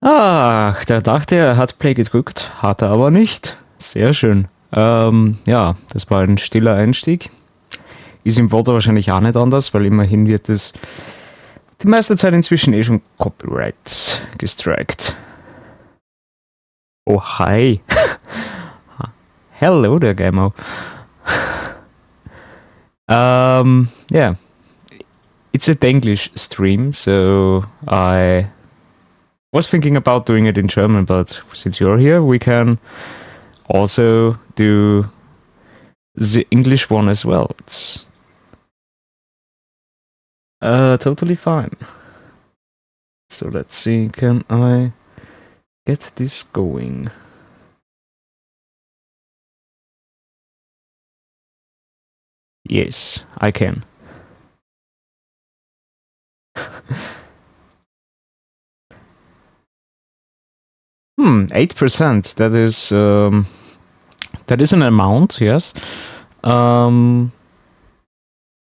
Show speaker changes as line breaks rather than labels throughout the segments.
Der dachte, er hat Play gedrückt, hat er aber nicht. Sehr schön. Ja, das war ein stiller Einstieg. Ist im Wort wahrscheinlich auch nicht anders, weil immerhin wird es die meiste Zeit inzwischen eh schon Copyright gestrikt. Oh, hi. Hello there, Gamo. Yeah. It's a Denglish stream, so I was thinking about doing it in German, but since you're here, we can also do the English one as well. It's totally fine. So let's see, can I get this going? Yes, I can. 8%. That is an amount, yes.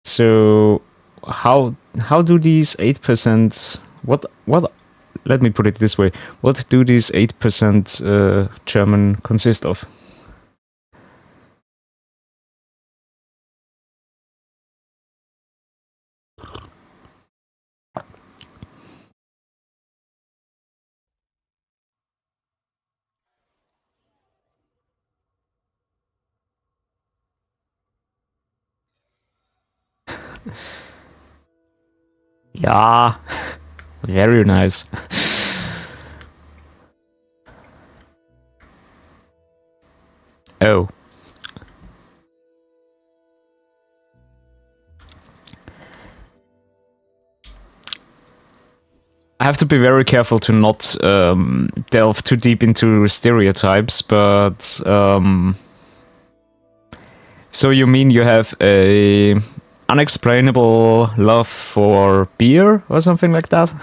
So how do these 8%? What? Let me put it this way. What do these 8% German consist of? Yeah, very nice. Oh. I have to be very careful to not delve too deep into stereotypes, but so you mean you have a unexplainable love for beer or something like that?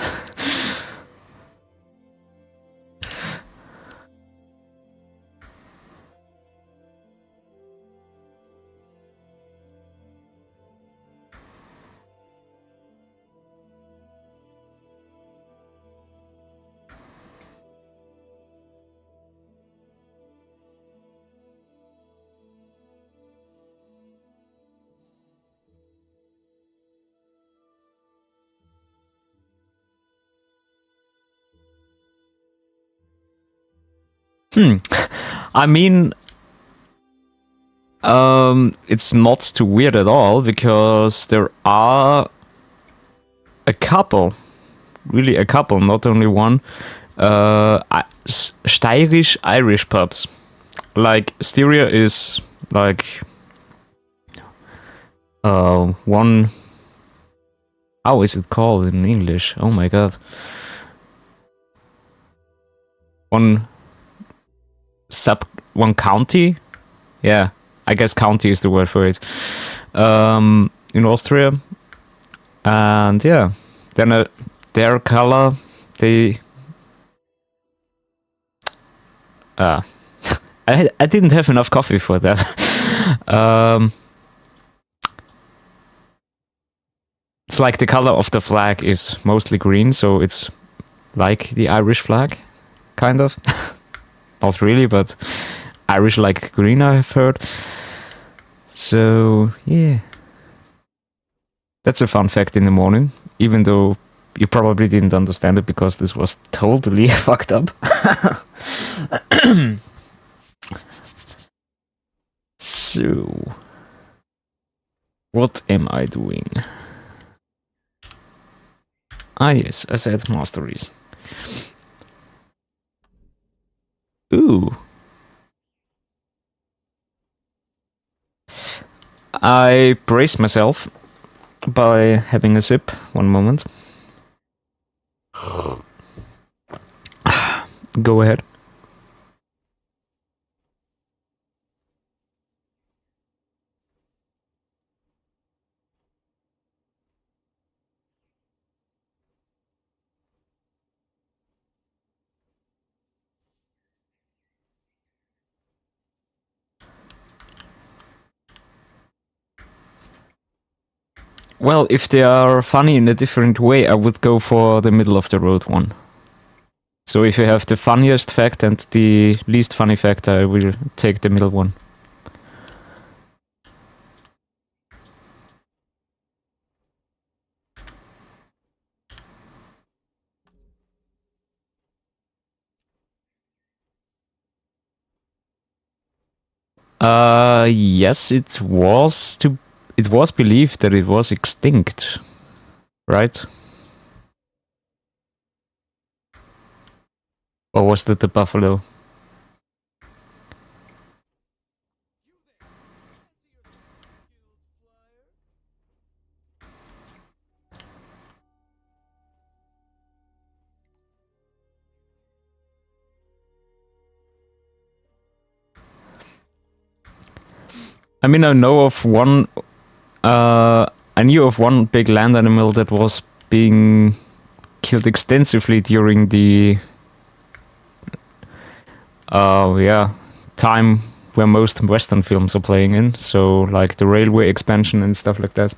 I mean, it's not too weird at all, because there are a couple, really a couple, not only one, Steirish Irish pubs. Like, Styria is like one. How is it called in English? Oh my god. One county? Yeah, I guess county is the word for it. In Austria. And yeah, then their color, they... I didn't have enough coffee for that. It's like the color of the flag is mostly green, so it's like the Irish flag, kind of. Not really, but Irish like green, I've heard. So, yeah. That's a fun fact in the morning, even though you probably didn't understand it because this was totally fucked up. So, what am I doing? Ah yes, I said Masteries. Ooh. I brace myself by having a sip. One moment. Go ahead. Well, if they are funny in a different way, I would go for the middle of the road one. So if you have the funniest fact and the least funny fact, I will take the middle one. Yes, it was believed that it was extinct, right? Or was that the buffalo? I mean, I know of one. I knew of one big land animal that was being killed extensively during the time where most Western films are playing in. So like the railway expansion and stuff like that.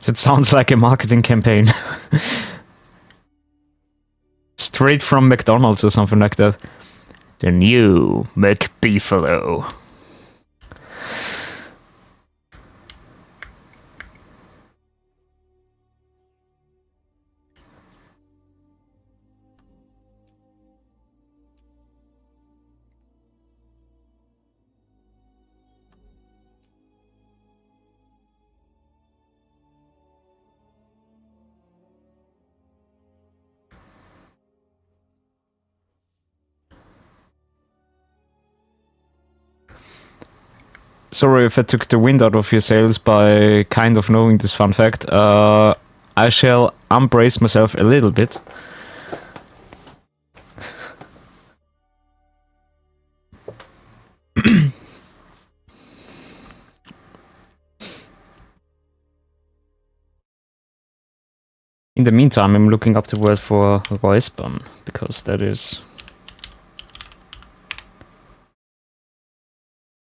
That sounds like a marketing campaign. Straight from McDonald's or something like that. The new McBeefalo. Sorry if I took the wind out of your sails by kind of knowing this fun fact. I shall embrace myself a little bit. In the meantime, I'm looking up the word for räuspern, because that is...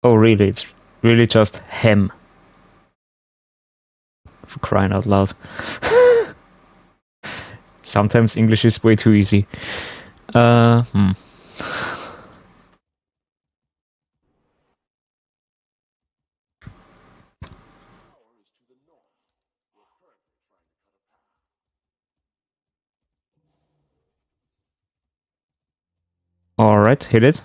Oh really, it's really just hem. For crying out loud. Sometimes English is way too easy. Alright, hit it.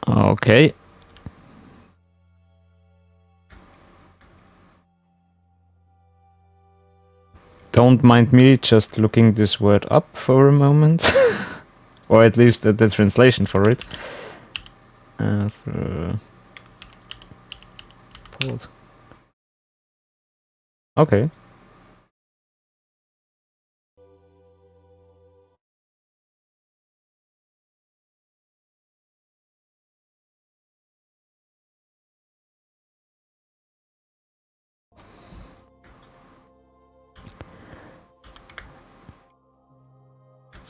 Okay. Don't mind me just looking this word up for a moment. Or at least the translation for it. Okay.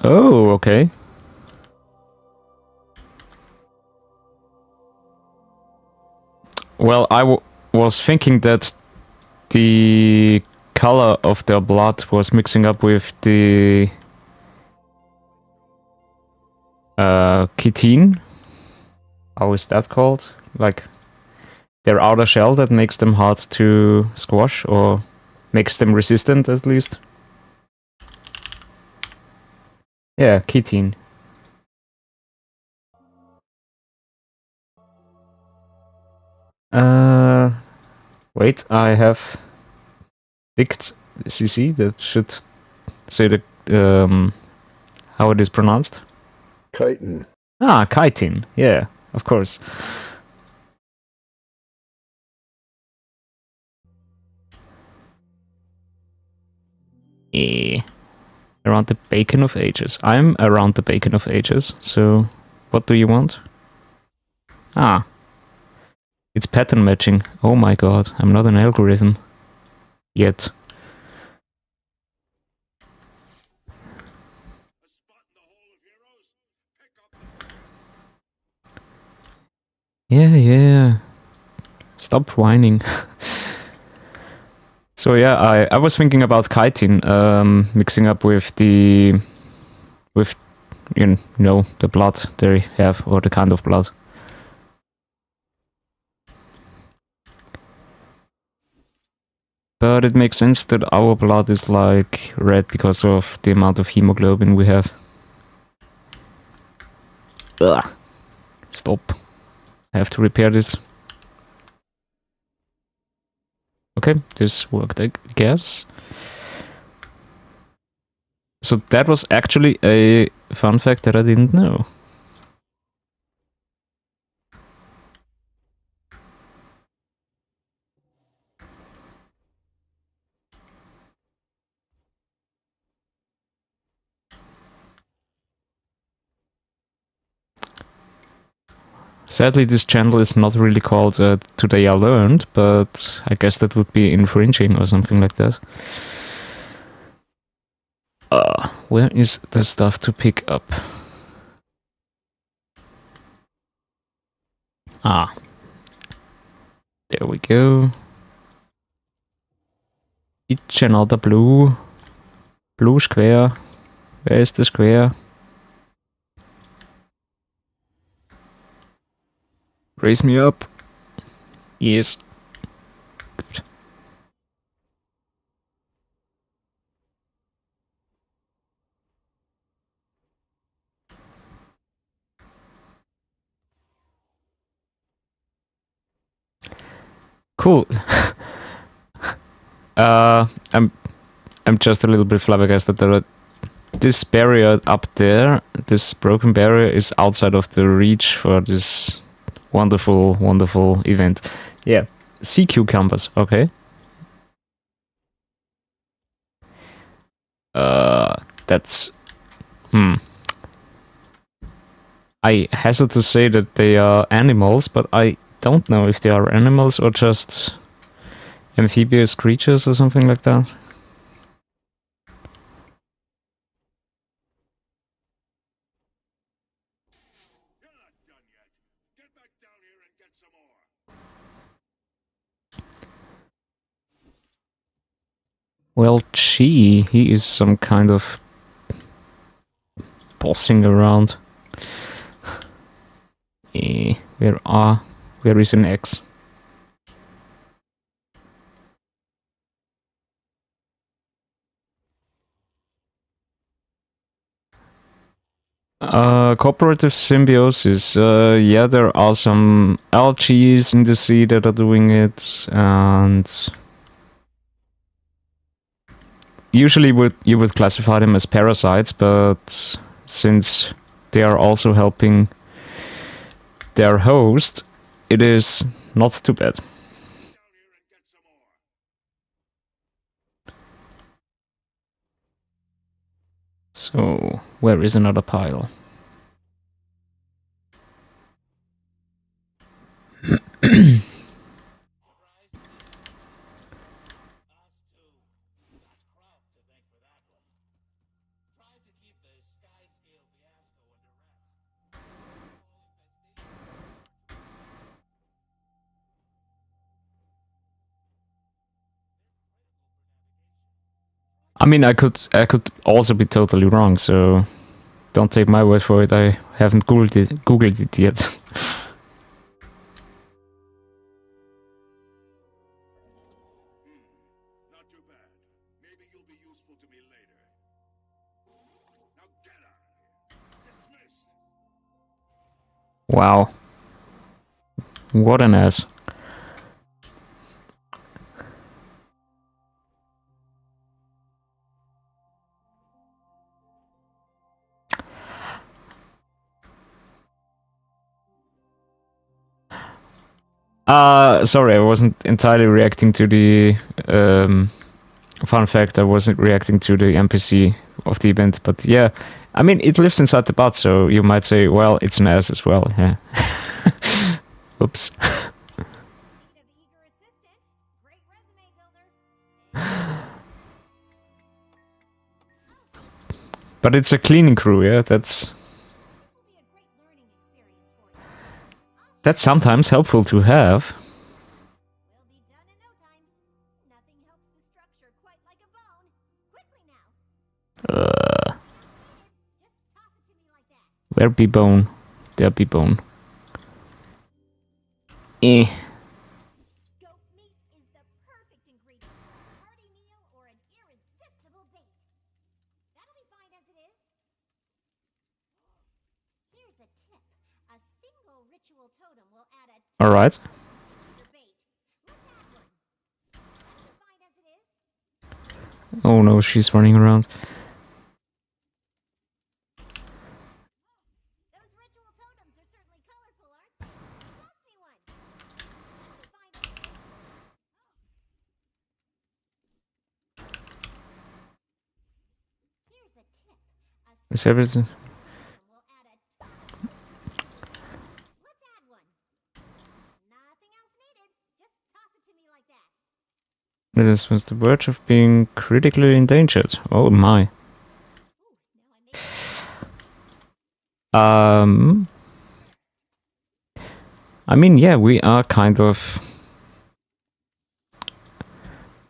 Oh, okay. Well, I was thinking that the color of their blood was mixing up with the chitin. How is that called? Like their outer shell that makes them hard to squash, or makes them resistant at least. Yeah, chitin. Wait, I have picked CC that should say the how it is pronounced.
Chitin.
Ah, chitin. Yeah, of course. Eh, around the bacon of ages. I'm around the bacon of ages, so what do you want? Ah, it's pattern matching. Oh my god, I'm not an algorithm. Yet. Yeah. Stop whining. So yeah, I was thinking about chitin, mixing up with the the blood they have, or the kind of blood. But it makes sense that our blood is like red because of the amount of hemoglobin we have. Ugh. Stop. I have to repair this. Okay, this worked, I guess. So that was actually a fun fact that I didn't know. Sadly, this channel is not really called Today I Learned, but I guess that would be infringing or something like that. Where is the stuff to pick up? Ah. There we go. Each another blue. Blue square. Where is the square? Raise me up. Yes. Good. Cool. I'm just a little bit flabbergasted that this barrier up there, this broken barrier, is outside of the reach for this wonderful, wonderful event. Yeah, sea cucumbers. Okay. That's I hesitate to say that they are animals, but I don't know if they are animals or just amphibious creatures or something like that. Well, gee, he is some kind of bossing around. Where is an X? Cooperative symbiosis. Yeah, there are some algae in the sea that are doing it, and usually you would classify them as parasites, but since they are also helping their host, it is not too bad. So, where is another pile? I mean, I could also be totally wrong, so don't take my word for it. I haven't Googled it yet. Wow. What an ass. Sorry, I wasn't entirely reacting to the fun fact, I wasn't reacting to the NPC of the event, but yeah, I mean, it lives inside the bot, so you might say, well, it's an ass as well, yeah. Oops. But it's a cleaning crew, yeah, that's sometimes helpful to have. Where be bone? There be bone. Eh. Alright. Oh no, she's running around. Is everything? This was the verge of being critically endangered. Oh my. I mean, yeah, we are kind of...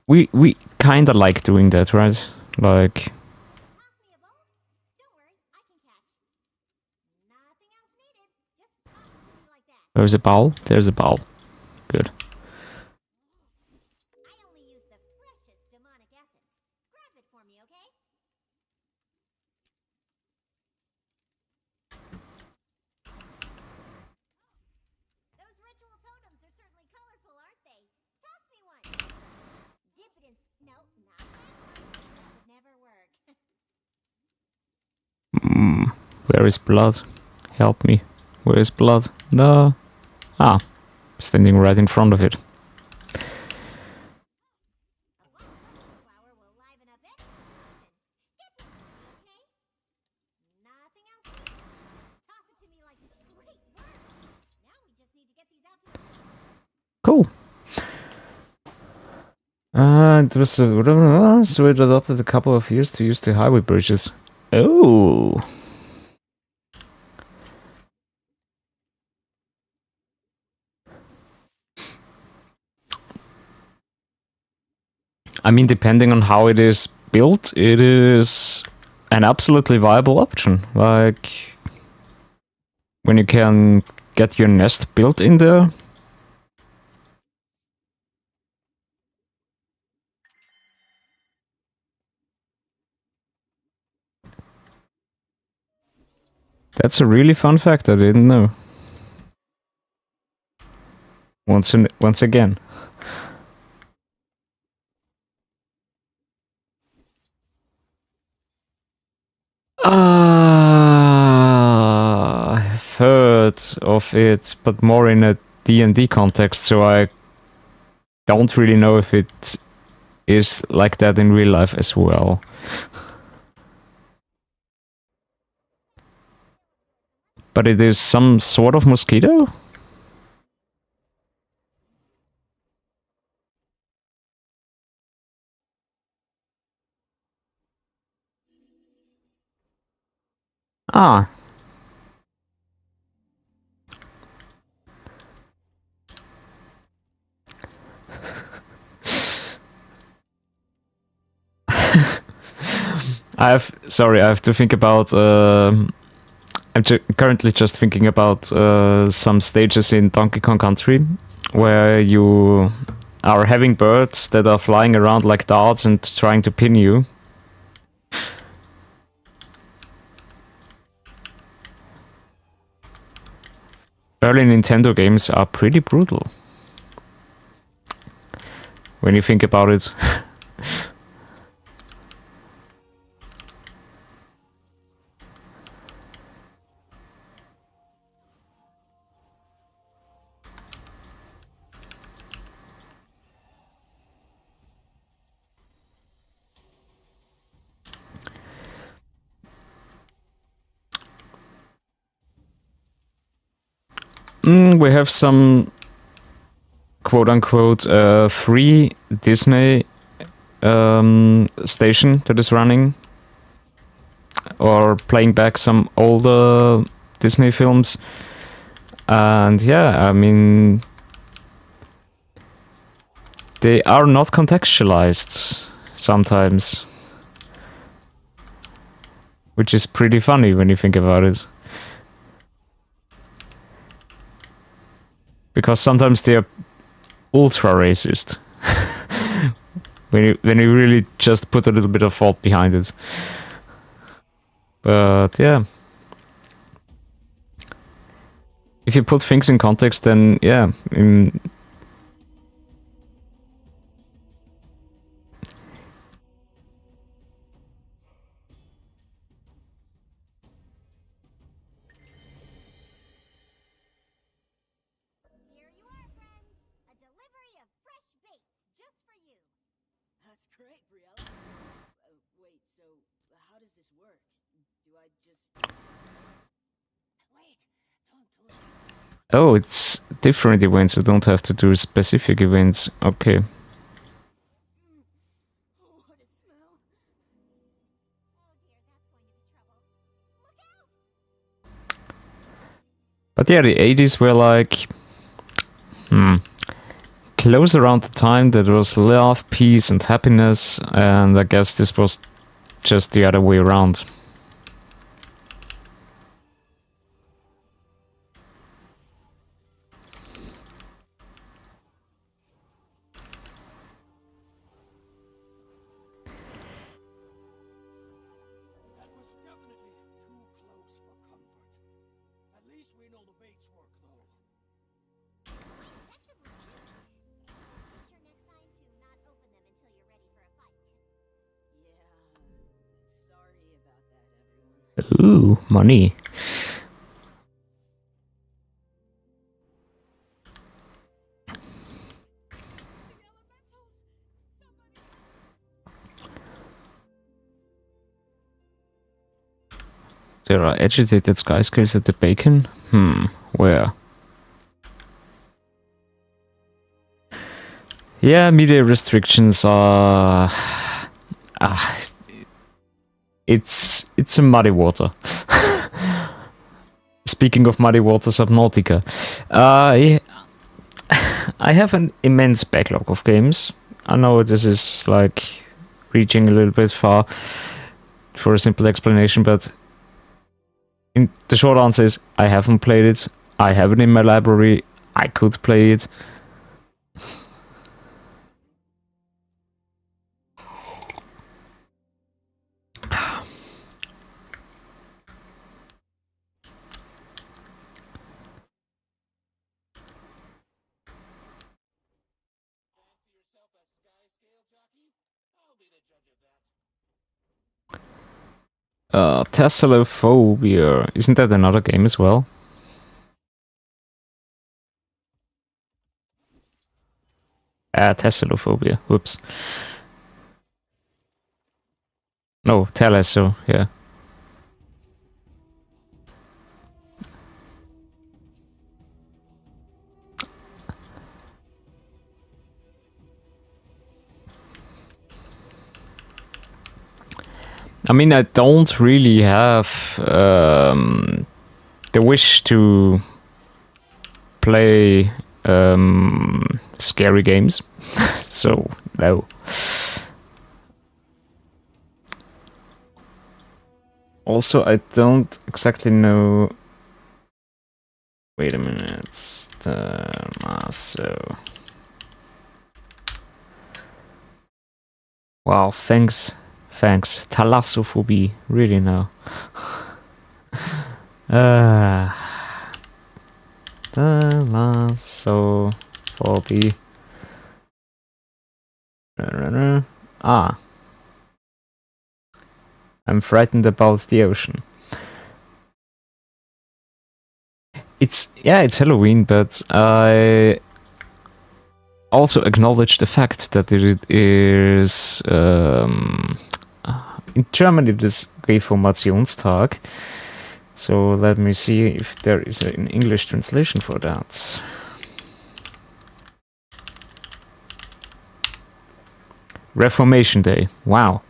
We kind of like doing that, right? Like... There's a bowl? There's a bowl. Good. Where is blood? Help me. Where is blood? No. Ah. Standing right in front of it. Cool. It was so it adopted a couple of years to use the highway bridges. Oh. I mean, depending on how it is built, it is an absolutely viable option. Like, when you can get your nest built in there. That's a really fun fact I didn't know. Once again. I've heard of it, but more in a D&D context, so I don't really know if it is like that in real life as well. But it is some sort of mosquito? Ah. I have to think about... I'm currently just thinking about some stages in Donkey Kong Country where you are having birds that are flying around like darts and trying to pin you. Early Nintendo games are pretty brutal. When you think about it. We have some quote-unquote free Disney station that is running, or playing back some older Disney films. And yeah, I mean, they are not contextualized sometimes, which is pretty funny when you think about it. Because sometimes they are ultra racist. when you really just put a little bit of thought behind it. But yeah. If you put things in context, then yeah. Oh, it's different events. I don't have to do specific events. Okay. But yeah, the 80s were like... close around the time that was love, peace, and happiness, and I guess this was just the other way around. Ooh, money. There are agitated sky scales at the Bacon? Where? Yeah, media restrictions are... It's a muddy water. Speaking of muddy water, Subnautica. I have an immense backlog of games. I know this is like reaching a little bit far for a simple explanation, but the short answer is I haven't played it. I have it in my library. I could play it. Tesselophobia. Isn't that another game as well? Tesselophobia. Whoops. No, Teleso, yeah. I mean, I don't really have the wish to play scary games, so no. Also, I don't exactly know... Wait a minute. So... Wow, thanks. Thalassophobia, really now. Thalassophobia. I'm frightened about the ocean. It's Halloween, but I also acknowledge the fact that it is in Germany it is Reformationstag, So let me see if there is an English translation for that. Reformation Day. Wow.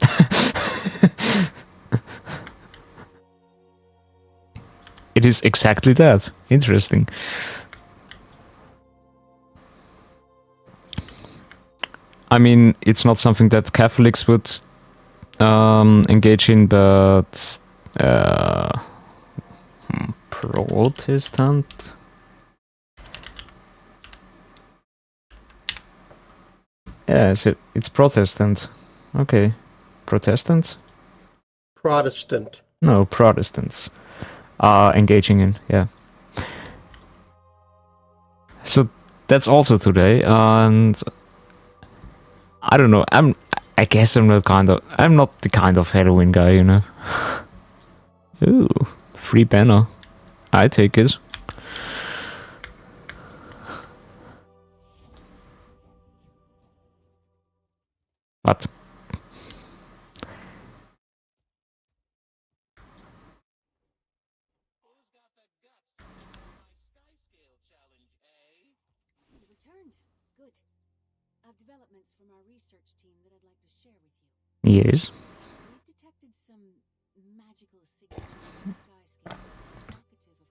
It is exactly that. Interesting. I mean, it's not something that Catholics would engage in, but Protestant? Yeah, it's Protestant. Okay. Protestant?
Protestant.
No, Protestants are engaging in, yeah. So that's also today, and I don't know. I guess I'm not the kind of Halloween guy, you know. Ooh, free banner. I take it. What? Yes.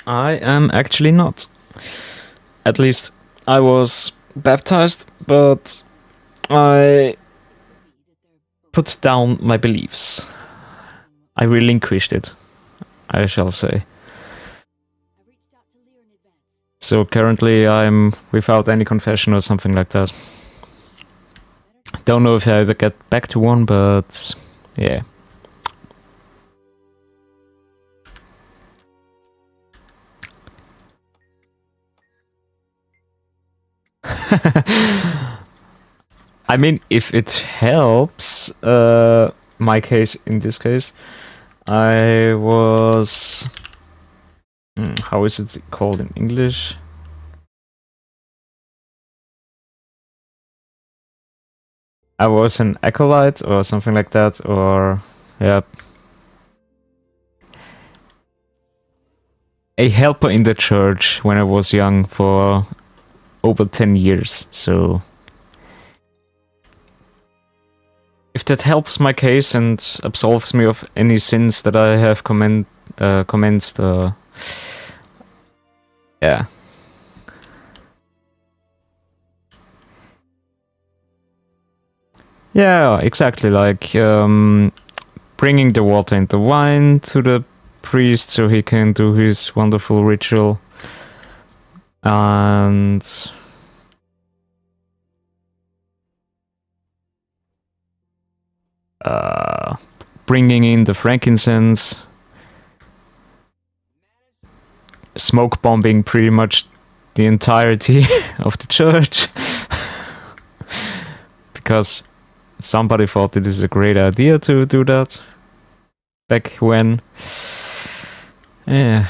I am actually not. At least I was baptized, but I put down my beliefs. I relinquished it, I shall say. So currently I'm without any confession or something like that. Don't know if I ever get back to one, but yeah. I mean, if it helps, my case, in this case, I was... how is it called in English? I was an acolyte or something like that, or... yeah. A helper in the church when I was young for over 10 years, so... if that helps my case and absolves me of any sins that I have commenced, yeah. Yeah, exactly, like, bringing the water and the wine to the priest so he can do his wonderful ritual. And... bringing in the frankincense. Smoke bombing pretty much the entirety of the church. Because somebody thought it is a great idea to do that. Back when. Yeah.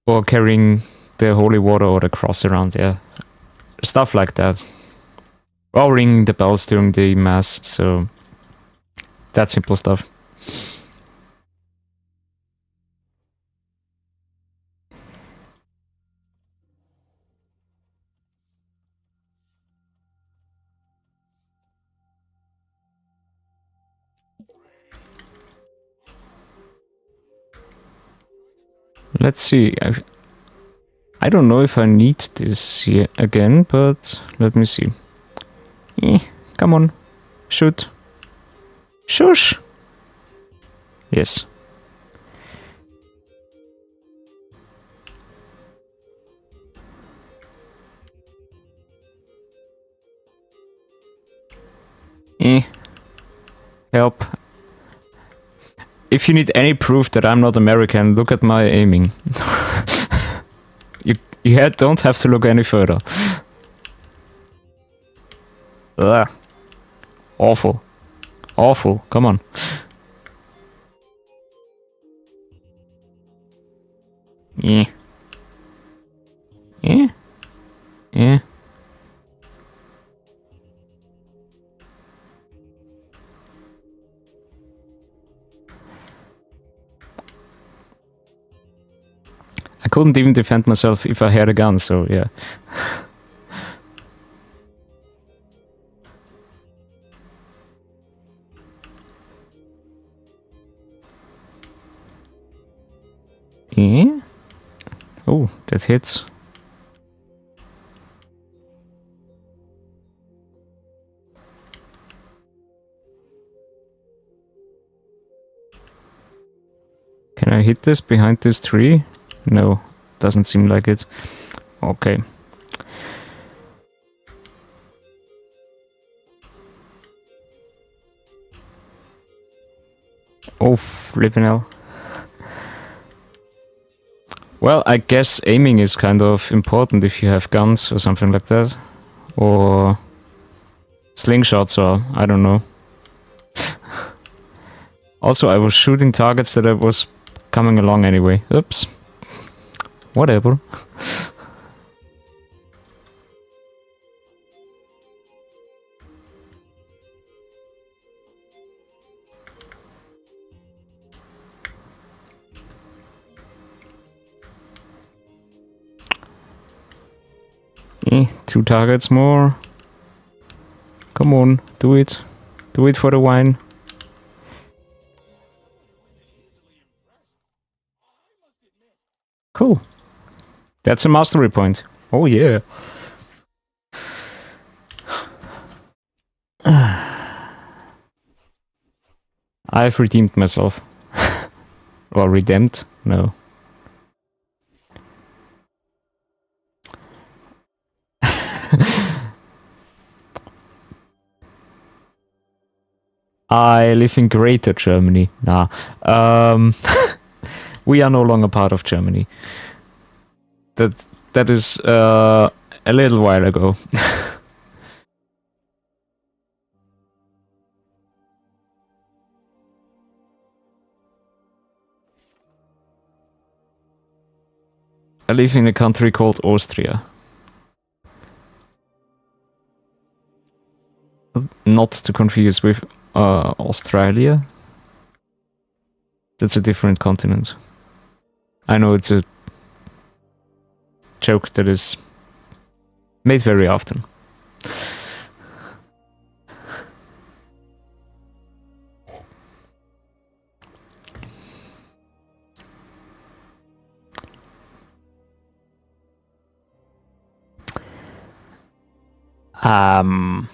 Or carrying the holy water or the cross around, yeah. Stuff like that. Or ringing the bells during the mass, so... that simple stuff. Let's see. I don't know if I need this here again, but let me see. Come on. Shoot. Shush! Yes. Help. If you need any proof that I'm not American, look at my aiming. You don't have to look any further. Ugh. Awful. Awful. Come on. Yeah. Yeah. Yeah. couldn't even defend myself if I had a gun, so yeah. Yeah? Oh, that hits. Can I hit this behind this tree? No, doesn't seem like it. Okay. Oh, flippin' hell. Well, I guess aiming is kind of important if you have guns or something like that. Or slingshots, or I don't know. Also, I was shooting targets that I was coming along anyway. Oops. Whatever. Two targets more. Come on, do it. Do it for the wine. Cool. That's a mastery point. Oh yeah. I've redeemed myself. Or redeemed? No. I live in Greater Germany. Nah. We are no longer part of Germany. That is a little while ago. I live in a country called Austria. Not to confuse with Australia. That's a different continent. I know it's a joke that is made very often. Um,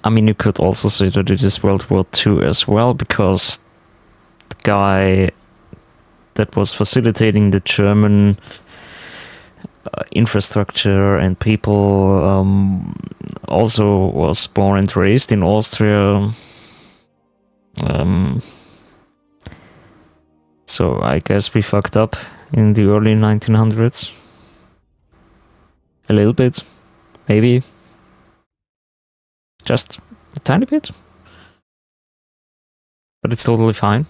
I mean, you could also say that it is World War II as well, because the guy that was facilitating the German infrastructure and people also was born and raised in Austria. So I guess we fucked up in the early 1900s. A little bit, maybe. Just a tiny bit. But it's totally fine.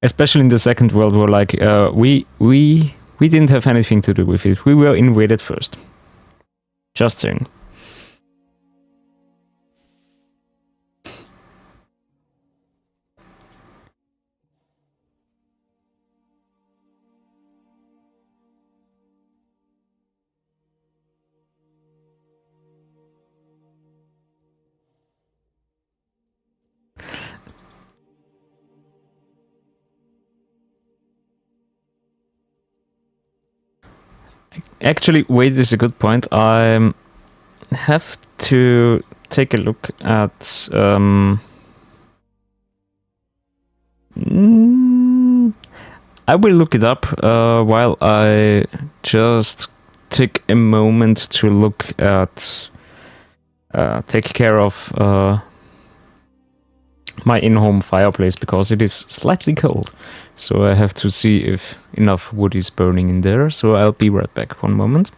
Especially in the Second World War, like we didn't have anything to do with it. We were invaded first. Just saying. Actually, wait is a good point. I have to take a look at. I will look it up while I just take a moment to look at. Take care of my in-home fireplace, because it is slightly cold. So I have to see if enough wood is burning in there. So I'll be right back, one moment.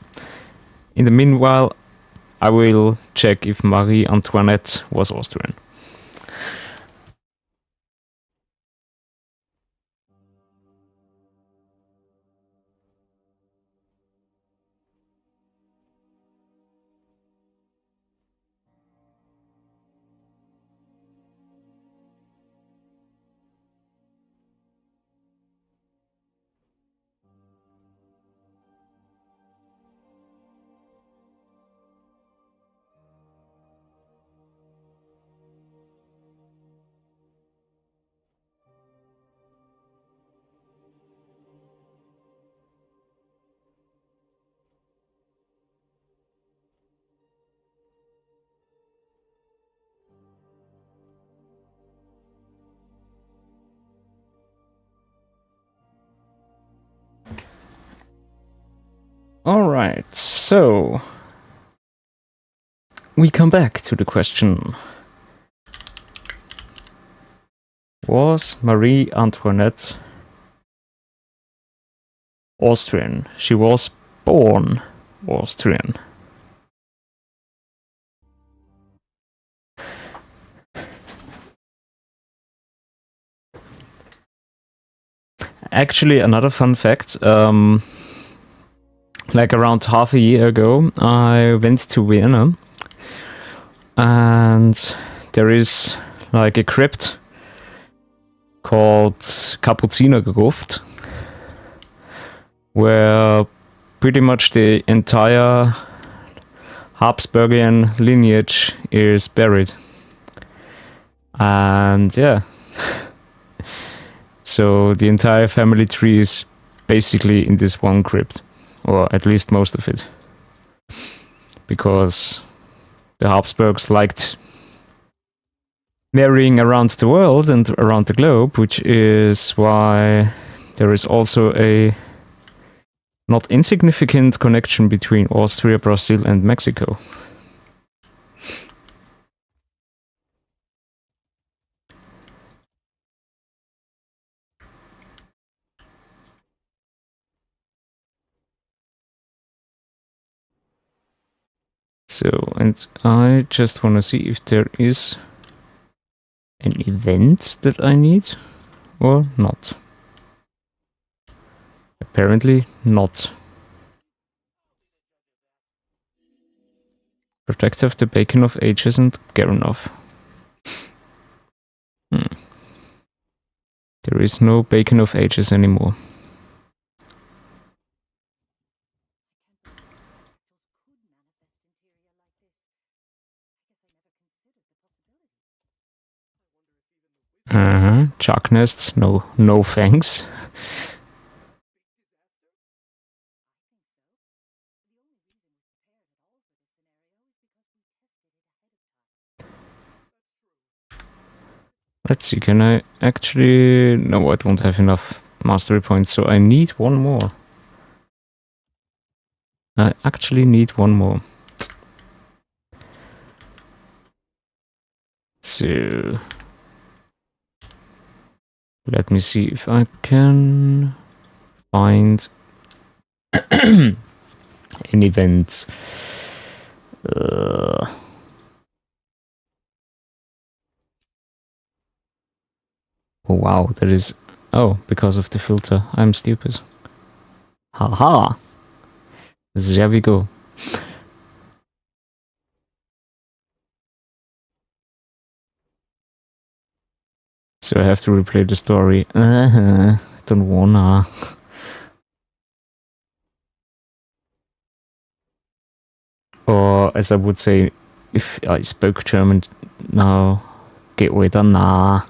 In the meanwhile, I will check if Marie Antoinette was Austrian. Alright, so we come back to the question. Was Marie Antoinette Austrian? She was born Austrian. Actually, another fun fact, like around half a year ago, I went to Vienna, and there is like a crypt called Kapuzinergruft, where pretty much the entire Habsburgian lineage is buried. And yeah, so the entire family tree is basically in this one crypt, or at least most of it, because the Habsburgs liked marrying around the world and around the globe, which is why there is also a not insignificant connection between Austria, Brazil, and Mexico. So, and I just want to see if there is an event that I need or not. Apparently not. Protector of the Bacon of Ages and Gernov. There is no Bacon of Ages anymore. Chuck nests, no thanks. Let's see, can I actually... No, I don't have enough mastery points, so I need one more. I actually need one more. So... let me see if I can find an event. Oh wow, that is... Oh, because of the filter. I'm stupid. Haha! There we go. So I have to replay the story. Don't wanna. Or as I would say, if I spoke German now, geht wieder nah.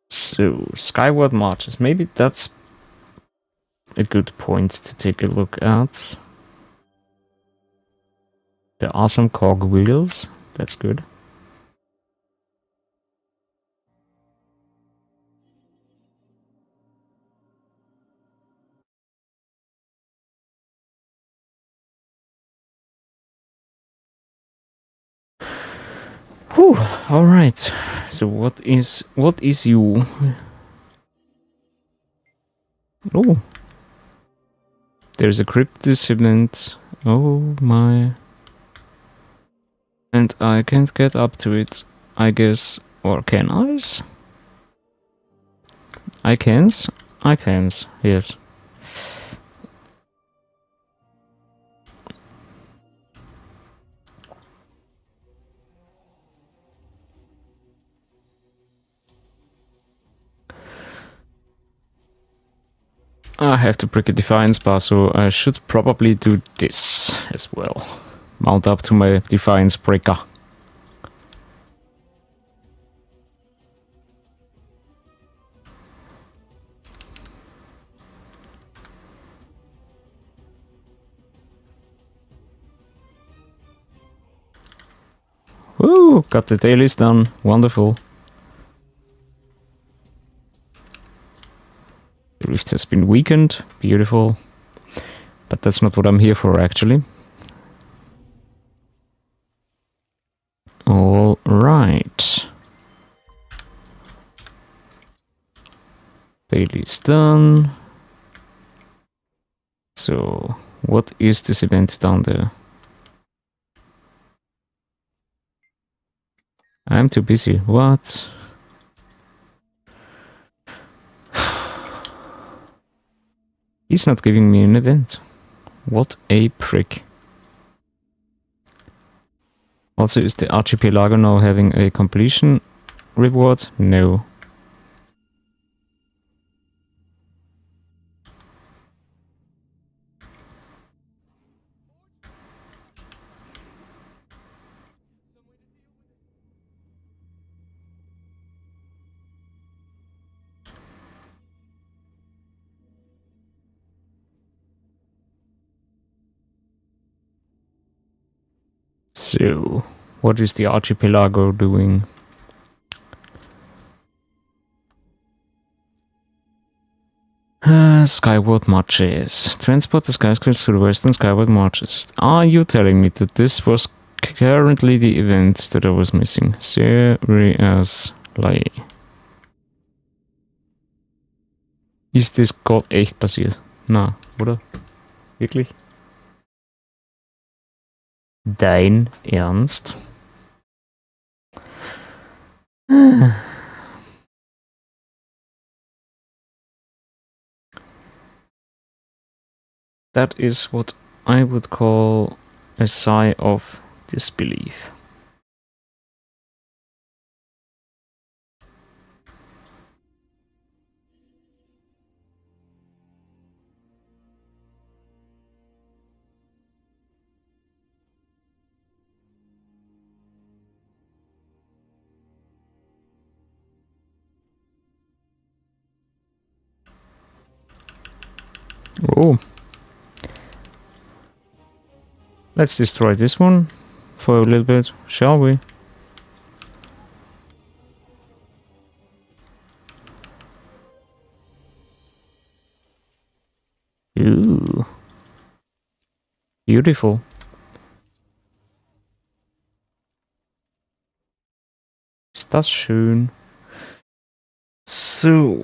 So, Skyward Marches. Maybe that's a good point to take a look at. There are some cogwheels. That's good. Whew, alright. So what is you? Oh. There's a crypt dissident. Oh my. And I can't get up to it, I guess. Or can I? I can't. I can't, yes. I have to break a Defiance bar, so I should probably do this as well. Mount up to my Defiance breaker. Woo! Got the dailies done. Wonderful. The rift has been weakened. Beautiful. But that's not what I'm here for, actually. All right. Daily's done. So, what is this event down there? I'm too busy. What? He's not giving me an event. What a prick. Also, is the archipelago now having a completion reward? No. So, what is the archipelago doing? Skyward marches. Transport the skyscrapers to the western skyward marches. Are you telling me that this was currently the event that I was missing? Seriously. Ist das gerade echt passiert? Na, oder? Wirklich? Dein Ernst? That is what I would call a sigh of disbelief. Oh. Let's destroy this one for a little bit, shall we? Ooh. Beautiful. Ist das schön. So.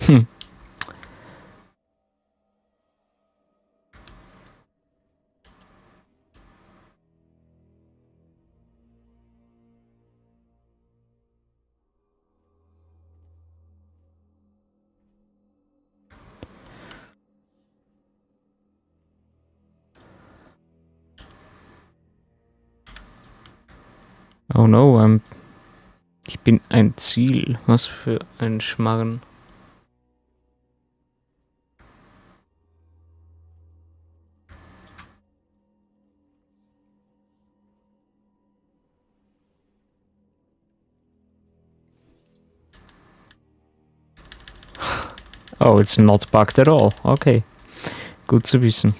Hm. Oh no, ich bin ein Ziel. Was für ein Schmarren. Oh, it's not bugged at all. Okay. Gut zu wissen.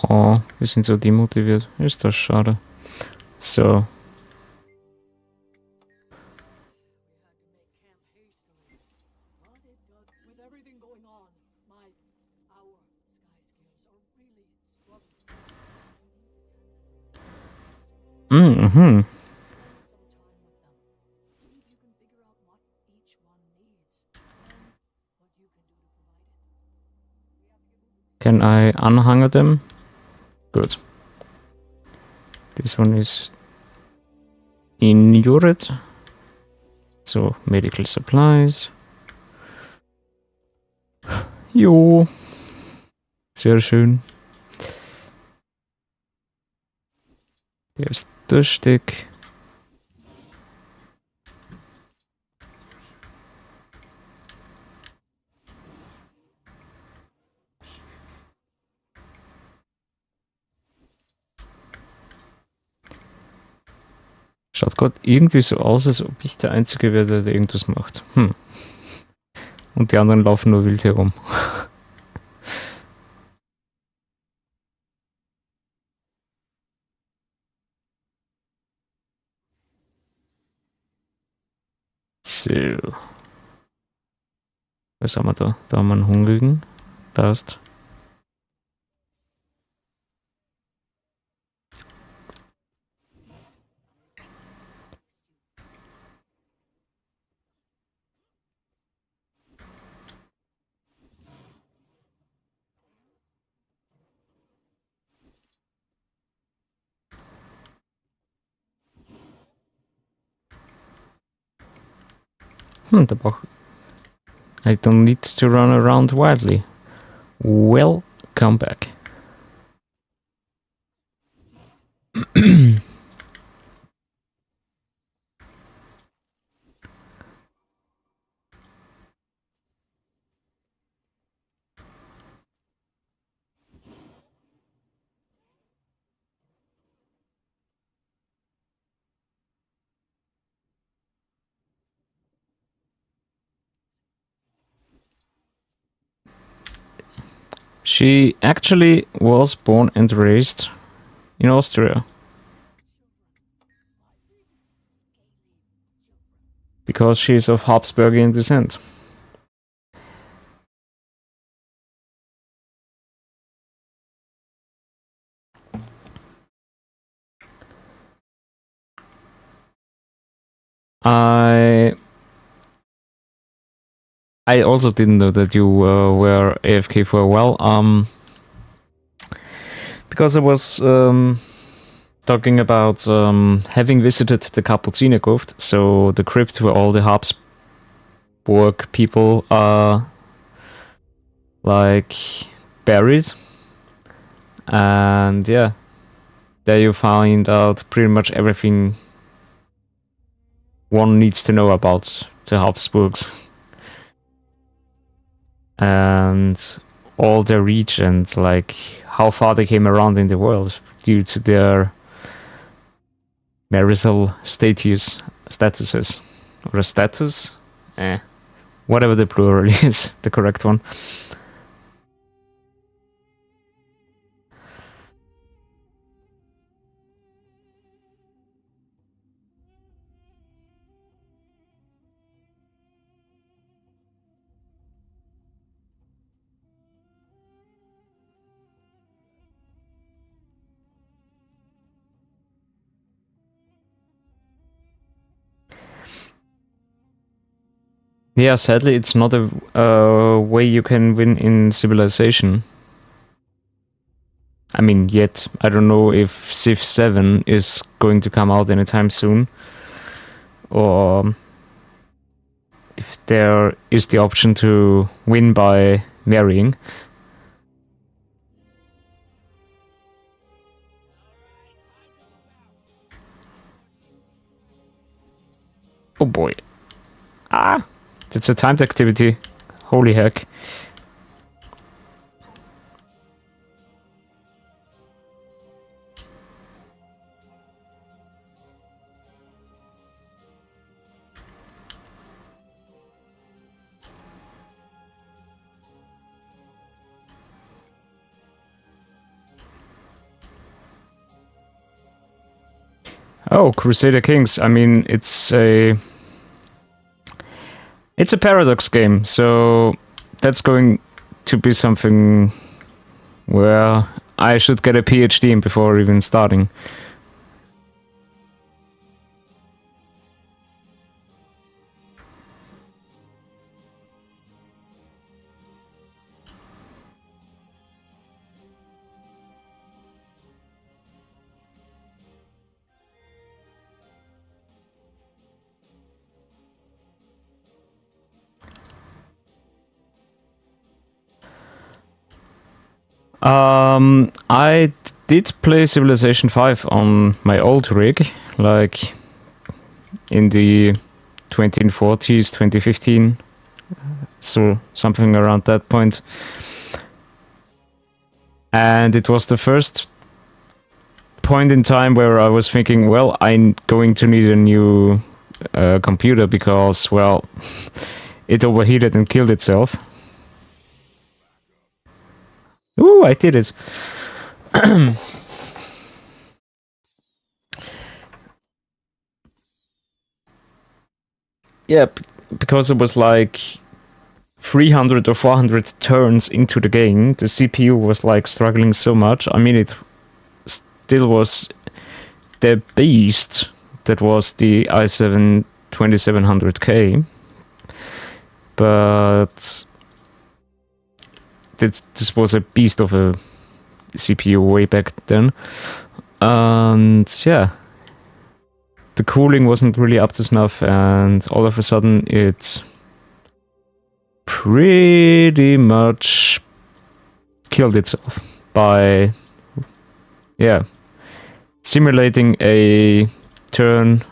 Oh, wir sind so demotiviert. Ist das schade. So. Mhm. Can I unhang them? Good. This one is inured. So, medical supplies. Jo. Sehr schön. Hier ist Durchstieg. Schaut gerade irgendwie so aus, als ob ich der Einzige wäre, der irgendwas macht. Und die anderen laufen nur wild herum. So. Was haben wir da? Da haben wir einen Hungrigen. Passt. Der braucht. I don't need to run around wildly. Welcome back. She actually was born and raised in Austria. Because she is of Habsburgian descent. I also didn't know that you were AFK for a while. Because I was talking about having visited the Kapuziner Gruft, so the crypt where all the Habsburg people are like buried, and yeah, there you find out pretty much everything one needs to know about the Habsburgs and all their reach and like how far they came around in the world due to their marital statuses or a status, whatever the plural is, the correct one. Yeah, sadly, it's not a way you can win in Civilization. I mean, yet. I don't know if Civ 7 is going to come out anytime soon. Or if there is the option to win by marrying. Oh boy. Ah! That's a timed activity. Holy heck. Oh, Crusader Kings. I mean, it's a paradox game, so that's going to be something where I should get a PhD in before even starting. I did play Civilization 5 on my old rig, like in the 2040s, 2015, so something around that point. And it was the first point in time where I was thinking, well, I'm going to need a new computer because, well, it overheated and killed itself. Ooh, I did it. Yeah, because it was like 300 or 400 turns into the game, the CPU was like struggling so much. I mean, it still was the beast that was the i7 2700K, but this was a beast of a CPU way back then. And yeah, the cooling wasn't really up to snuff, and all of a sudden it pretty much killed itself by, yeah, simulating a turn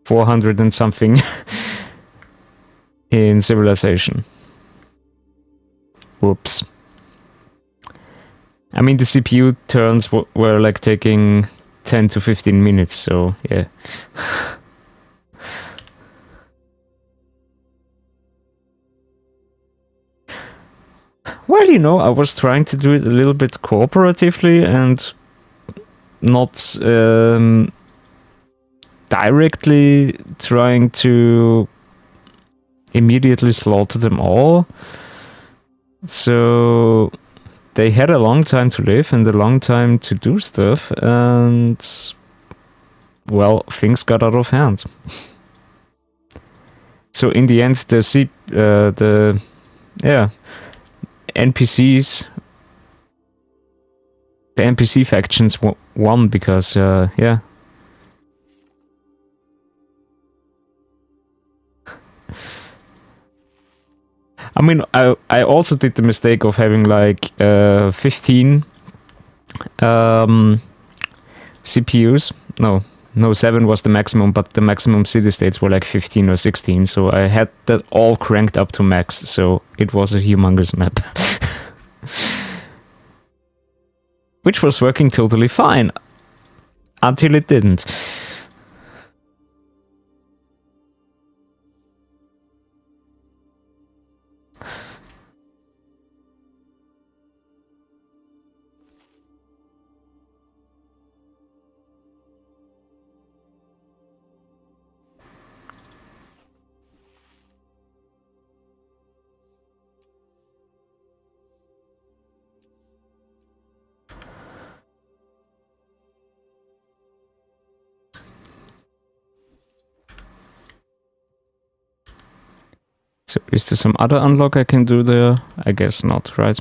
400 and something in Civilization. Whoops. I mean, the CPU turns were like taking 10 to 15 minutes, so yeah. Well, you know, I was trying to do it a little bit cooperatively and not directly trying to immediately slaughter them all. So they had a long time to live and a long time to do stuff, and well, things got out of hand. So in the end, the NPCs, the NPC factions won because yeah. I mean, I also did the mistake of having like 15 CPUs. No, 7 was the maximum, but the maximum city states were like 15 or 16. So I had that all cranked up to max. So it was a humongous map. Which was working totally fine. Until it didn't. So is there some other unlock I can do there? I guess not, right?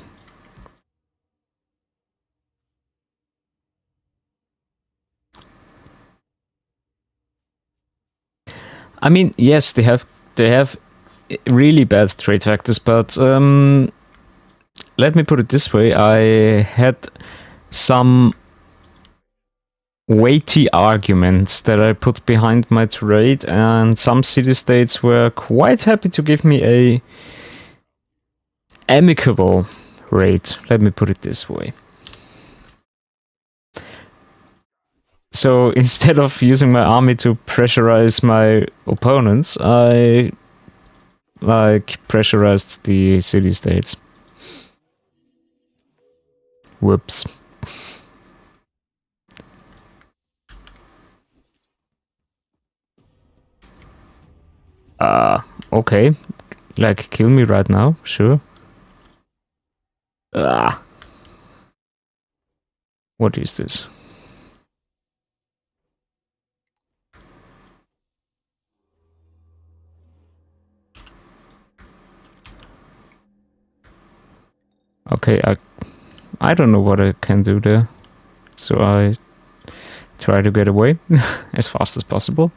I mean, yes, they have really bad trade factors, but let me put it this way: I had some weighty arguments that I put behind my trade, and some city-states were quite happy to give me a amicable rate. Let me put it this way. So instead of using my army to pressurize my opponents, I like pressurized the city-states. Whoops. Okay. Like, kill me right now, sure. What is this? Okay, I don't know what I can do there. So I try to get away as fast as possible.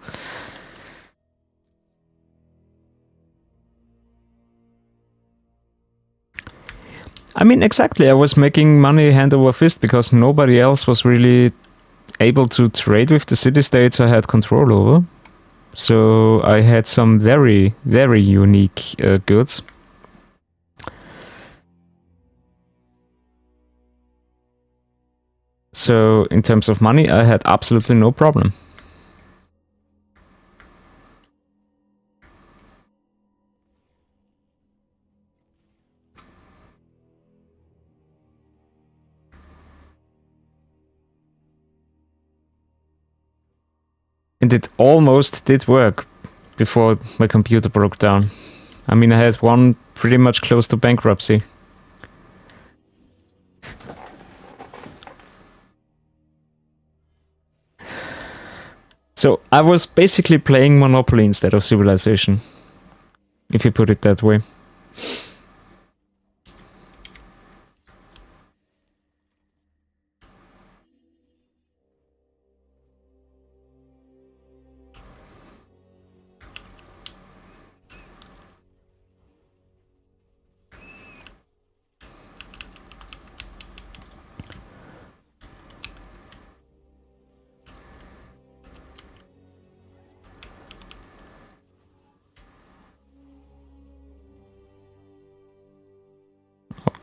I mean, exactly. I was making money hand over fist because nobody else was really able to trade with the city-states I had control over. So I had some very, very unique goods. So in terms of money, I had absolutely no problem. And it almost did work before my computer broke down. I mean, I had one pretty much close to bankruptcy. So I was basically playing Monopoly instead of Civilization, if you put it that way.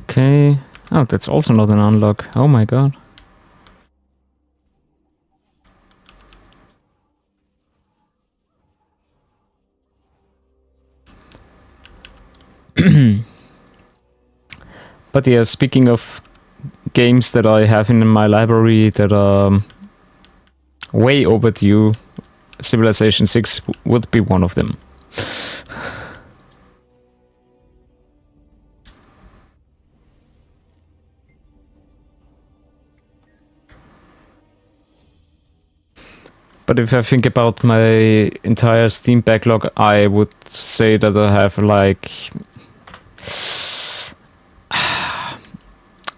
Okay. Oh, that's also not an unlock. Oh my god. But yeah, speaking of games that I have in my library that are way overdue, Civilization 6 would be one of them. But if I think about my entire Steam backlog, I would say that I have like...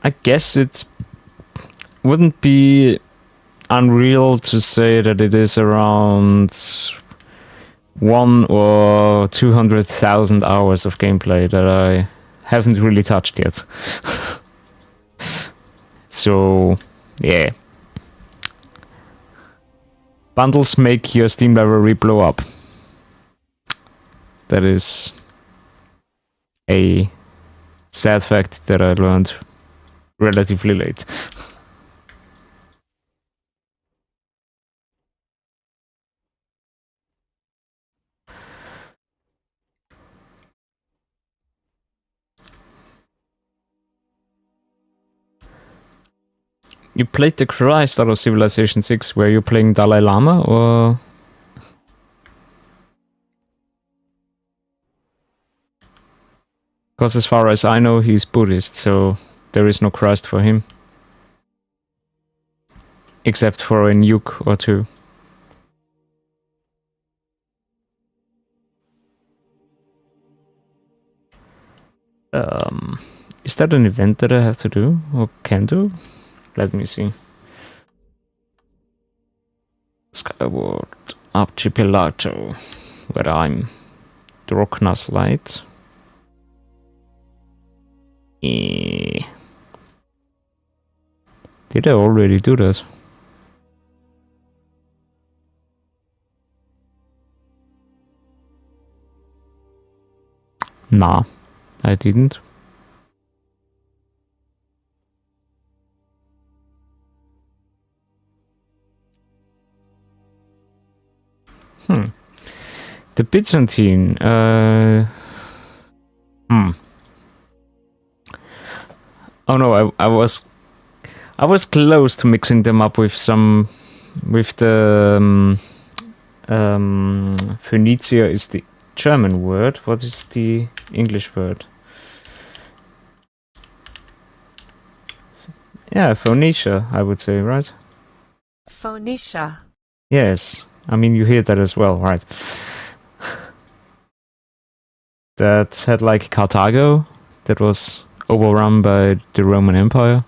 I guess it wouldn't be unreal to say that it is around 1 or 200,000 hours of gameplay that I haven't really touched yet. So, yeah. Bundles make your Steam library blow up. That is a sad fact that I learned relatively late. You played the Christ out of Civilization 6. Were you playing Dalai Lama or... Because as far as I know, he's Buddhist, so there is no Christ for him. Except for a nuke or two. Is that an event that I have to do or can do? Let me see. Skyward Archipelago, where I'm Drokna's Light. Did I already do that? Nah, I didn't. The Byzantine. Oh no, I was close to mixing them up with some, with the Phoenicia is the German word. What is the English word? Yeah, Phoenicia, I would say, right?
Phoenicia.
Yes, I mean you hear that as well, right? That had like Carthago, that was overrun by the Roman Empire.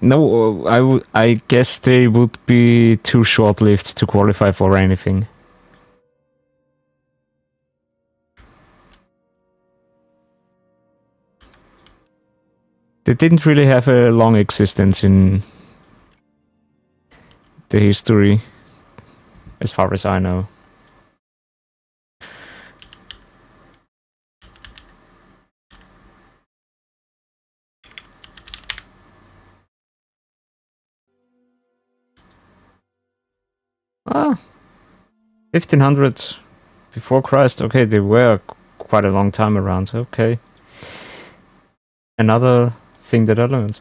No, I guess they would be too short-lived to qualify for anything. They didn't really have a long existence in the history, as far as I know. Ah, 1500 before Christ. Okay, they were quite a long time around. Okay. Another thing that I learned.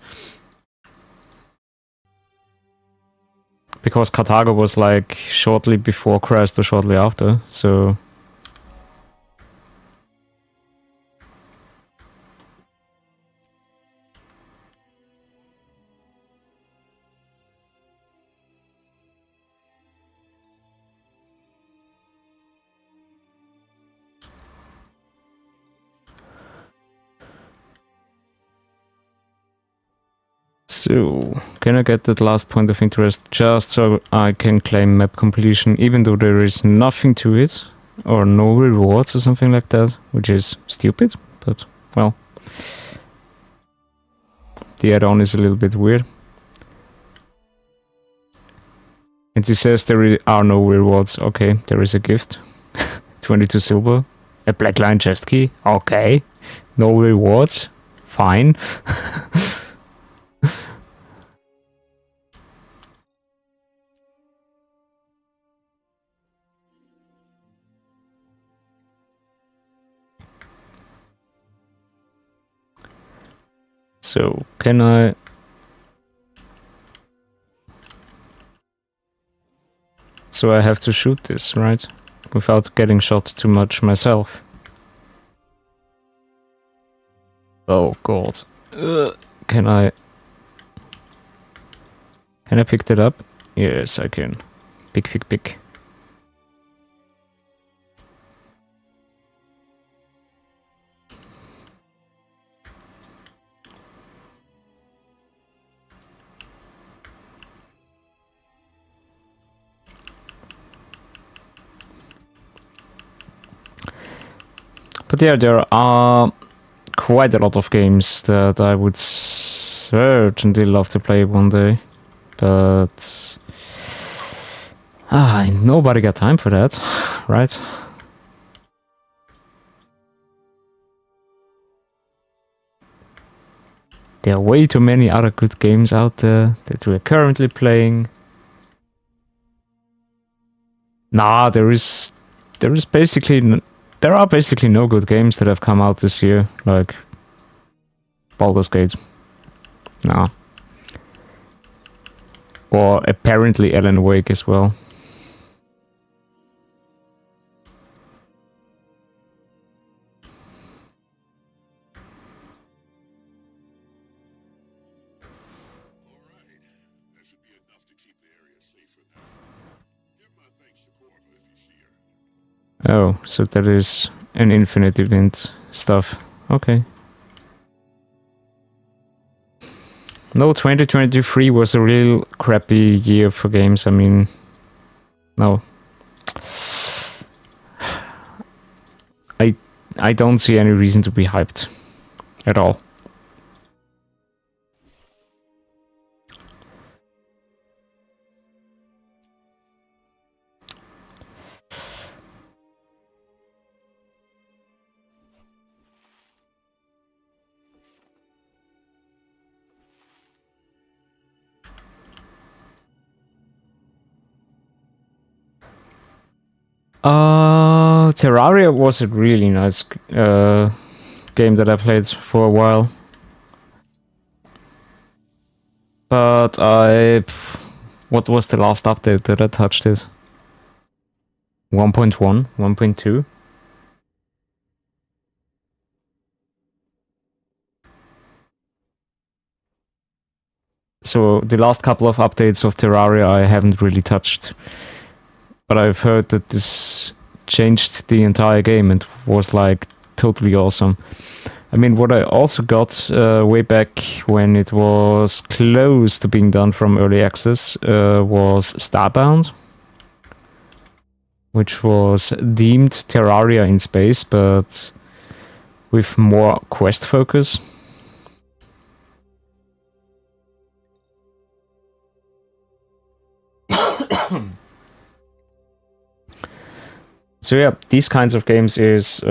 Because Carthago was like shortly before Christ or shortly after, so... So, can I get that last point of interest just so I can claim map completion, even though there is nothing to it, or no rewards or something like that, which is stupid, but, well. The add-on is a little bit weird. And he says there are no rewards. Okay, there is a gift. 22 silver. A black line chest key. Okay. No rewards. Fine. So, can I... So I have to shoot this, right? Without getting shot too much myself. Oh god. Can I... Can I pick that up? Yes, I can. Pick. But yeah, there are quite a lot of games that I would certainly love to play one day. But... nobody got time for that, right? There are way too many other good games out there that we're currently playing. Nah, there are basically no good games that have come out this year, like Baldur's Gate. Nah. Or apparently Alan Wake as well. Oh, so that is an infinite event stuff. Okay. No, 2023 was a real crappy year for games. I mean, no. I don't see any reason to be hyped at all. Terraria was a really nice game that I played for a while. But what was the last update that I touched it? 1.1? 1.2? So the last couple of updates of Terraria I haven't really touched. But I've heard that this changed the entire game and was like totally awesome. I mean, what I also got way back when it was close to being done from early access was Starbound, which was deemed Terraria in space, but with more quest focus. So yeah, these kinds of games is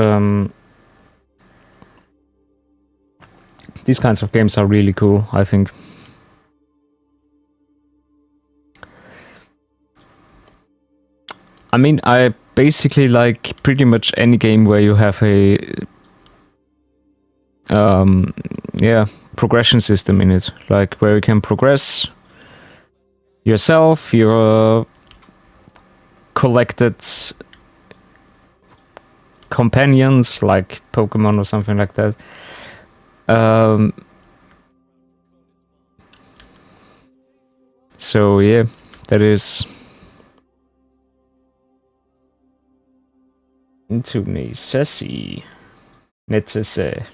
these kinds of games are really cool, I think. I mean, I basically like pretty much any game where you have a progression system in it, like where you can progress yourself, your collected companions, like Pokemon or something like that. So yeah, that is into necessity. Necesse.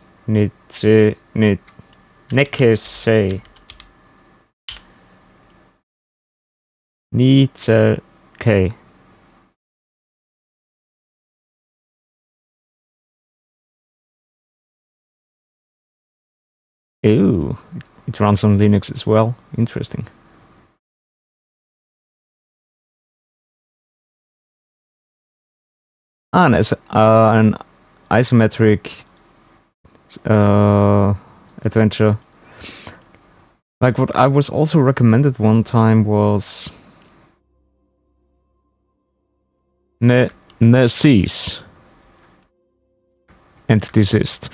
Okay. Ooh, it runs on Linux as well. Interesting. And as an isometric adventure. Like what I was also recommended one time was cease and desist.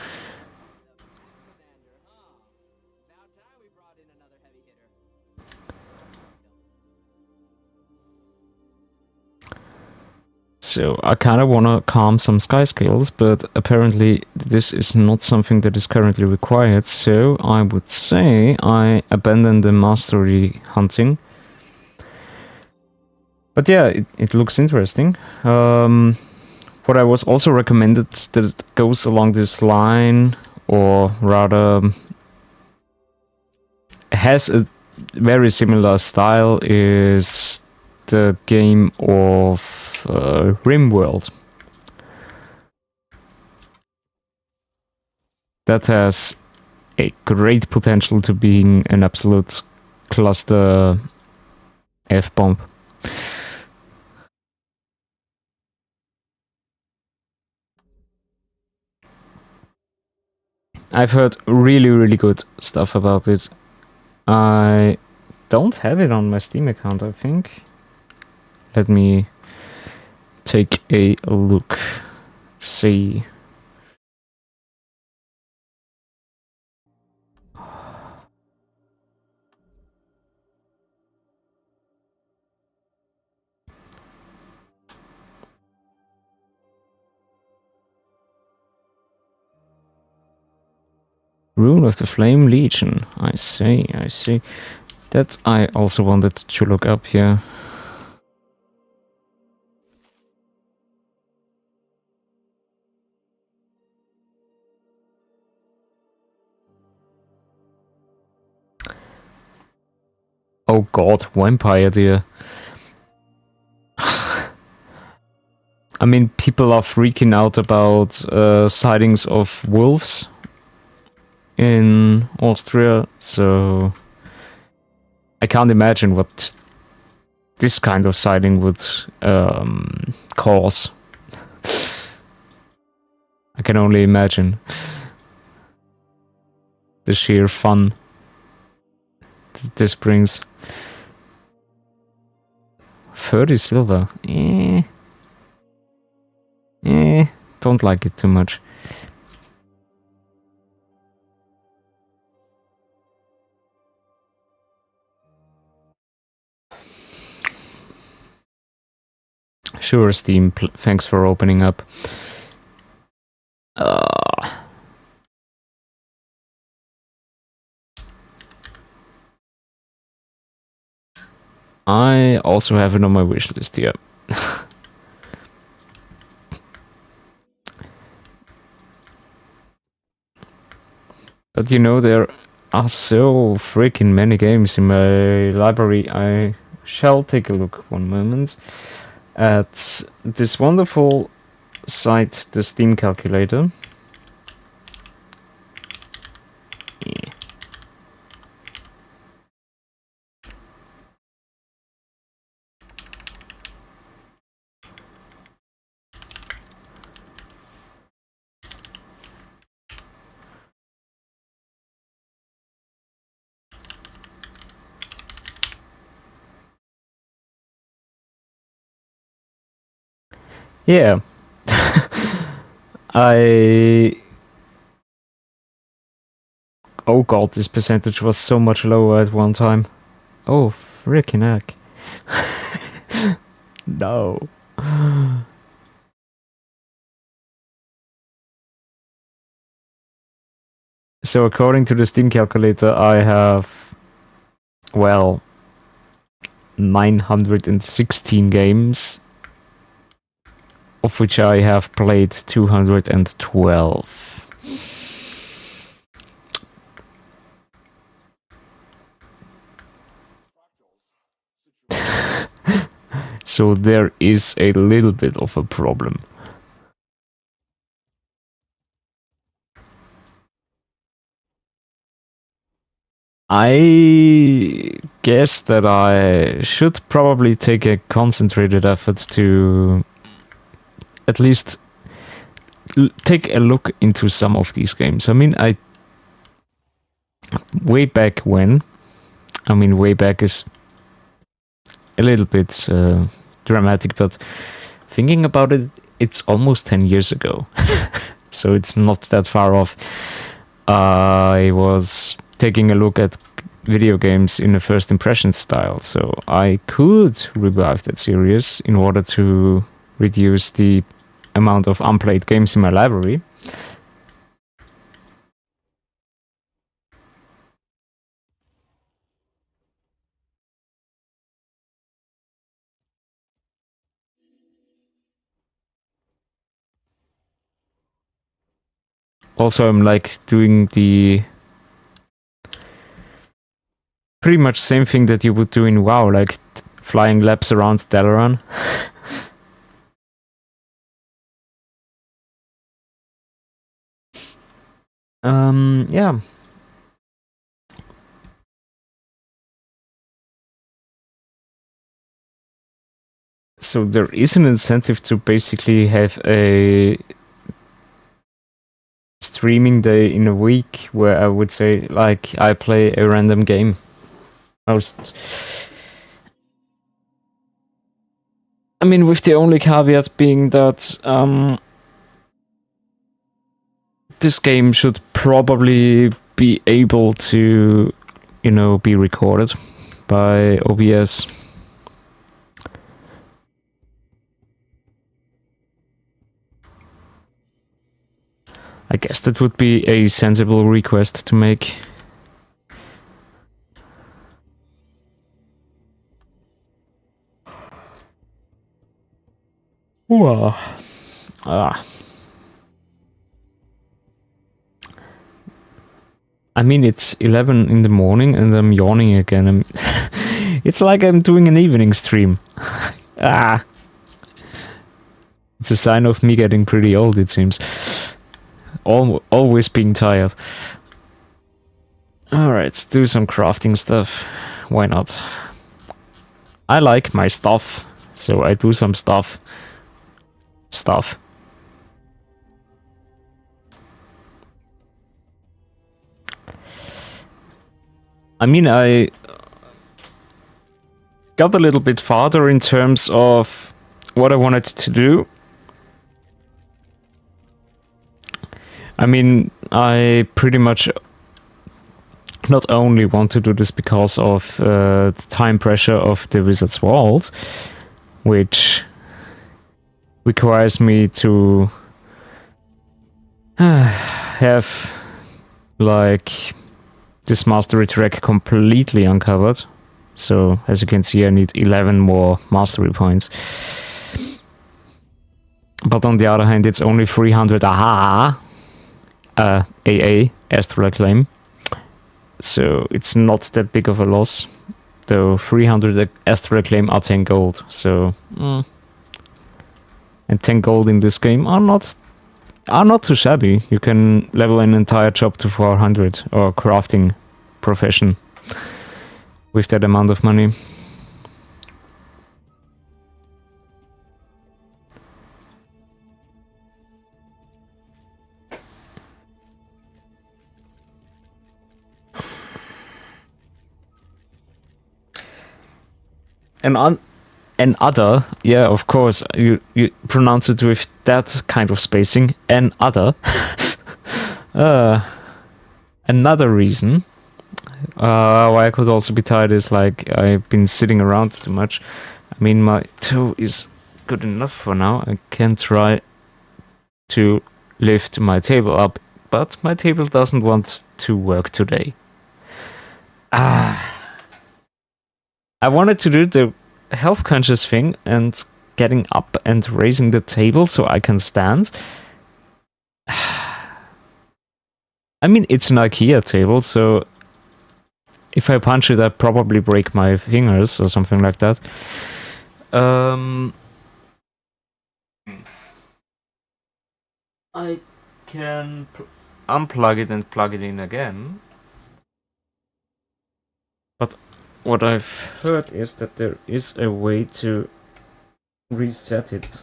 So I kind of want to calm some sky skills, but apparently this is not something that is currently required, so I would say I abandon the mastery hunting. But yeah, it looks interesting. What I was also recommended that it goes along this line, or rather has a very similar style, is the game of RimWorld. That has a great potential to being an absolute cluster F-bomb. I've heard really, really good stuff about it. I don't have it on my Steam account, I think. Let me take a look. See. Rune of the Flame Legion. I see, I see. That I also wanted to look up here. Oh god, Vampire Deer. I mean, people are freaking out about sightings of wolves in Austria, so I can't imagine what this kind of sighting would cause. I can only imagine the sheer fun that this brings. 30 silver. Don't like it too much. Sure, Steam, thanks for opening up. I also have it on my wish list here. But you know, there are so freaking many games in my library. I shall take a look one moment at this wonderful site, the Steam calculator. Yeah. Yeah. Oh god, this percentage was so much lower at one time. Oh, freaking heck. No. So according to the Steam calculator, I have, well, 916 games, of which I have played 212. So there is a little bit of a problem. I guess that I should probably take a concentrated effort to at least take a look into some of these games. I mean, way back when, I mean, way back is a little bit dramatic, but thinking about it, it's almost 10 years ago. So it's not that far off. I was taking a look at video games in a first impression style, so I could revive that series in order to reduce the amount of unplayed games in my library. Also, I'm like doing the pretty much same thing that you would do in WoW, like flying laps around Dalaran. Yeah. So there is an incentive to basically have a streaming day in a week where I would say, like, I play a random game. I mean, with the only caveat being that this game should probably be able to, you know, be recorded by OBS. I guess that would be a sensible request to make. Ooh. I mean, it's 11 in the morning and I'm yawning again. It's like I'm doing an evening stream. It's a sign of me getting pretty old, it seems. Always being tired. Alright, do some crafting stuff. Why not? I like my stuff, so I do some stuff. I mean, I got a little bit farther in terms of what I wanted to do. I mean, I pretty much not only want to do this because of the time pressure of the Wizard's Vault, which requires me to have, like, this mastery track completely uncovered. So, as you can see, I need 11 more mastery points. But on the other hand, it's only 300. Aha! AA, Astral Acclaim. So it's not that big of a loss. Though 300 Astral Acclaim are 10 gold. So, and 10 gold in this game are not too shabby. You can level an entire job to 400 or crafting profession with that amount of money. And other, yeah, of course, you pronounce it with that kind of spacing. And other. Another reason why I could also be tired is like I've been sitting around too much. I mean, my toe is good enough for now. I can try to lift my table up, but my table doesn't want to work today. I wanted to do the health conscious thing and getting up and raising the table so I can stand. I mean, it's an IKEA table, so if I punch it, I probably break my fingers or something like that. I can unplug it and plug it in again. But what I've heard is that there is a way to reset it.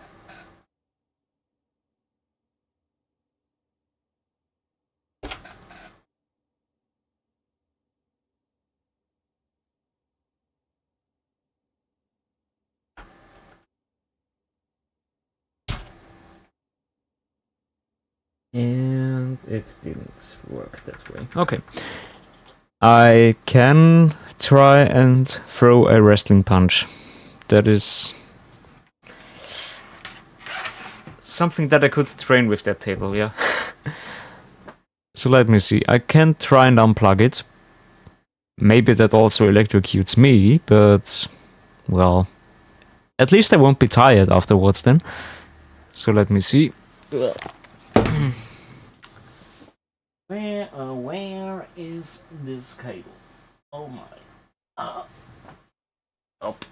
And it didn't work that way. Okay. I can try and throw a wrestling punch. That is something that I could train with that table, yeah. So let me see. I can try and unplug it. Maybe that also electrocutes me, but, well, at least I won't be tired afterwards then. So let me see. Where is this cable? Oh my. Up.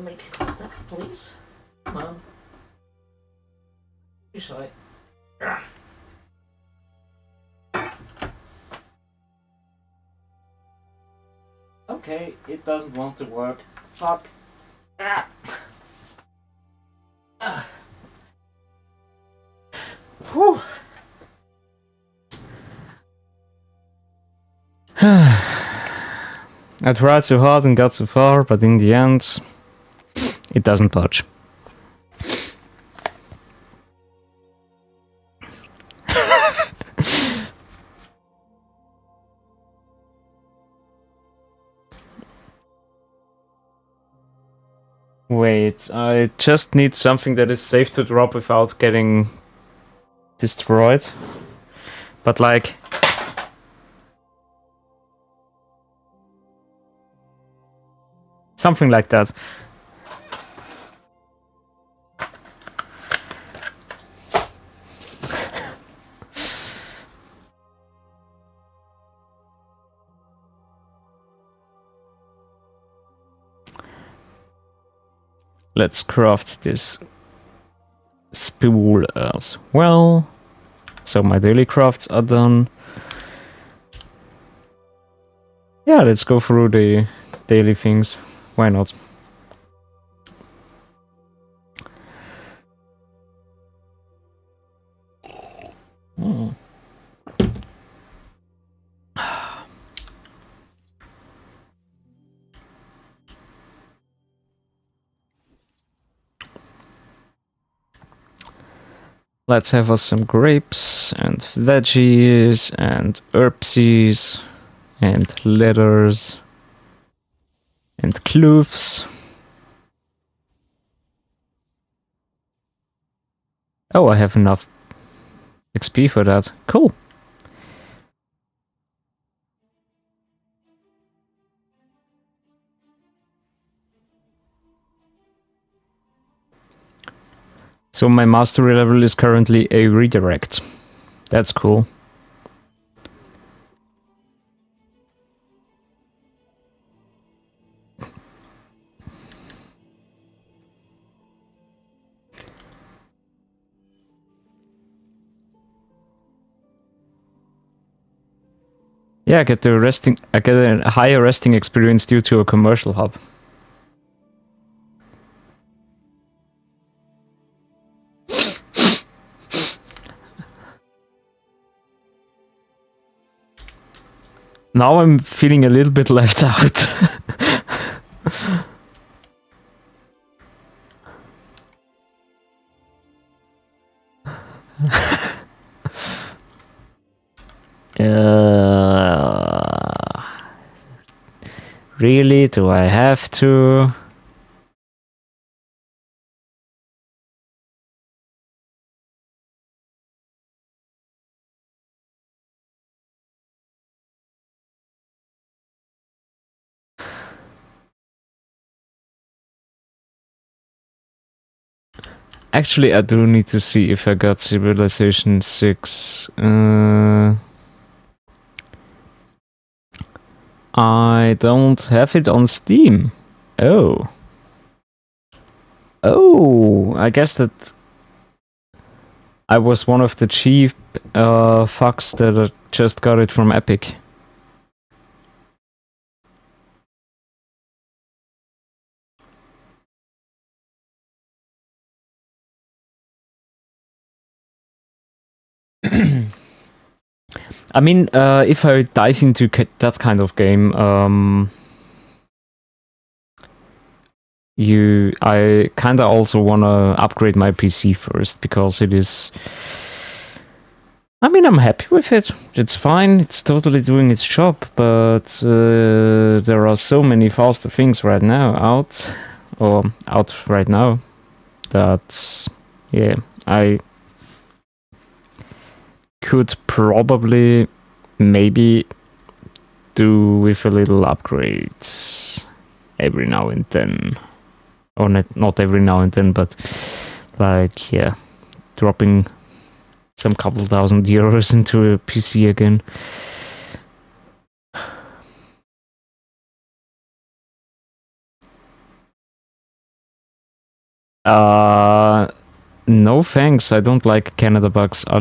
Make contact, please. Come on. Be shy. Okay, it doesn't want to work. Fuck. Whew. I tried so hard and got so far, but in the end, it doesn't budge. Wait, I just need something that is safe to drop without getting destroyed. But like... something like that. Let's craft this spool as well. So my daily crafts are done. Yeah, let's go through the daily things. Why not? Hmm. Let's have us some grapes and veggies and herbsies. and letters and cloves. Oh, I have enough XP for that. Cool. So my mastery level is currently a redirect. That's cool. Yeah, I get a higher resting experience due to a commercial hub. Now I'm feeling a little bit left out. Really? Do I have to? Actually, I do need to see if I got Civilization 6. I don't have it on Steam. Oh. Oh, I guess that I was one of the cheap fucks that just got it from Epic. I mean, if I dive into that kind of game, I kinda also wanna upgrade my PC first, because it is... I mean, I'm happy with it. It's fine. It's totally doing its job, but there are so many faster things right now out right now, that, yeah, I could probably maybe do with a little upgrades every now and then. Or not every now and then, but like, yeah, dropping some couple €1,000 into a PC again. No thanks, I don't like Canada bucks. I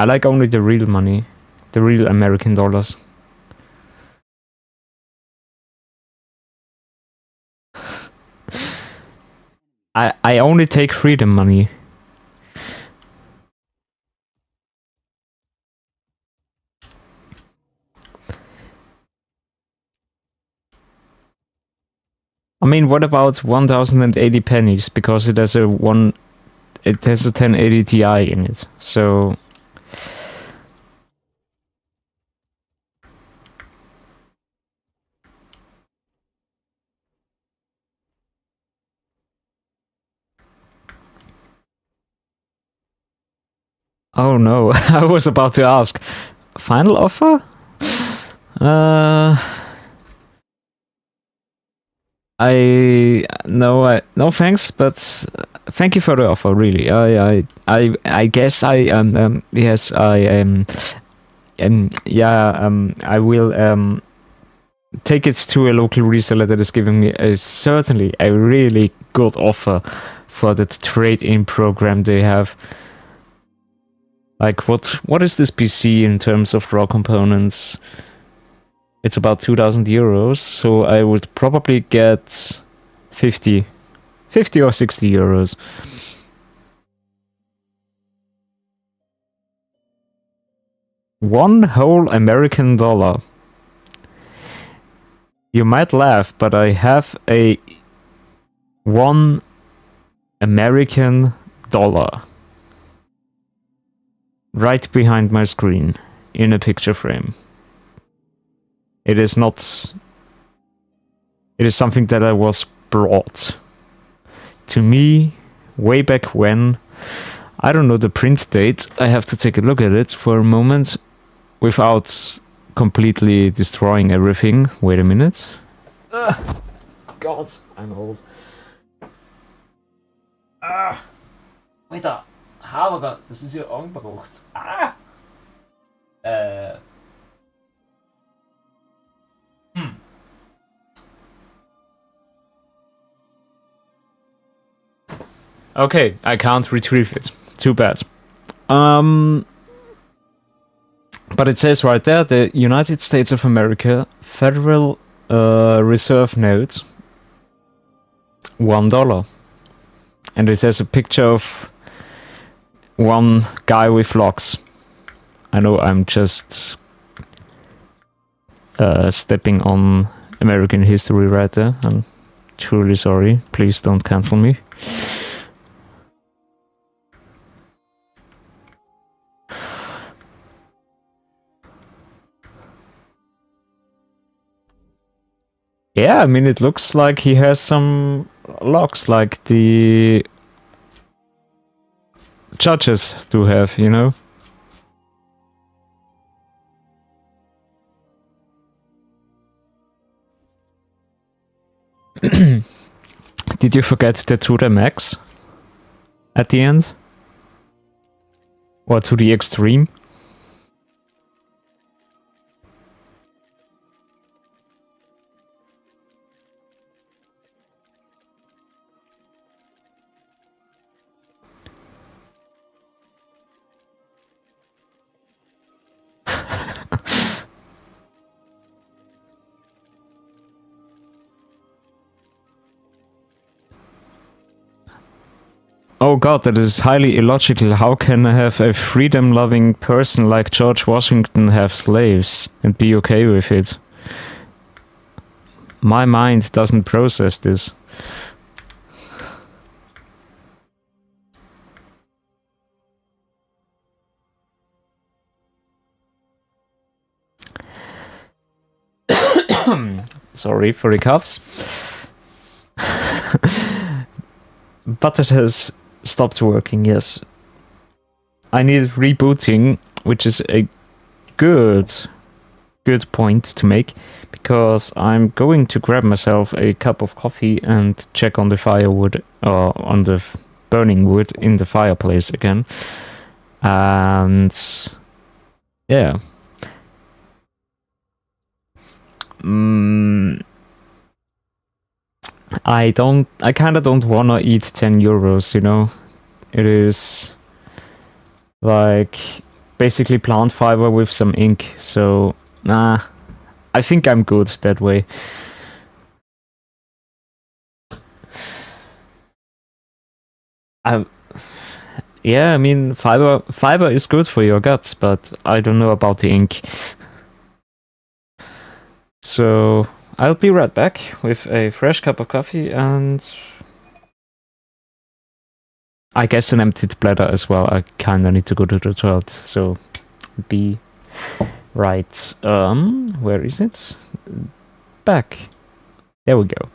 like only the real money, the real American dollars. I only take freedom money. I mean, what about 1080 pennies? Because it has a 1080 Ti in it. So oh no, I was about to ask. Final offer? No thanks, but thank you for the offer. Really, I guess yes, I will take it to a local reseller that is giving me certainly a really good offer for the trade-in program they have. Like, what is this PC in terms of raw components? It's about €2,000, so I would probably get 50 or 60 euros. One whole American dollar. You might laugh, but I have a $1 American dollar right behind my screen in a picture frame. It is not. It is something that I was brought to me way back when. I don't know the print date. I have to take a look at it for a moment without completely destroying everything. Wait a minute. God, I'm old. Wait da. Habergott, das ist ja angebracht. Okay, I can't retrieve it. Too bad. But it says right there, the United States of America Federal Reserve note, $1. And it has a picture of one guy with locks. I know I'm just stepping on American history right there. I'm truly sorry. Please don't cancel me. Yeah, I mean, it looks like he has some locks like the judges do have, you know? Did you forget the to the max at the end? Or to the extreme? Oh god, that is highly illogical. How can I have a freedom-loving person like George Washington have slaves and be okay with it? My mind doesn't process this. Sorry for the coughs. But it has stopped working, yes. I need rebooting, which is a good point to make, because I'm going to grab myself a cup of coffee and check on the firewood, or on the burning wood in the fireplace again. And yeah. I kinda don't wanna eat 10 euros, you know? It is like basically plant fiber with some ink, so nah, I think I'm good that way. Yeah, I mean, fiber is good for your guts, but I don't know about the ink. So I'll be right back with a fresh cup of coffee and I guess an emptied bladder as well. I kinda need to go to the toilet, so be right. Where is it? Back. There we go.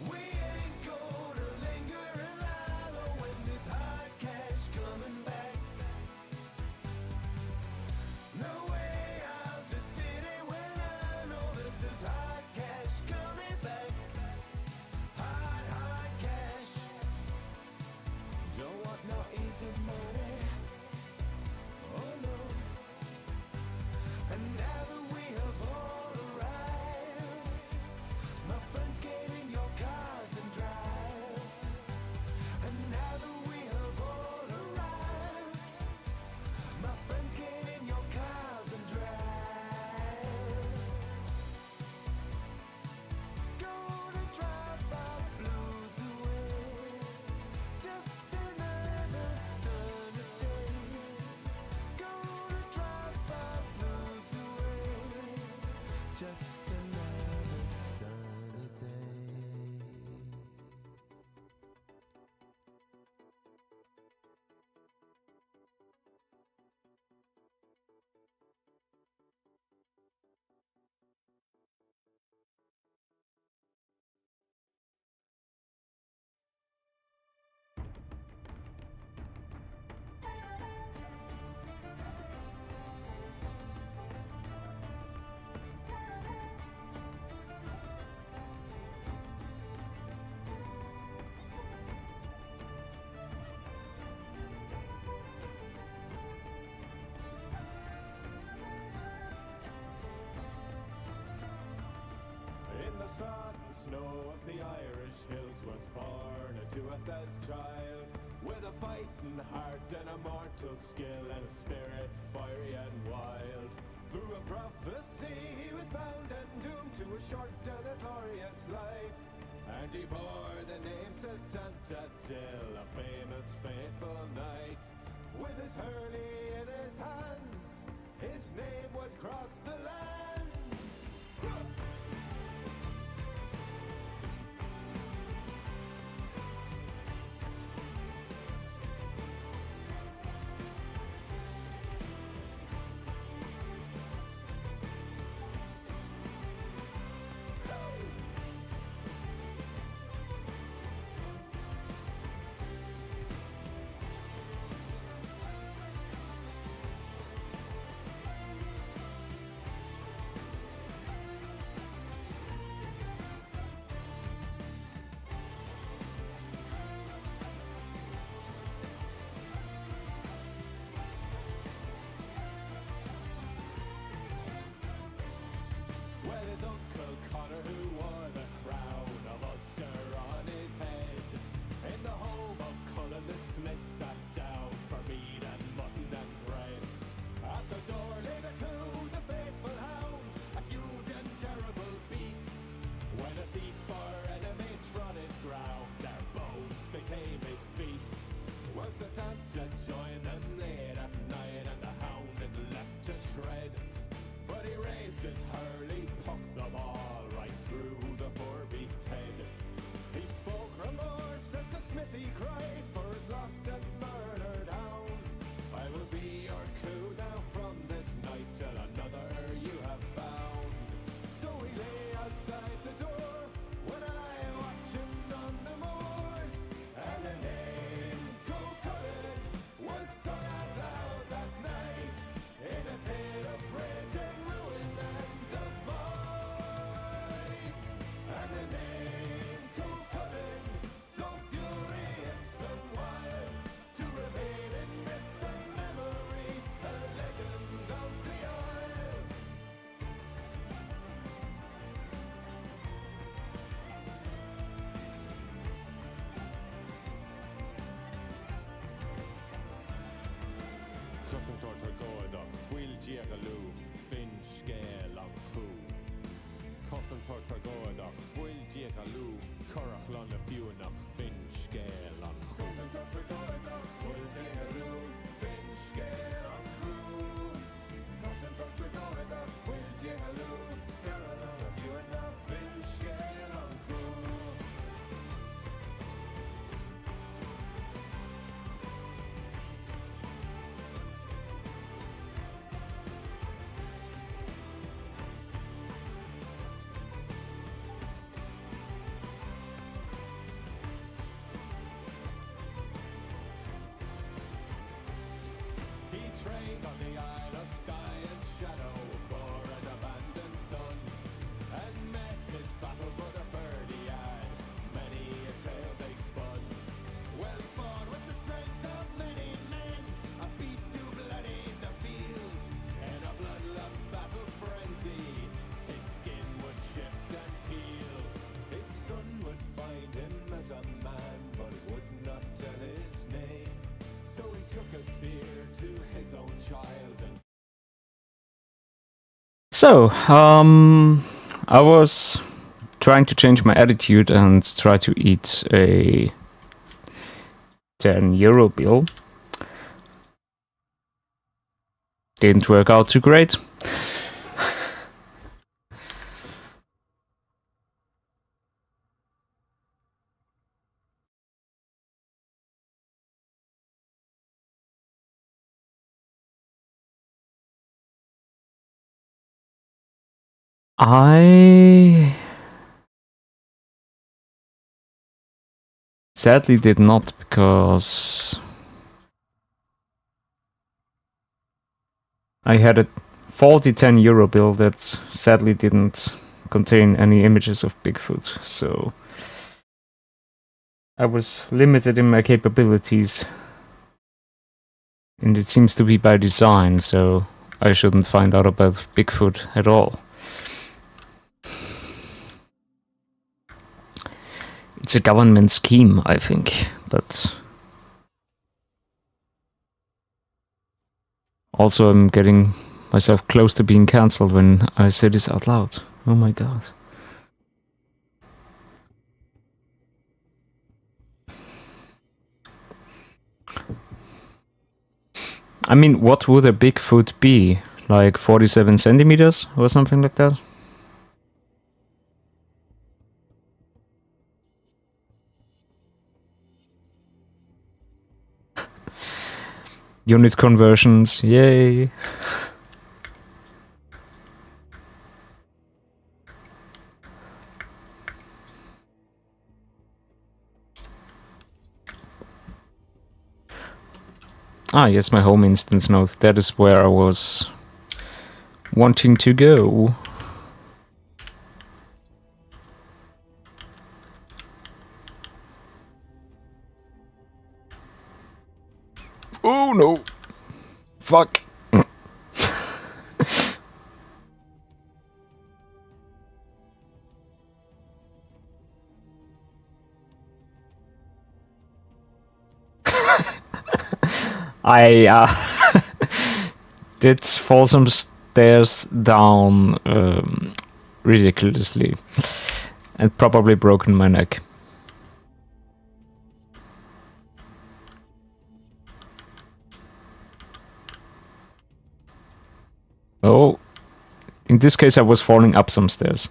We ain't gonna linger and wallow when there's hard cash coming back. No way, I'll just sit here when I know that there's hard cash coming back. Hard cash. Don't want no easy money. Oh no. And now that we have all arrived, my friends, get in your cars and drive. And now that we have all arrived, my friends, get in your cars and drive. Gonna drive our blues away. Just another sunny day. Gonna drive our blues away. Just another sunny day. In the sodden snow of the Irish hills was born a Tuatha's child, with a fighting heart and a mortal skill and a spirit fiery and wild. Through a prophecy he was bound and doomed to a short and a glorious life, and he bore the name Setanta till a famous fateful night. With his hurley in his hands, his name would cross the land. Well, his Uncle Connor, who wore the crown of Ulster on his head, in the home of Cullen the smith sat down for meat and mutton and bread. At the door lay the coup, the faithful hound, a huge and terrible beast. When a thief or enemy trod his ground, their bones became his feast. Well, Setanta joined them late at night, and the hound had leapt to shred. But he raised his hurley, pucked the ball right through the poor beast's head. He spoke remorse as the smithy cried for his lost and murdered hound. I will be your coup now from this night till another you have found. So he lay outside the door when I watched him on the moors, and the name Cullen was sung out loud that night in a tale of rage and ruin and of might. And the name Cullen, so furious and wild, to remain in myth and memory, a legend of the Isle. Cousin Torta Goedach, Fuil Giagaloo, Fin Scale on Coo. Cousin Torta Goedach, Fuil Giagaloo, Currach Lon a Fuanach, Fin Scale on Coo. Cousin Torta Goedach, Fuil Giagaloo, Fin Scale on Coo. Cousin Torta Goedach, Fuil Giagaloo, Currach Lon a Fuanach, Fin Scale on Coo.
So, I was trying to change my attitude and try to eat a 10 euro bill. Didn't work out too great. I sadly did not, because I had a faulty 10 euro bill that sadly didn't contain any images of Bigfoot, so I was limited in my capabilities. And it seems to be by design, so I shouldn't find out about Bigfoot at all. It's a government scheme, I think, but also I'm getting myself close to being cancelled when I say this out loud. Oh my god. I mean, what would a Bigfoot be? Like 47 centimeters or something like that? Unit conversions, yay! Ah, yes, my home instance node. That is where I was wanting to go. Oh no! Fuck! I did fall some stairs down ridiculously and probably broken my neck. Oh, in this case I was falling up some stairs.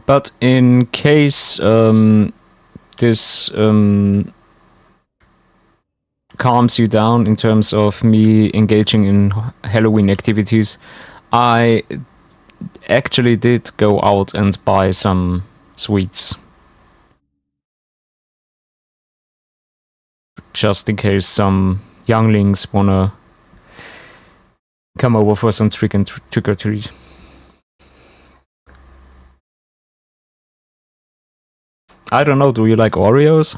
But in case this calms you down in terms of me engaging in Halloween activities, I actually did go out and buy some sweets. Just in case some younglings wanna come over for some trick or treat. I don't know, do you like Oreos?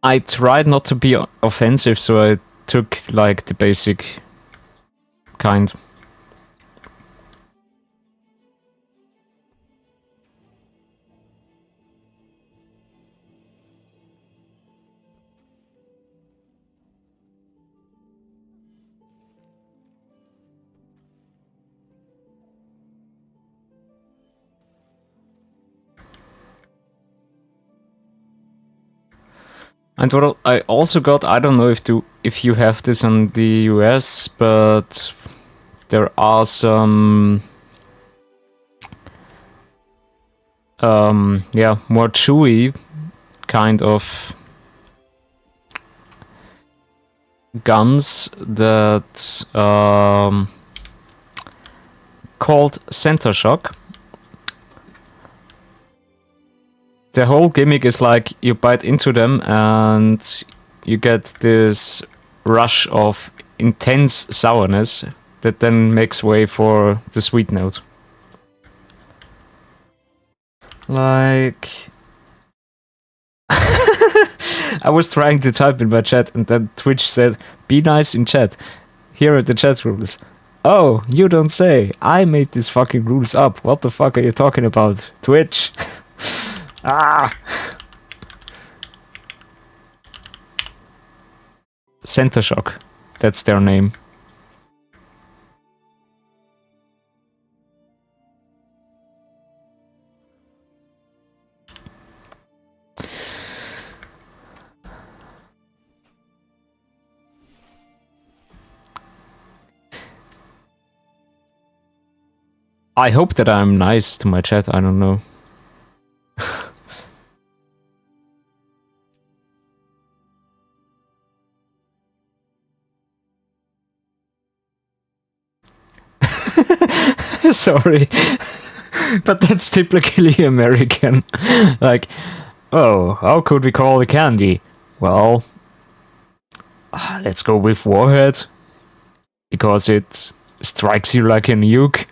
I tried not to be offensive, so I took like the basic kind. And what I also got, I don't know if you have this in the US, but there are some more chewy kind of gums that called Center Shock. the whole gimmick is like you bite into them and you get this rush of intense sourness that then makes way for the sweet note. Like... I was trying to type in my chat and then Twitch said, "Be nice in chat. Here are the chat rules." Oh, you don't say. I made these fucking rules up. What the fuck are you talking about, Twitch? Ah! Center Shock. That's their name. I hope that I'm nice to my chat, I don't know. Sorry. But that's typically American. Like, oh, how could we call a candy? Well, let's go with Warhead. Because it strikes you like a nuke.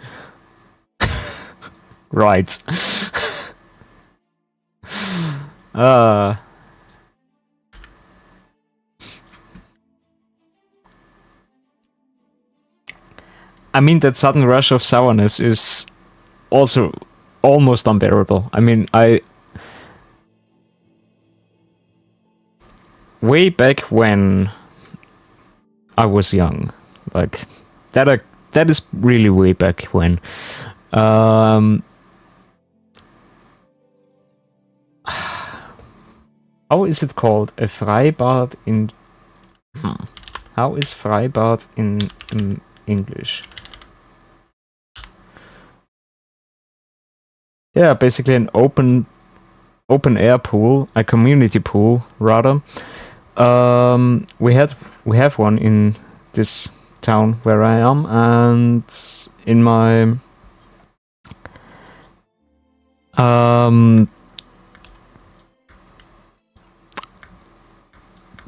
Right. I mean, that sudden rush of sourness is also almost unbearable. I mean, way back when I was young, like that is really way back when. How is it called? A Freibad in... How is Freibad in English? Yeah, basically an open air pool, a community pool rather. We have one in this town where I am, and in my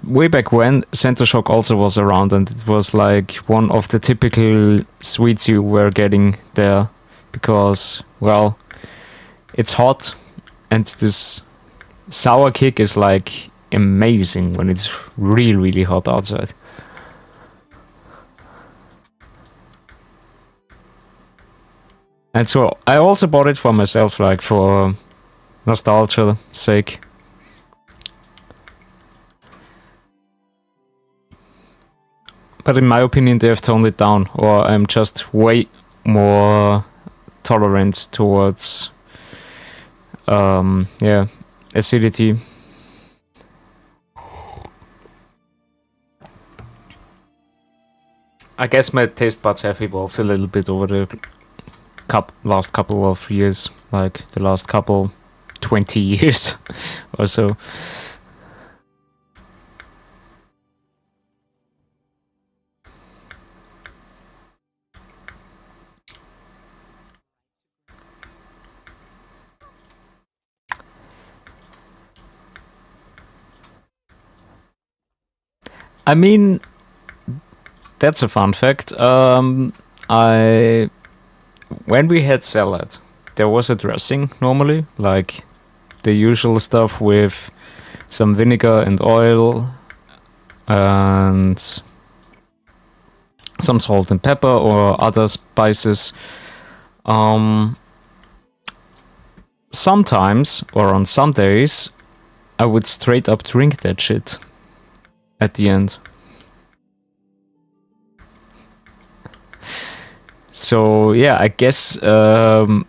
way back when, Center Shock also was around, and it was like one of the typical sweets you were getting there, because, well, it's hot, and this sour kick is like amazing when it's really, really hot outside. And so I also bought it for myself, like for nostalgia's sake. But in my opinion, they have toned it down, or I'm just way more tolerant towards, acidity. I guess my taste buds have evolved a little bit over the last couple of years, like the last 20 years or so. I mean, that's a fun fact. When we had salad, there was a dressing normally, like the usual stuff with some vinegar and oil and some salt and pepper or other spices. Sometimes, or on some days, I would straight up drink that shit at the end. So yeah, I guess I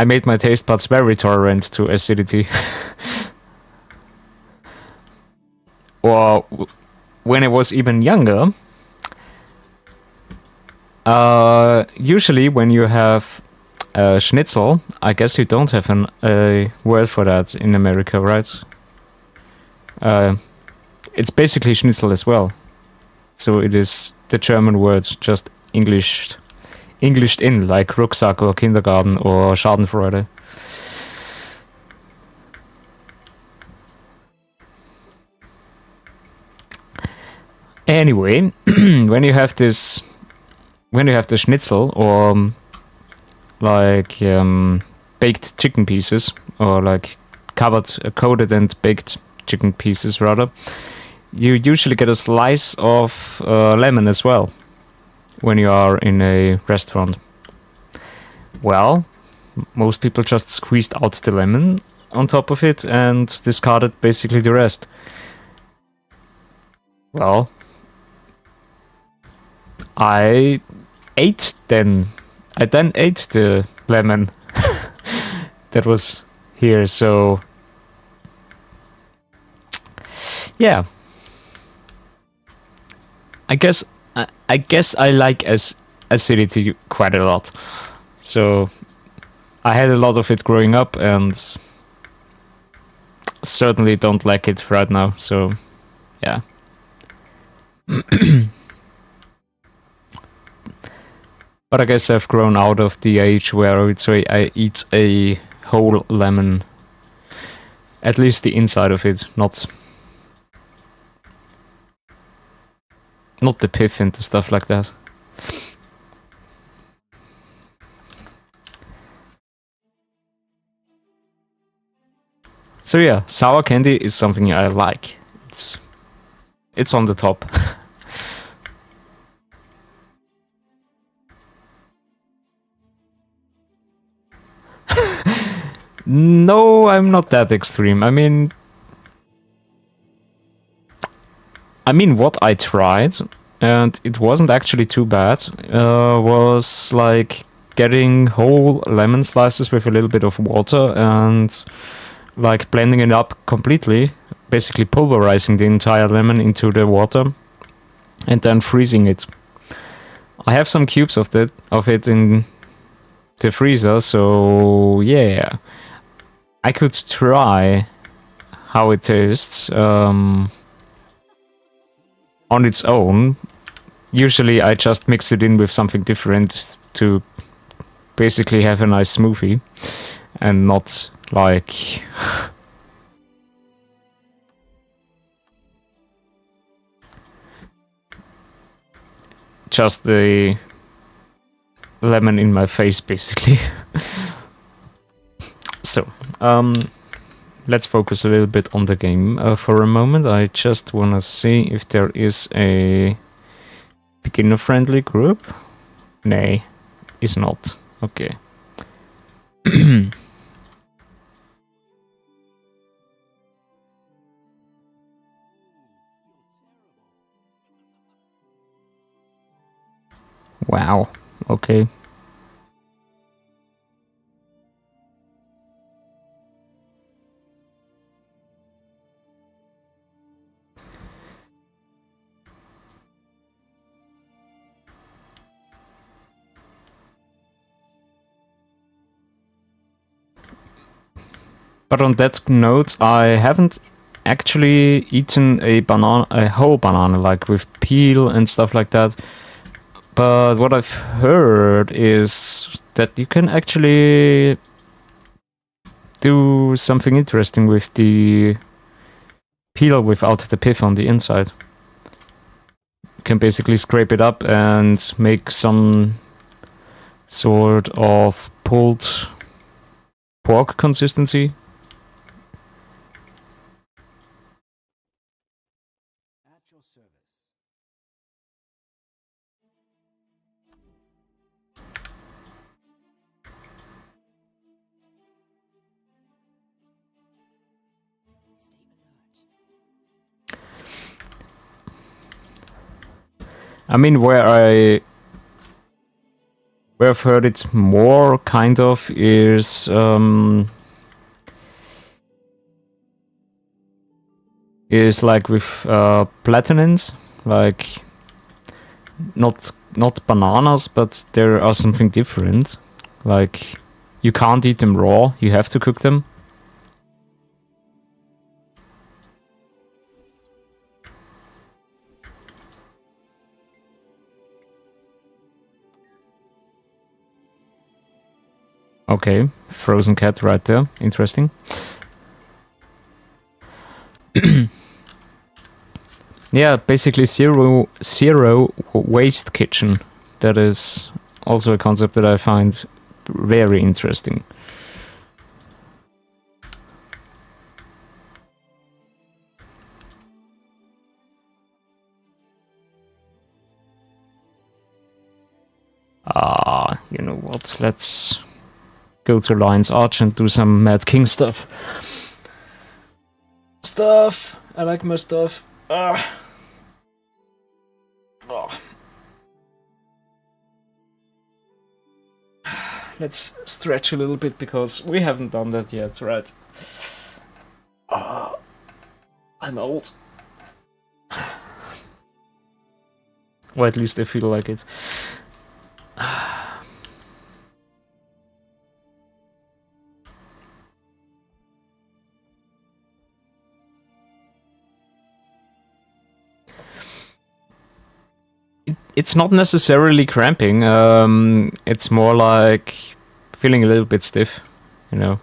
made my taste buds very tolerant to acidity. Or when I was even younger, usually when you have schnitzel, I guess you don't have a word for that in America, right? It's basically schnitzel as well. So it is the German word, just Englished in, like Rucksack or Kindergarten or Schadenfreude. Anyway, when you have this schnitzel or like baked chicken pieces, or like coated and baked chicken pieces rather, you usually get a slice of lemon as well when you are in a restaurant. Well, most people just squeezed out the lemon on top of it and discarded basically the rest. Well, I then ate the lemon that was here, so yeah. I guess I like acidity quite a lot. So I had a lot of it growing up and certainly don't like it right now. So yeah. But I guess I've grown out of the age where I would say I eat a whole lemon. At least the inside of it, not the pith and the stuff like that. So yeah, sour candy is something I like. It's on the top. No, I'm not that extreme. I mean, what I tried, and it wasn't actually too bad, was like getting whole lemon slices with a little bit of water and like blending it up completely, basically pulverizing the entire lemon into the water and then freezing it. I have some cubes of it in the freezer, so yeah, I could try how it tastes on its own. Usually I just mix it in with something different to basically have a nice smoothie and not like just the lemon in my face basically. So let's focus a little bit on the game for a moment. I just want to see if there is a beginner friendly group. Nay, is not. Okay. Wow. Okay. But on that note, I haven't actually eaten a whole banana, like with peel and stuff like that. But what I've heard is that you can actually do something interesting with the peel without the pith on the inside. You can basically scrape it up and make some sort of pulled pork consistency. I mean, where I've heard it more, kind of, is like with platanins, like not bananas, but there are something different. Like you can't eat them raw; you have to cook them. Okay, frozen cat right there. Interesting. Yeah, basically zero waste kitchen. That is also a concept that I find very interesting. You know what? Let's go to Lion's Arch and do some Mad King stuff. I like my stuff. Oh. Let's stretch a little bit because we haven't done that yet, right? I'm old. Or at least I feel like it. It's not necessarily cramping. It's more like feeling a little bit stiff, you know.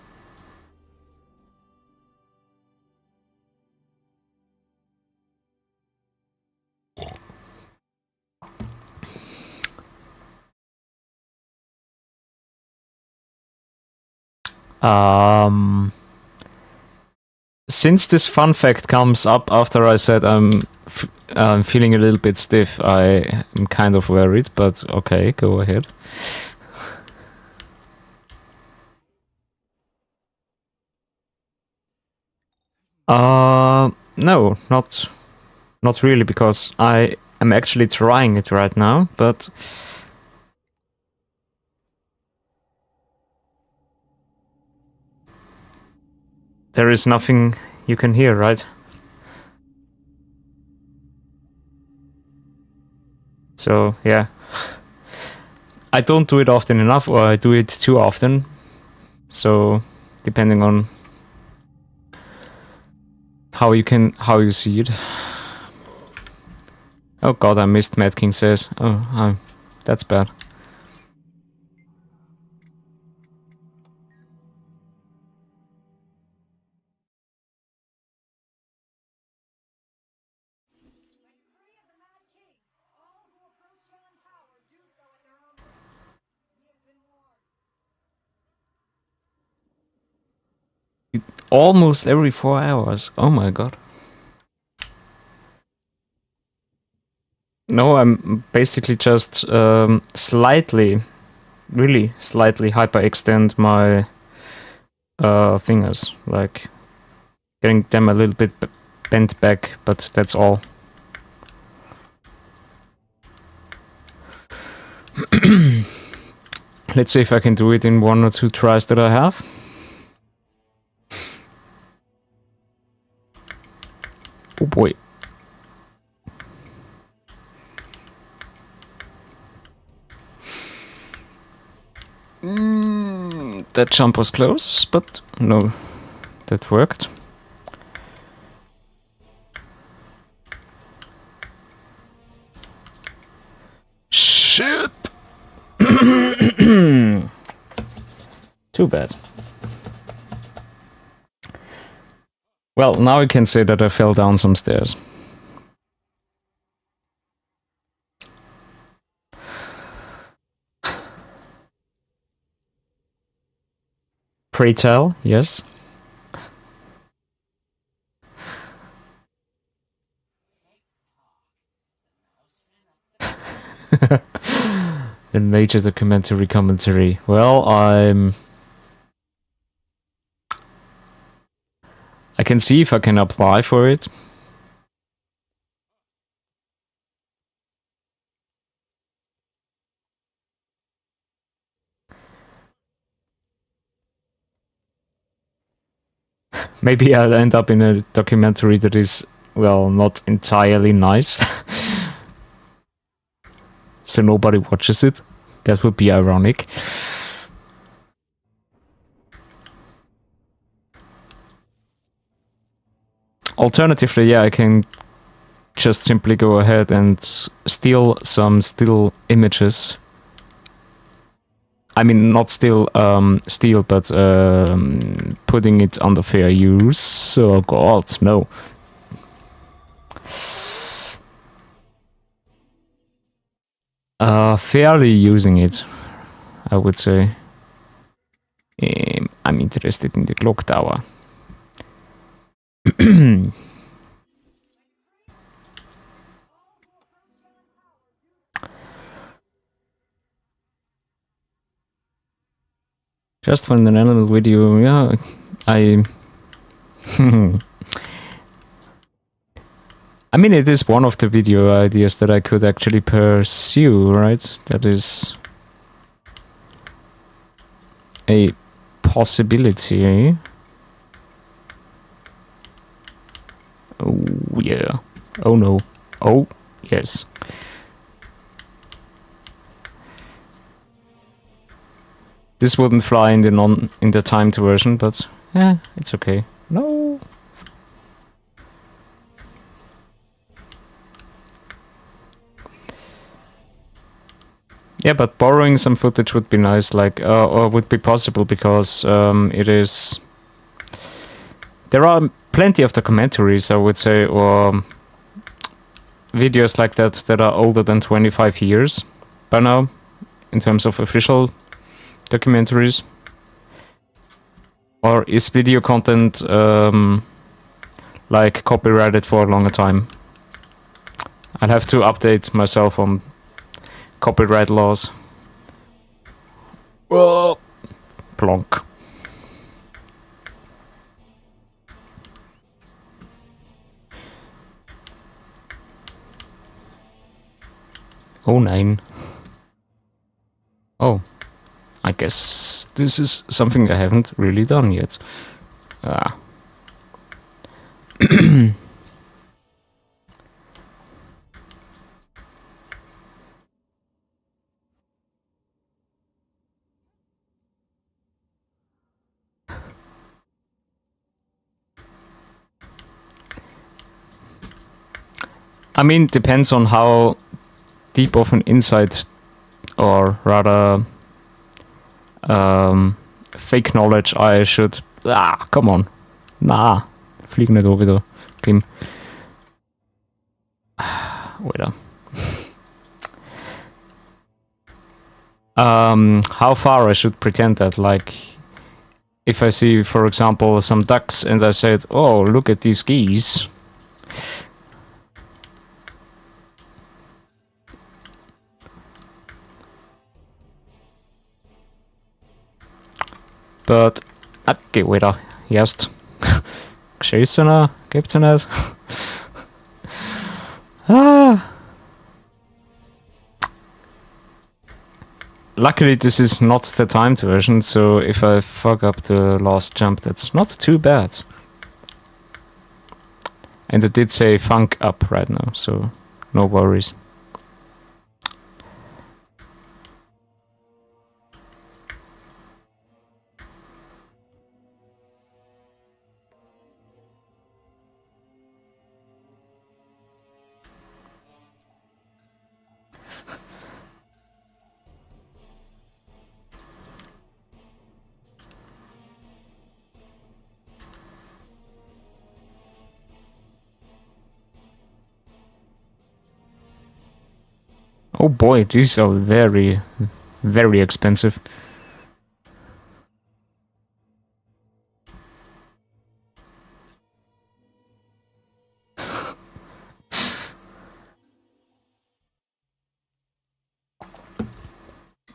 Since this fun fact comes up after I said I'm feeling a little bit stiff, I am kind of worried, but okay, go ahead. No, not really, because I am actually trying it right now, but there is nothing you can hear, right? So, yeah. I don't do it often enough, or I do it too often. So, depending on how you see it. Oh god, I missed Mad King says. Oh, that's bad. Almost every 4 hours. Oh my god. No, I'm basically just slightly, really slightly hyperextend my fingers, like getting them a little bit bent back, but that's all. Let's see if I can do it in 1 or 2 tries that I have. Oh boy. That jump was close, but no, that worked. Shit! Too bad. Well, now I can say that I fell down some stairs. Pray tell, yes. The major documentary commentary. Well, I can see if I can apply for it. Maybe I'll end up in a documentary that is, well, not entirely nice. So nobody watches it. That would be ironic. Alternatively, yeah, I can just simply go ahead and steal some still images. I mean, not steal, but putting it under fair use. Oh god, no. Fairly using it, I would say. I'm interested in the clock tower. Just for an animal video, yeah, I mean, it is one of the video ideas that I could actually pursue, right? That is a possibility. Oh, yeah. Oh, no. Oh, yes. This wouldn't fly in the timed version, but yeah, it's okay. No. Yeah, but borrowing some footage would be nice, like, or would be possible because it is. There are plenty of documentaries, I would say, or videos like that are older than 25 years by now, in terms of official documentaries. Or is video content like copyrighted for a longer time? I'll have to update myself on copyright laws. Whoa. Plonk. Oh, 9. Oh, I guess this is something I haven't really done yet. Ah. I mean, depends on how deep of an insight, or rather fake knowledge I should... Ah, come on. Nah, flieg nicht over da. Kim. Wait. How far I should pretend that, like, if I see, for example, some ducks and I said, oh, look at these geese. But, okay, wait, jetzt. Geschissen, gibt's nicht. Luckily, this is not the timed version, so if I fuck up the last jump, that's not too bad. And it did say funk up right now, so no worries. Oh boy, these are very, very expensive.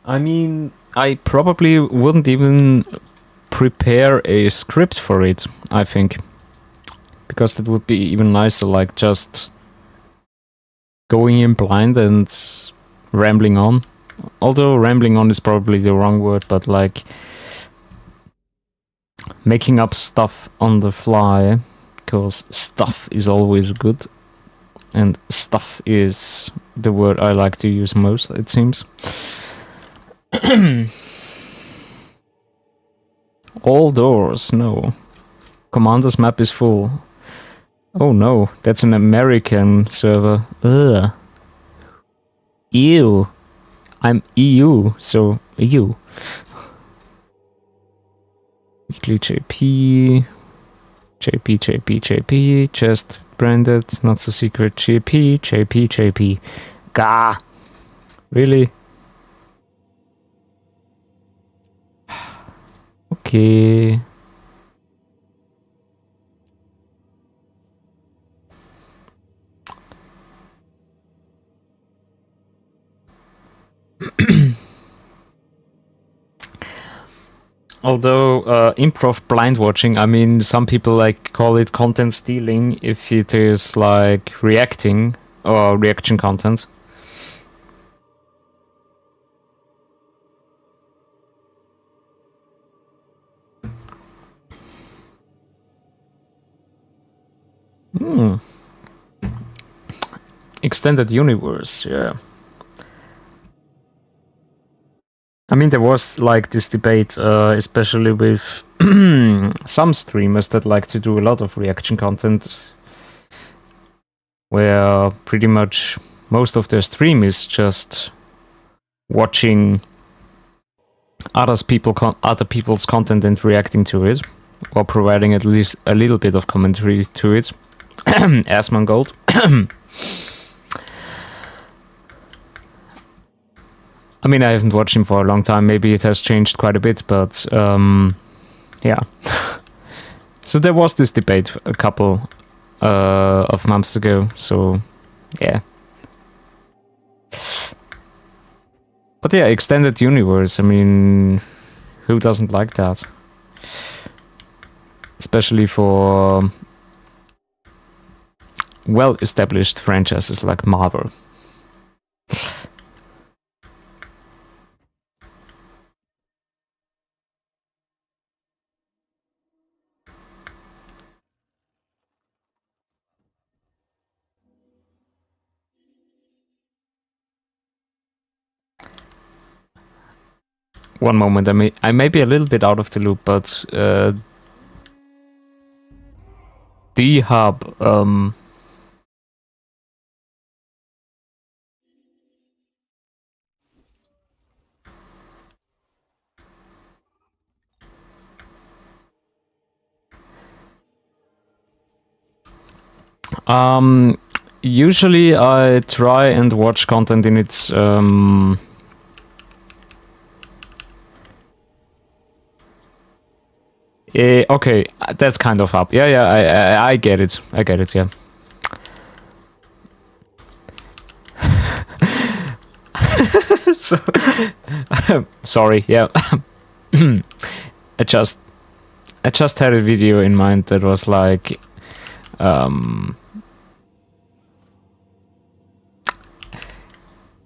I mean, I probably wouldn't even prepare a script for it, I think. Because that would be even nicer, like just going in blind and rambling on. Although rambling on is probably the wrong word, but like making up stuff on the fly, because stuff is always good. And stuff is the word I like to use most, it seems. All doors, no. Commander's map is full. Oh no, that's an American server. Ugh. Ew. I'm EU, so EU. Weekly JP. JP. Chest branded, not so secret. JP. Gah. Really? Okay. Although improv blind watching, I mean, some people like call it content stealing if it is like reacting or reaction content. Extended universe, yeah. I mean, there was like this debate, especially with some streamers that like to do a lot of reaction content, where pretty much most of their stream is just watching other people's content and reacting to it, or providing at least a little bit of commentary to it. Asmongold. I mean, I haven't watched him for a long time. Maybe it has changed quite a bit, but yeah. So there was this debate a couple of months ago. So yeah. But yeah, extended universe. I mean, who doesn't like that? Especially for well-established franchises like Marvel. One moment, I may be a little bit out of the loop, but the hub usually I try and watch content in its okay, that's kind of up. Yeah, I get it. I get it, yeah. So, sorry, yeah. I just had a video in mind that was like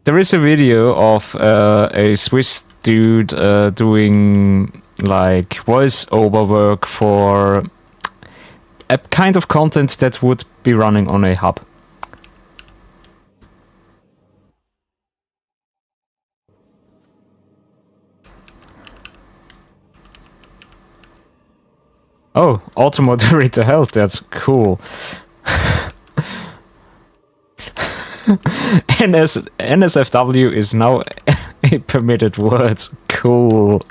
there is a video of a Swiss dude doing like voiceover work for a kind of content that would be running on a hub. Oh, auto moderator help, that's cool. NSFW is now a permitted word. Cool.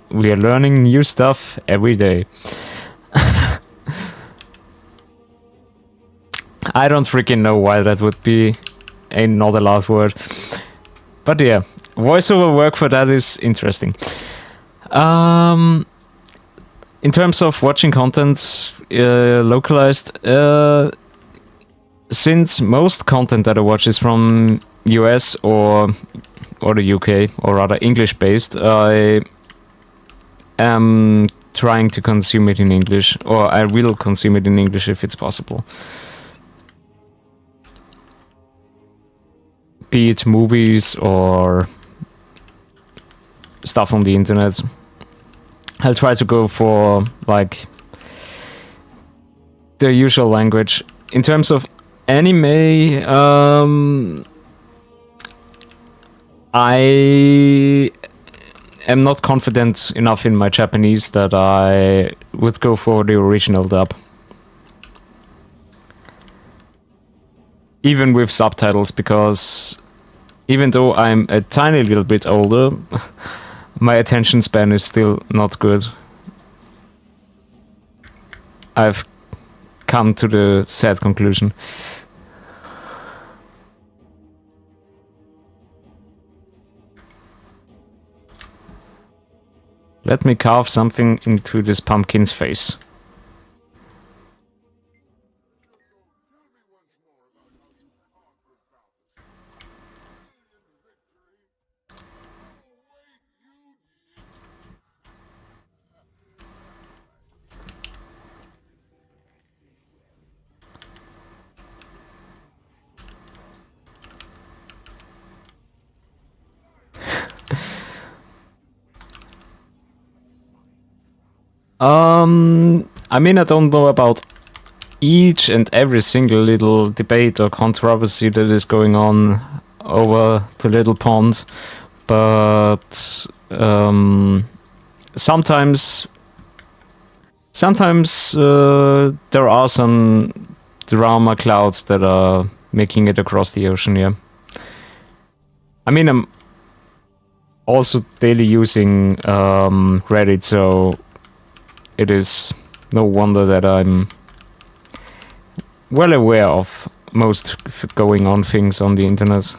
We are learning new stuff every day. I don't freaking know why that would be a not allowed word. But yeah, voiceover work for that is interesting. In terms of watching content localized, since most content that I watch is from US or the UK, or rather English based, I am trying to consume it in English, or I will consume it in English if it's possible. Be it movies or stuff on the internet. I'll try to go for like the usual language. In terms of anime, I am not confident enough in my Japanese that I would go for the original dub. Even with subtitles, because even though I'm a tiny little bit older, my attention span is still not good. I've come to the sad conclusion. Let me carve something into this pumpkin's face. I mean, I don't know about each and every single little debate or controversy that is going on over the little pond, but sometimes there are some drama clouds that are making it across the ocean. Yeah, I mean, I'm also daily using Reddit, so it is no wonder that I'm well aware of most going on things on the internet,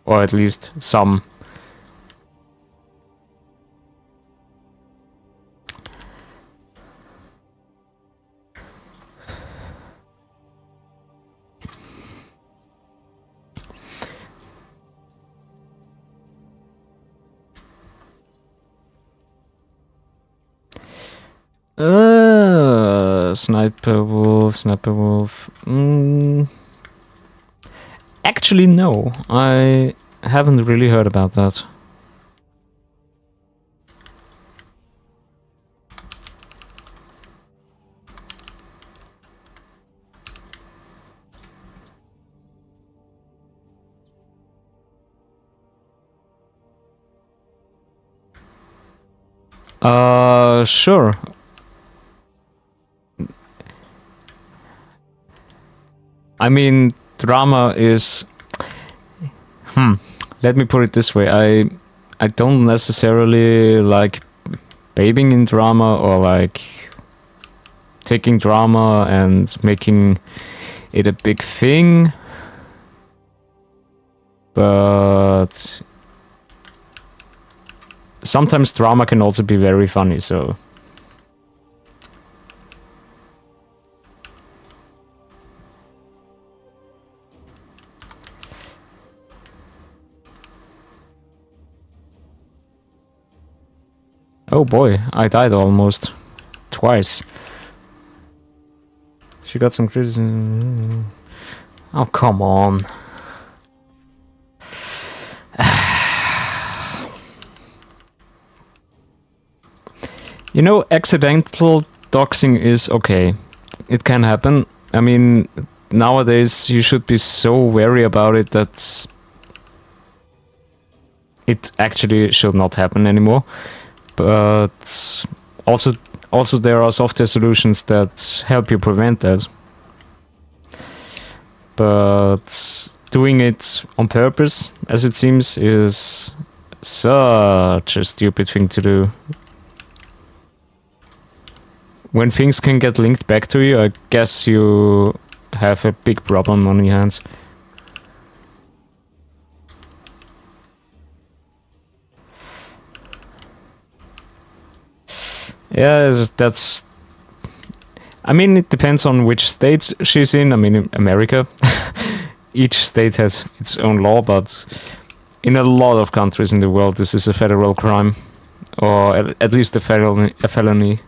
or at least some. Sniper wolf. Actually, no. I haven't really heard about that. Sure. I mean, drama is... Let me put it this way. I don't necessarily like bathing in drama or like taking drama and making it a big thing. But sometimes drama can also be very funny, so... Oh boy, I died almost. Twice. She got some criticism. Oh, come on. You know, accidental doxing is okay. It can happen. I mean, nowadays you should be so wary about it that it actually should not happen anymore. But also there are software solutions that help you prevent that. But doing it on purpose, as it seems, is such a stupid thing to do. When things can get linked back to you, I guess you have a big problem on your hands. Yeah, that's... I mean, it depends on which state she's in. I mean, in America, each state has its own law, but in a lot of countries in the world, this is a federal crime, or at least a felony.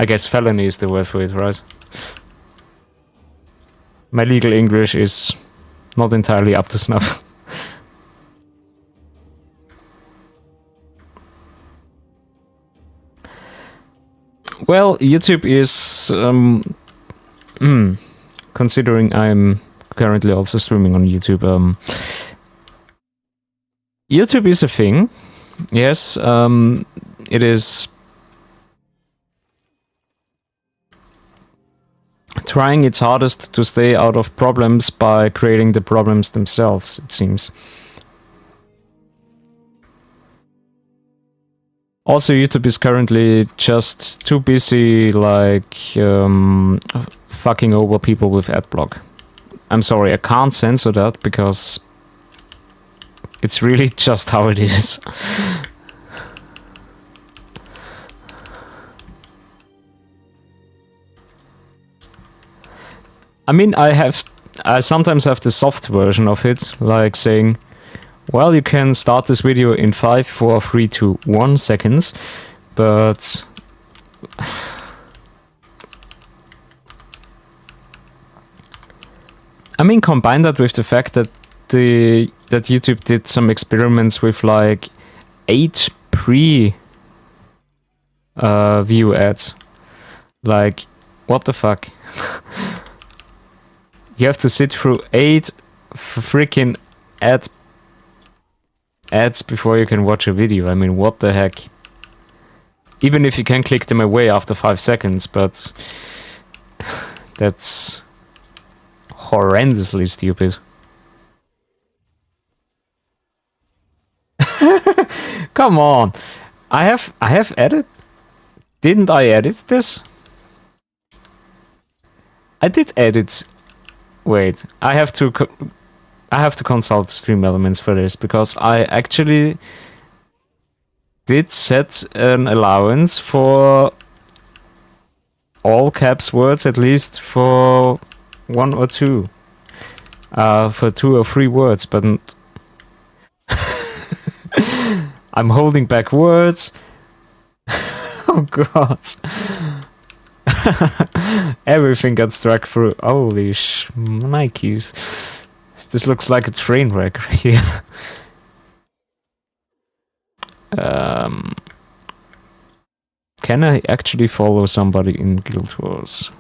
I guess felony is the word for it, right? My legal English is not entirely up to snuff. Well, YouTube is... considering I'm currently also streaming on YouTube, YouTube is a thing. Yes, it is trying its hardest to stay out of problems by creating the problems themselves, it seems. Also, YouTube is currently just too busy, like, fucking over people with adblock. I'm sorry, I can't censor that because It's really just how it is. I mean, I sometimes have the soft version of it, like saying, well, you can start this video in 5, 4, 3, 2, 1 seconds, but I mean, combine that with the fact that that YouTube did some experiments with like 8 view ads. Like, what the fuck? You have to sit through 8 freaking ads before you can watch a video. I mean, what the heck? Even if you can click them away after 5 seconds, but that's horrendously stupid. Come on. I have edit. Didn't I edit this? I did edit. Wait, I have to consult Stream Elements for this, because I actually did set an allowance for all caps words, at least for 1 or 2. For 2 or 3 words, but I'm holding back words. Oh god. Everything got struck through. Holy Nikes. This looks like a train wreck right here. Can I actually follow somebody in Guild Wars?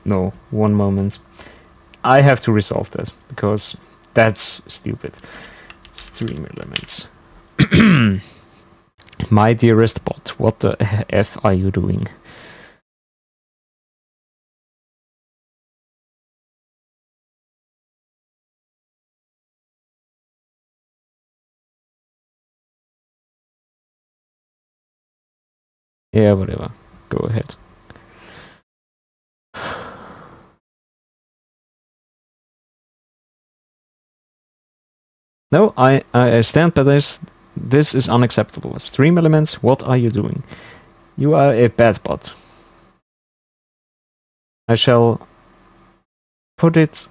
No, one moment. I have to resolve that, because that's stupid. Stream Elements. My dearest bot, what the F are you doing? Yeah, whatever. Go ahead. No, I stand by this. This is unacceptable. Stream Elements, what are you doing? You are a bad bot. I shall put it.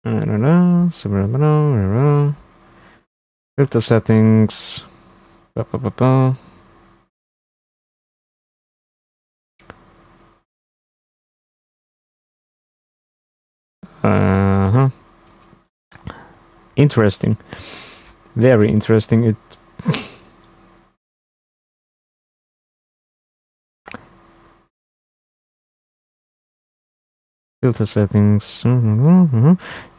I don't know. Filter settings. Uh-huh. Interesting. Very interesting. It filter settings.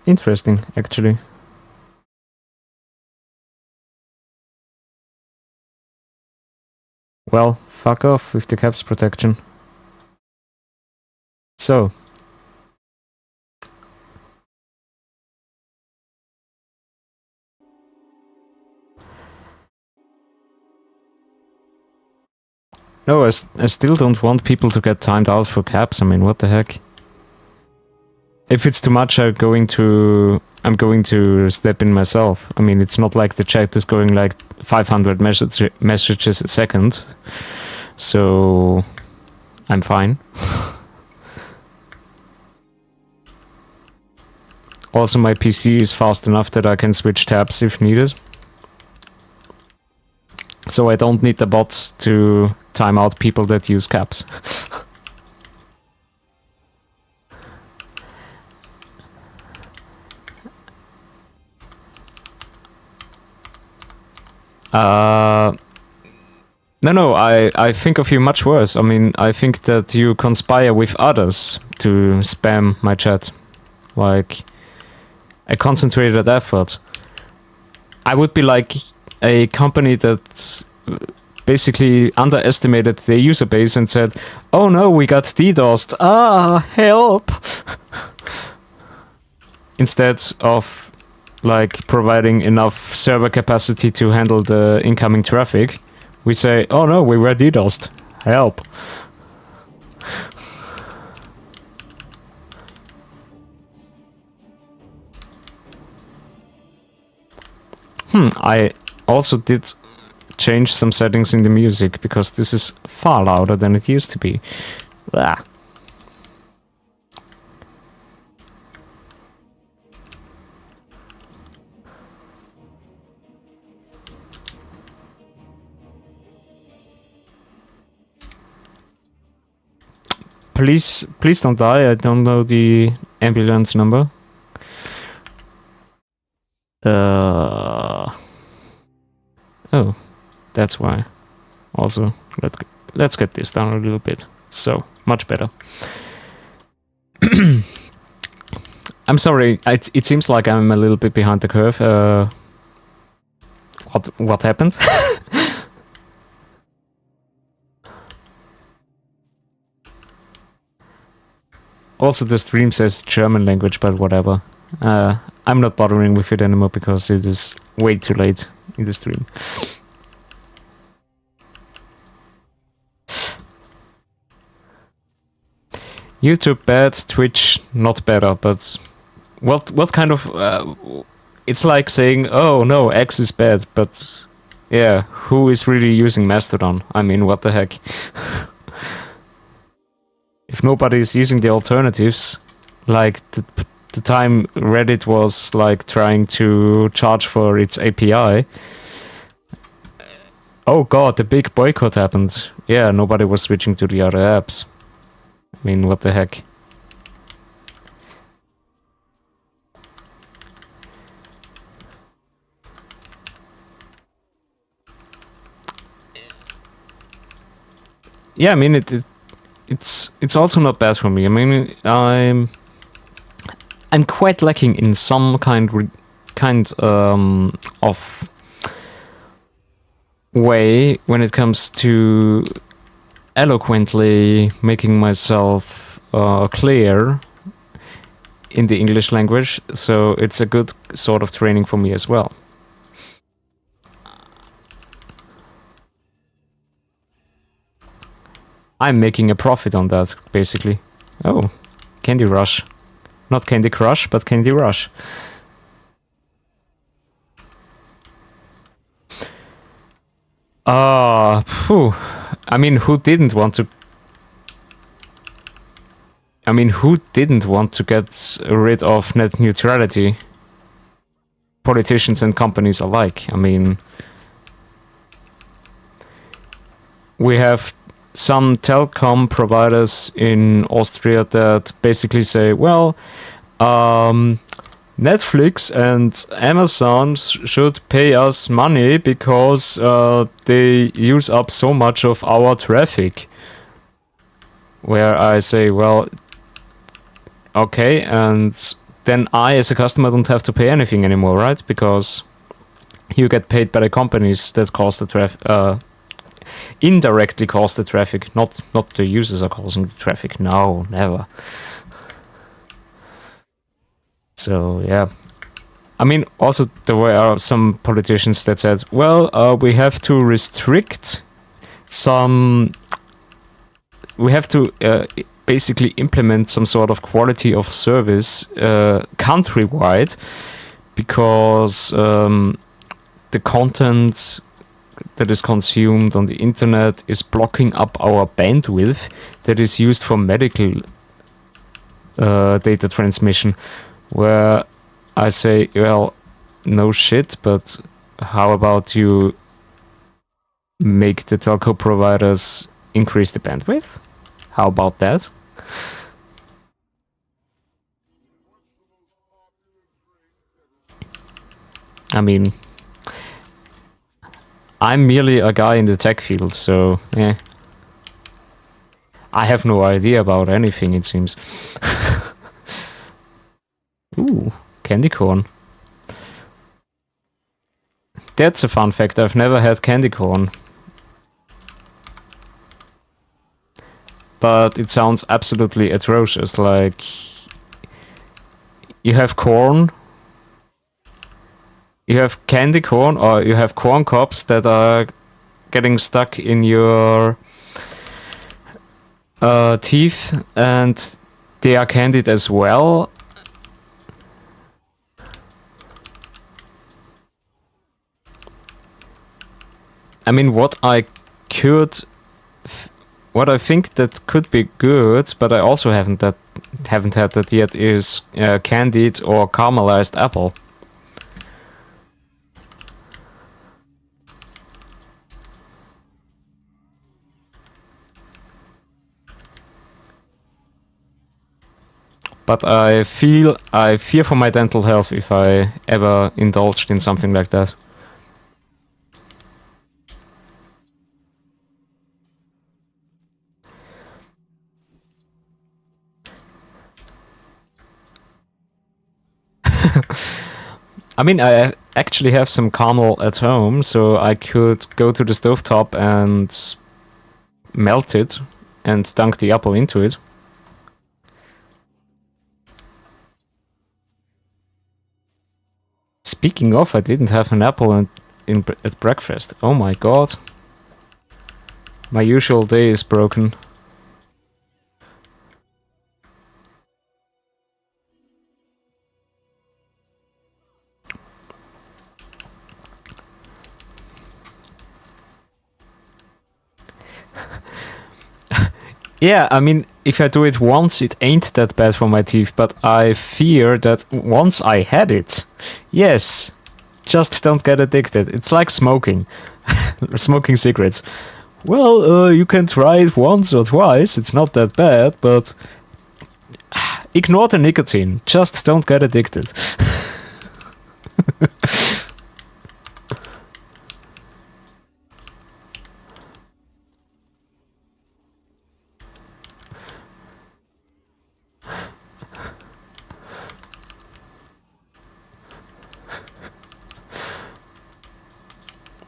Interesting, actually. Well, fuck off with the caps protection. So. No, I still don't want people to get timed out for caps. I mean, what the heck? If it's too much, I'm going to step in myself. I mean, it's not like the chat is going like 500 messages a second, so I'm fine. Also, my PC is fast enough that I can switch tabs if needed. So I don't need the bots to time out people that use caps. No, I think of you much worse. I mean, I think that you conspire with others to spam my chat. Like, a concentrated effort. I would be like a company that basically underestimated their user base and said, oh no, we got DDoSed. Ah, help! Instead of like providing enough server capacity to handle the incoming traffic, we say, oh no, we were DDoSed. Help. I also did change some settings in the music because this is far louder than it used to be. Ah. Please don't die. I don't know the ambulance number. Oh, that's why. Also, let's get this down a little bit. So, much better. I'm sorry, it seems like I'm a little bit behind the curve. What happened? Also, the stream says German language, but whatever. I'm not bothering with it anymore because it is way too late in the stream. YouTube bad, Twitch not better, but what kind of... it's like saying, oh no, X is bad, but yeah, who is really using Mastodon? I mean, what the heck? If nobody is using the alternatives, like the time Reddit was like trying to charge for its API. Oh god, the big boycott happened. Yeah, nobody was switching to the other apps. I mean, what the heck? Yeah, I mean it's also not bad for me. I mean, I'm quite lacking in some kind of way when it comes to eloquently making myself clear in the English language, so it's a good sort of training for me as well. I'm making a profit on that, basically. Oh, Candy Rush. Not Candy Crush, but Candy Rush. I mean, who didn't want to... I mean, who didn't want to get rid of net neutrality? Politicians and companies alike. I mean... We have some telecom providers in Austria that basically say, well, Netflix and Amazon should pay us money because they use up so much of our traffic. Where I say, well, okay, and then I as a customer don't have to pay anything anymore, right? Because you get paid by the companies that cause the traffic, indirectly cause the traffic, not the users are causing the traffic. No, never. So yeah, I mean, also there were some politicians that said, well, we have to restrict some, we have to basically implement some sort of quality of service countrywide, because the content that is consumed on the internet is blocking up our bandwidth that is used for medical data transmission. Where I say, well, no shit, but how about you make the telco providers increase the bandwidth? How about that? I mean, I'm merely a guy in the tech field, so yeah. I have no idea about anything, it seems. Ooh, candy corn. That's a fun fact. I've never had candy corn. But it sounds absolutely atrocious. Like, you have corn, you have candy corn, or you have corn cobs that are getting stuck in your teeth, and they are candied as well. I mean, what I think that could be good, but I also haven't had that yet, is candied or caramelized apple. But I fear for my dental health if I ever indulged in something like that. I mean, I actually have some caramel at home, so I could go to the stovetop and melt it and dunk the apple into it. Speaking of, I didn't have an apple at breakfast. Oh my god. My usual day is broken. Yeah, I mean, if I do it once, it ain't that bad for my teeth, but I fear that once I had it, yes, just don't get addicted. It's like smoking. Smoking cigarettes. Well, you can try it once or twice, it's not that bad, but ignore the nicotine. Just don't get addicted.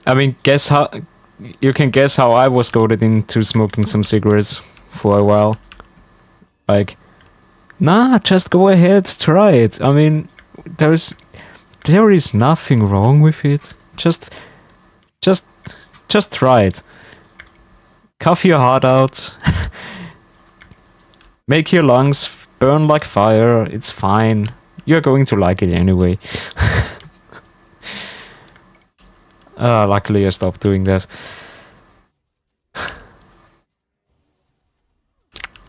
I mean, you can guess how I was goaded into smoking some cigarettes for a while. Like, nah, just go ahead, try it. I mean, there is nothing wrong with it. Just try it. Cough your heart out. Make your lungs burn like fire. It's fine. You're going to like it anyway. Luckily I stopped doing that.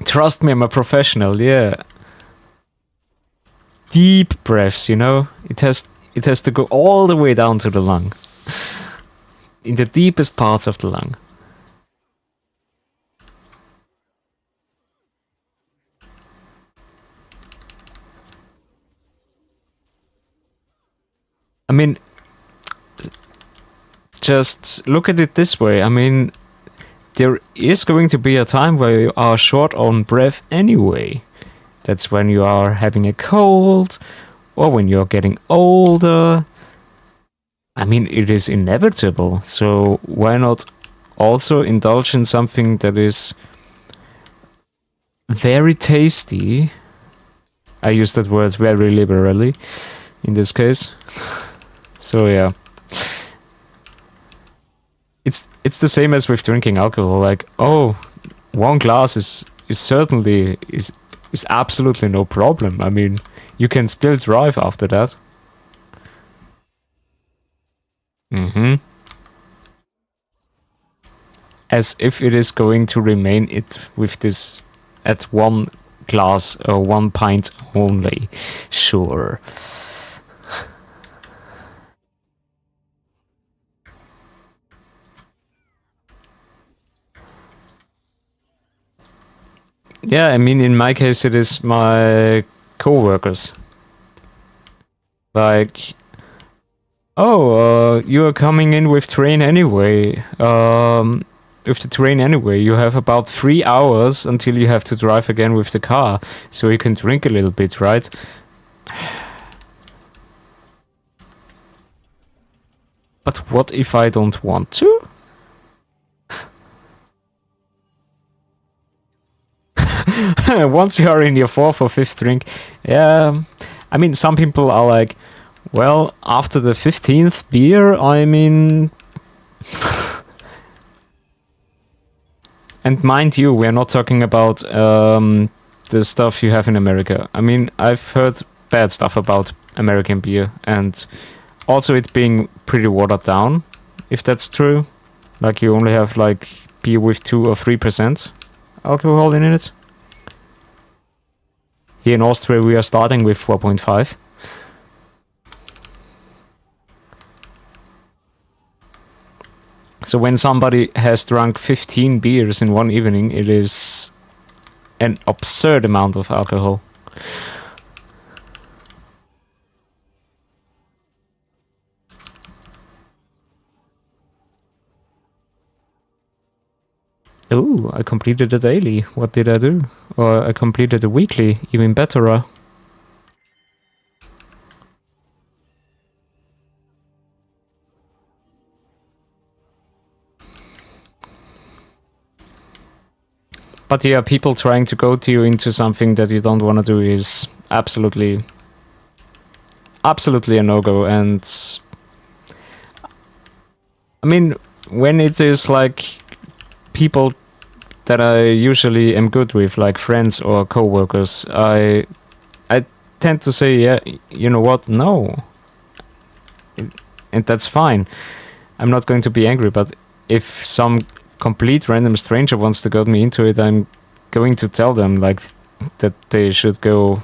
Trust me, I'm a professional, yeah. Deep breaths, you know? It has to go all the way down to the lung. In the deepest parts of the lung. I mean, just look at it this way. I mean, there is going to be a time where you are short on breath anyway. That's when you are having a cold, or when you're getting older. I mean, it is inevitable, so why not also indulge in something that is very tasty? I use that word very liberally in this case. So yeah. It's the same as with drinking alcohol. Like, oh, one glass is certainly is absolutely no problem. I mean, you can still drive after that. As if it is going to remain it with this at one glass or 1 pint only. Sure. Yeah, I mean, in my case, it is my co-workers. Like, oh, you are coming in with train anyway. With the train anyway, you have about 3 hours until you have to drive again with the car, so you can drink a little bit, right? But what if I don't want to? Once you are in your 4th or 5th drink, yeah. I mean, some people are like, well, after the 15th beer, I mean... And mind you, we're not talking about the stuff you have in America. I mean, I've heard bad stuff about American beer, and also it being pretty watered down, if that's true. Like you only have like beer with 2 or 3% alcohol in it. Here in Austria we are starting with 4.5. So when somebody has drunk 15 beers in one evening, it is an absurd amount of alcohol. Ooh, I completed a daily. What did I do? Or I completed a weekly, even better. But yeah, people trying to goad you into something that you don't want to do is absolutely a no-go. And I mean, when it is like people that I usually am good with, like friends or co-workers, I tend to say, yeah, you know what, no. And that's fine. I'm not going to be angry, but if some complete random stranger wants to goad me into it, I'm going to tell them, like, that they should go...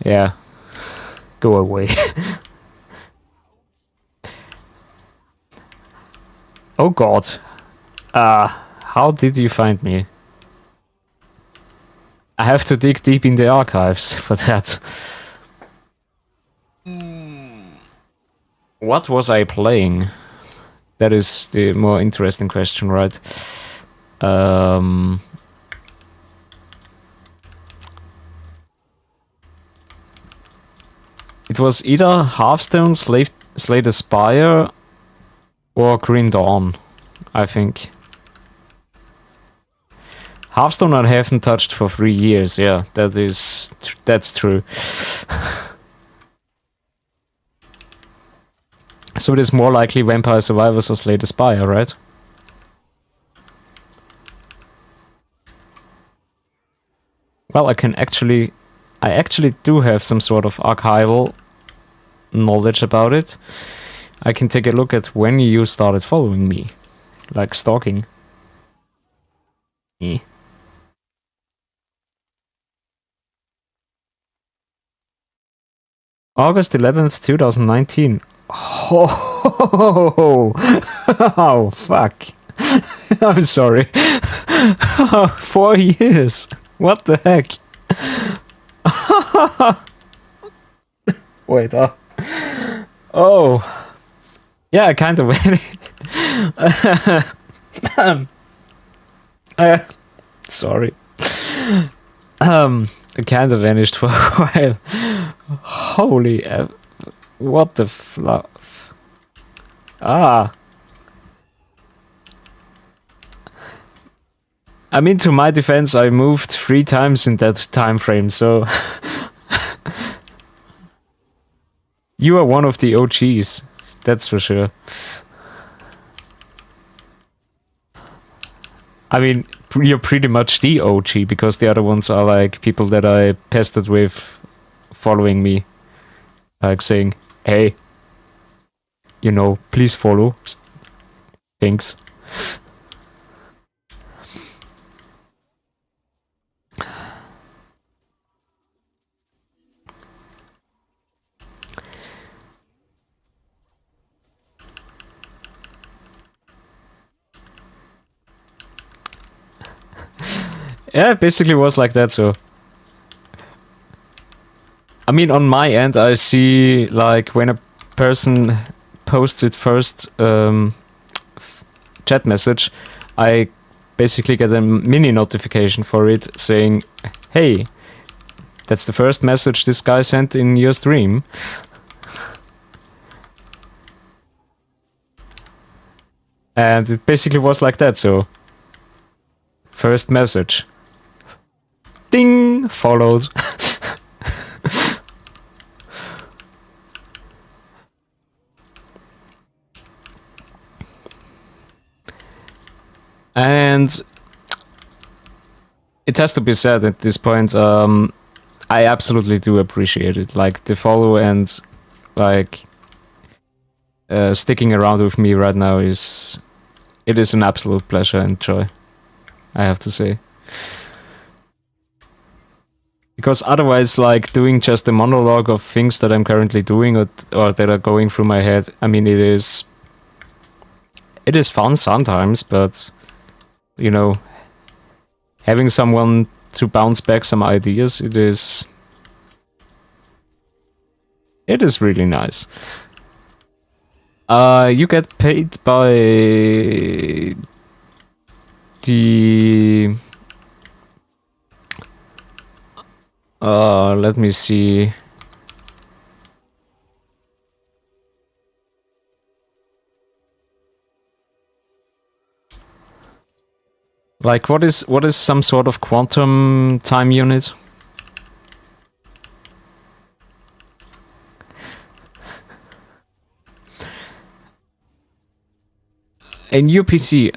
Yeah. Go away. Oh god. How did you find me? I have to dig deep in the archives for that. What was I playing? That is the more interesting question, right? It was either Hearthstone, Slay the Spire, or Green Dawn, I think. Hearthstone I haven't touched for 3 years, yeah, that's true. So it is more likely Vampire Survivors or Slay the Spire, right? Well, I actually do have some sort of archival knowledge about it. I can take a look at when you started following me, like stalking. Eh. August 11th, 2019. Oh, oh fuck. I'm sorry. 4 years. What the heck? Wait, oh. Yeah, kind of. Sorry. It kind of vanished for a while. Holy... what the fluff? Ah. I mean, to my defense, I moved 3 times in that time frame, so... You are one of the OGs, that's for sure. I mean, you're pretty much the OG, because the other ones are like people that I pestered with following me. Like saying, hey, you know, please follow. Thanks. Yeah, it basically was like that, so... I mean, on my end, I see, like, when a person posts it first chat message, I basically get a mini notification for it saying, hey, that's the first message this guy sent in your stream. And it basically was like that, so... First message. Ding! Followed. And it has to be said at this point, I absolutely do appreciate it. Like, the follow and, like, sticking around with me right now is an absolute pleasure and joy, I have to say. Because otherwise, like doing just a monologue of things that I'm currently doing or that are going through my head, I mean, it is fun sometimes, but you know, having someone to bounce back some ideas, it is really nice. You get paid by the let me see. Like what is some sort of quantum time unit? A new PC.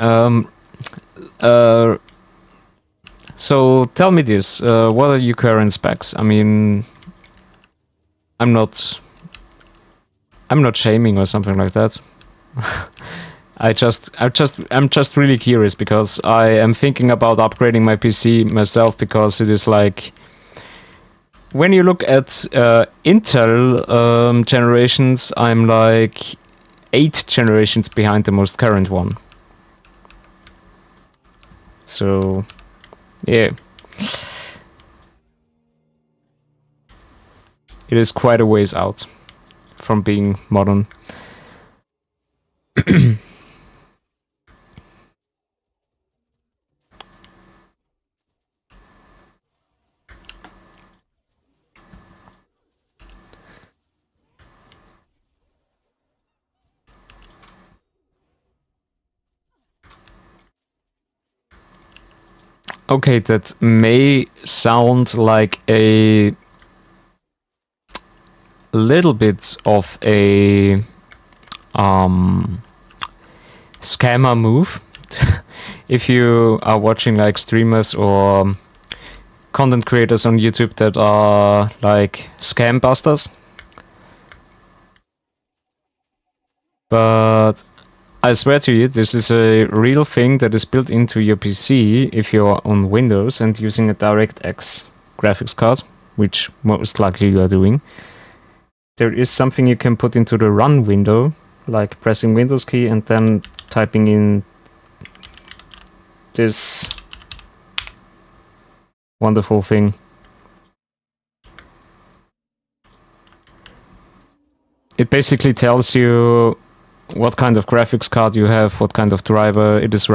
So tell me this. What are your current specs? I mean, I'm not shaming or something like that. I'm just really curious because I am thinking about upgrading my PC myself because it is like when you look at Intel generations, I'm like 8 generations behind the most current one. So, yeah. It is quite a ways out from being modern. Okay, that may sound like a little bit of a scammer move. If you are watching like streamers or content creators on YouTube that are like scam busters. But I swear to you, this is a real thing that is built into your PC if you're on Windows and using a DirectX graphics card, which most likely you are doing. There is something you can put into the run window, like pressing Windows key and then typing in this wonderful thing. It basically tells you what kind of graphics card you have, what kind of driver it is,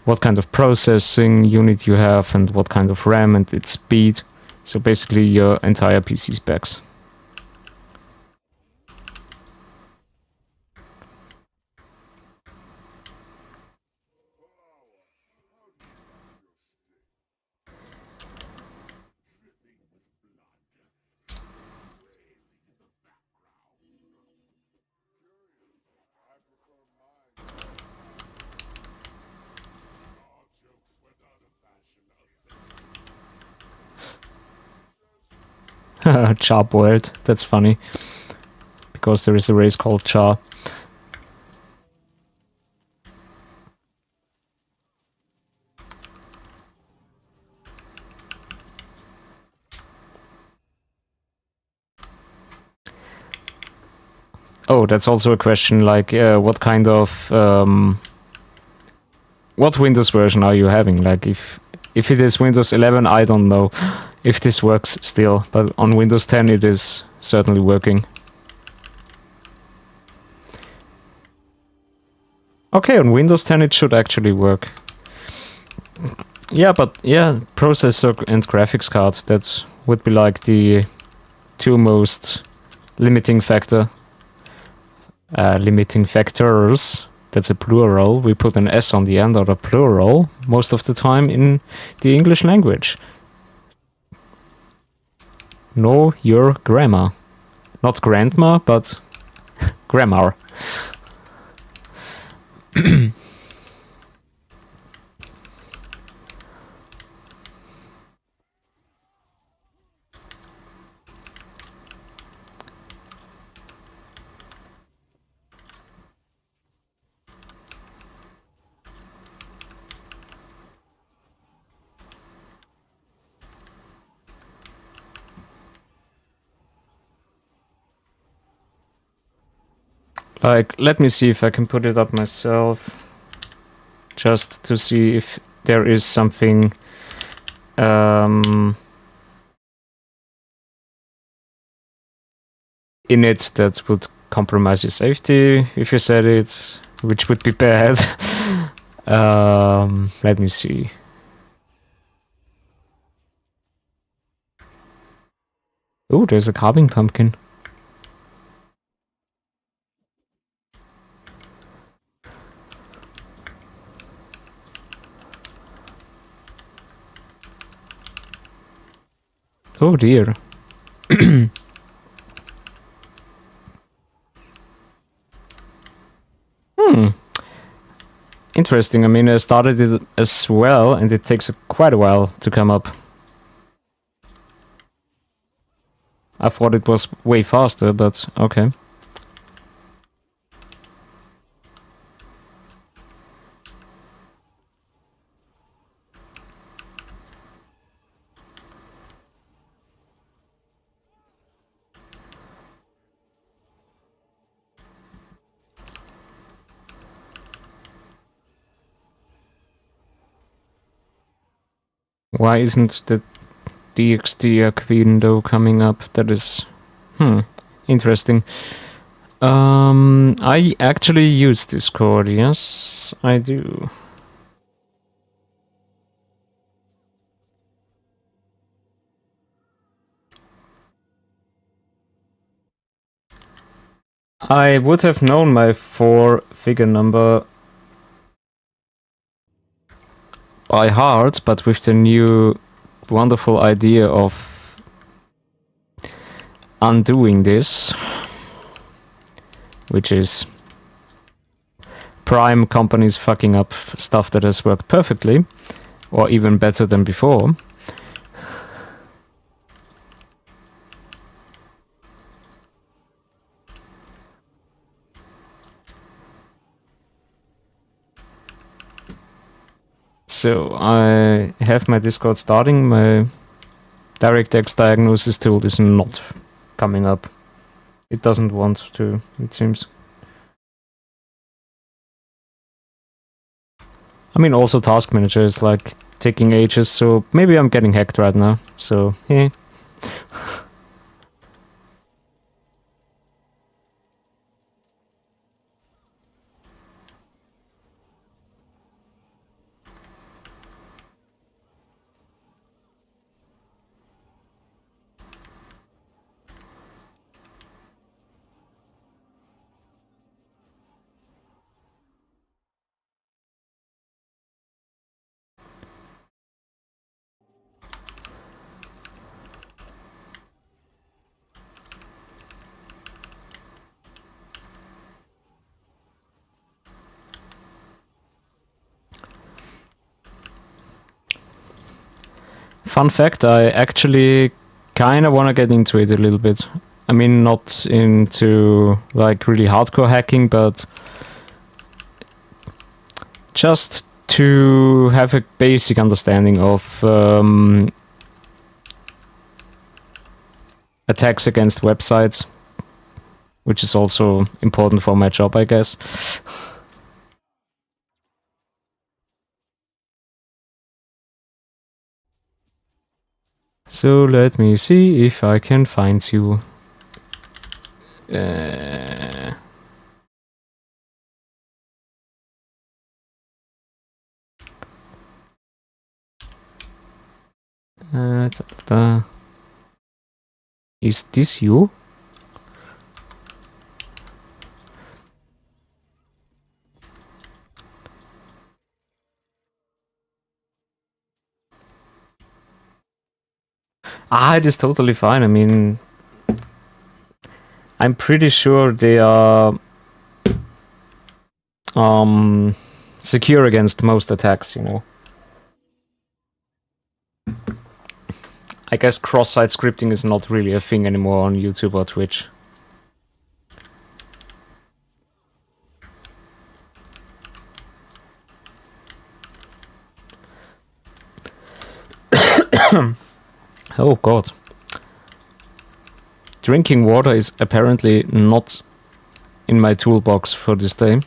what kind of processing unit you have, and what kind of RAM and its speed. So basically your entire PC specs. Char boiled. That's funny. Because there is a race called Char. Oh, that's also a question, like, what kind of... what Windows version are you having? Like, if it is Windows 11, I don't know if this works still. But on Windows 10, it is certainly working. Okay, on Windows 10, it should actually work. Yeah, but yeah, processor and graphics cards, that would be like the two most limiting factors. That's a plural. We put an S on the end of a plural most of the time in the English language. Know your grammar. Not grandma, but grammar. Like, let me see if I can put it up myself, just to see if there is something in it that would compromise your safety if you said it, which would be bad. Let me see. Oh, there's a carving pumpkin. Oh dear. Interesting. I mean, I started it as well, and it takes quite a while to come up. I thought it was way faster, but okay. Why isn't the DXD window coming up? That is, interesting. I actually use Discord. Yes, I do. I would have known my 4-figure number by heart, but with the new wonderful idea of undoing this, which is prime companies fucking up stuff that has worked perfectly, or even better than before. So I have my Discord starting, my DirectX diagnosis tool is not coming up. It doesn't want to, it seems. I mean, also Task Manager is like taking ages, so maybe I'm getting hacked right now, so yeah. Fun fact, I actually kind of want to get into it a little bit. I mean, not into like really hardcore hacking, but just to have a basic understanding of attacks against websites, which is also important for my job, I guess. So let me see if I can find you. Is this you? It is totally fine. I mean, I'm pretty sure they are secure against most attacks, you know. I guess cross-site scripting is not really a thing anymore on YouTube or Twitch. Oh god. Drinking water is apparently not in my toolbox for this day.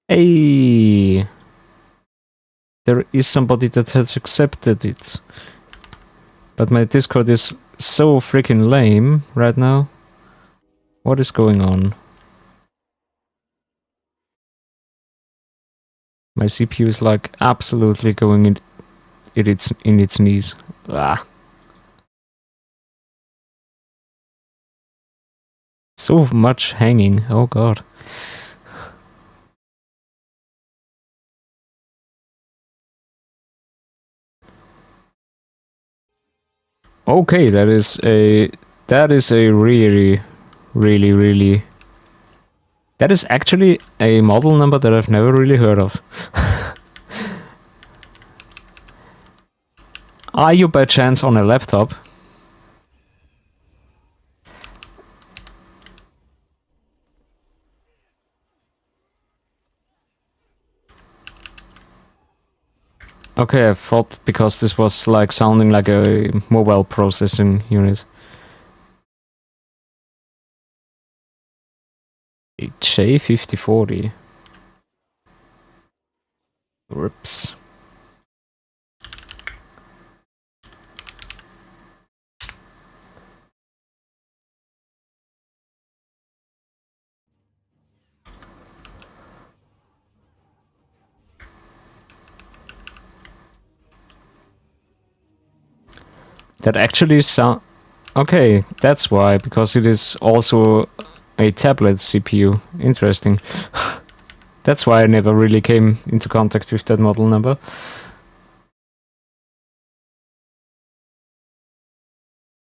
Hey, there is somebody that has accepted it, but my Discord is so freaking lame right now. What is going on? My CPU is like absolutely going in its knees. Ah. So much hanging. Oh god. Okay, that is a really, really, really. That is actually a model number that I've never really heard of. Are you by chance on a laptop? Okay, I thought because this was like sounding like a mobile processing unit. A J5040. Whoops. That actually sound... Okay, that's why, because it is also a tablet CPU. Interesting. That's why I never really came into contact with that model number.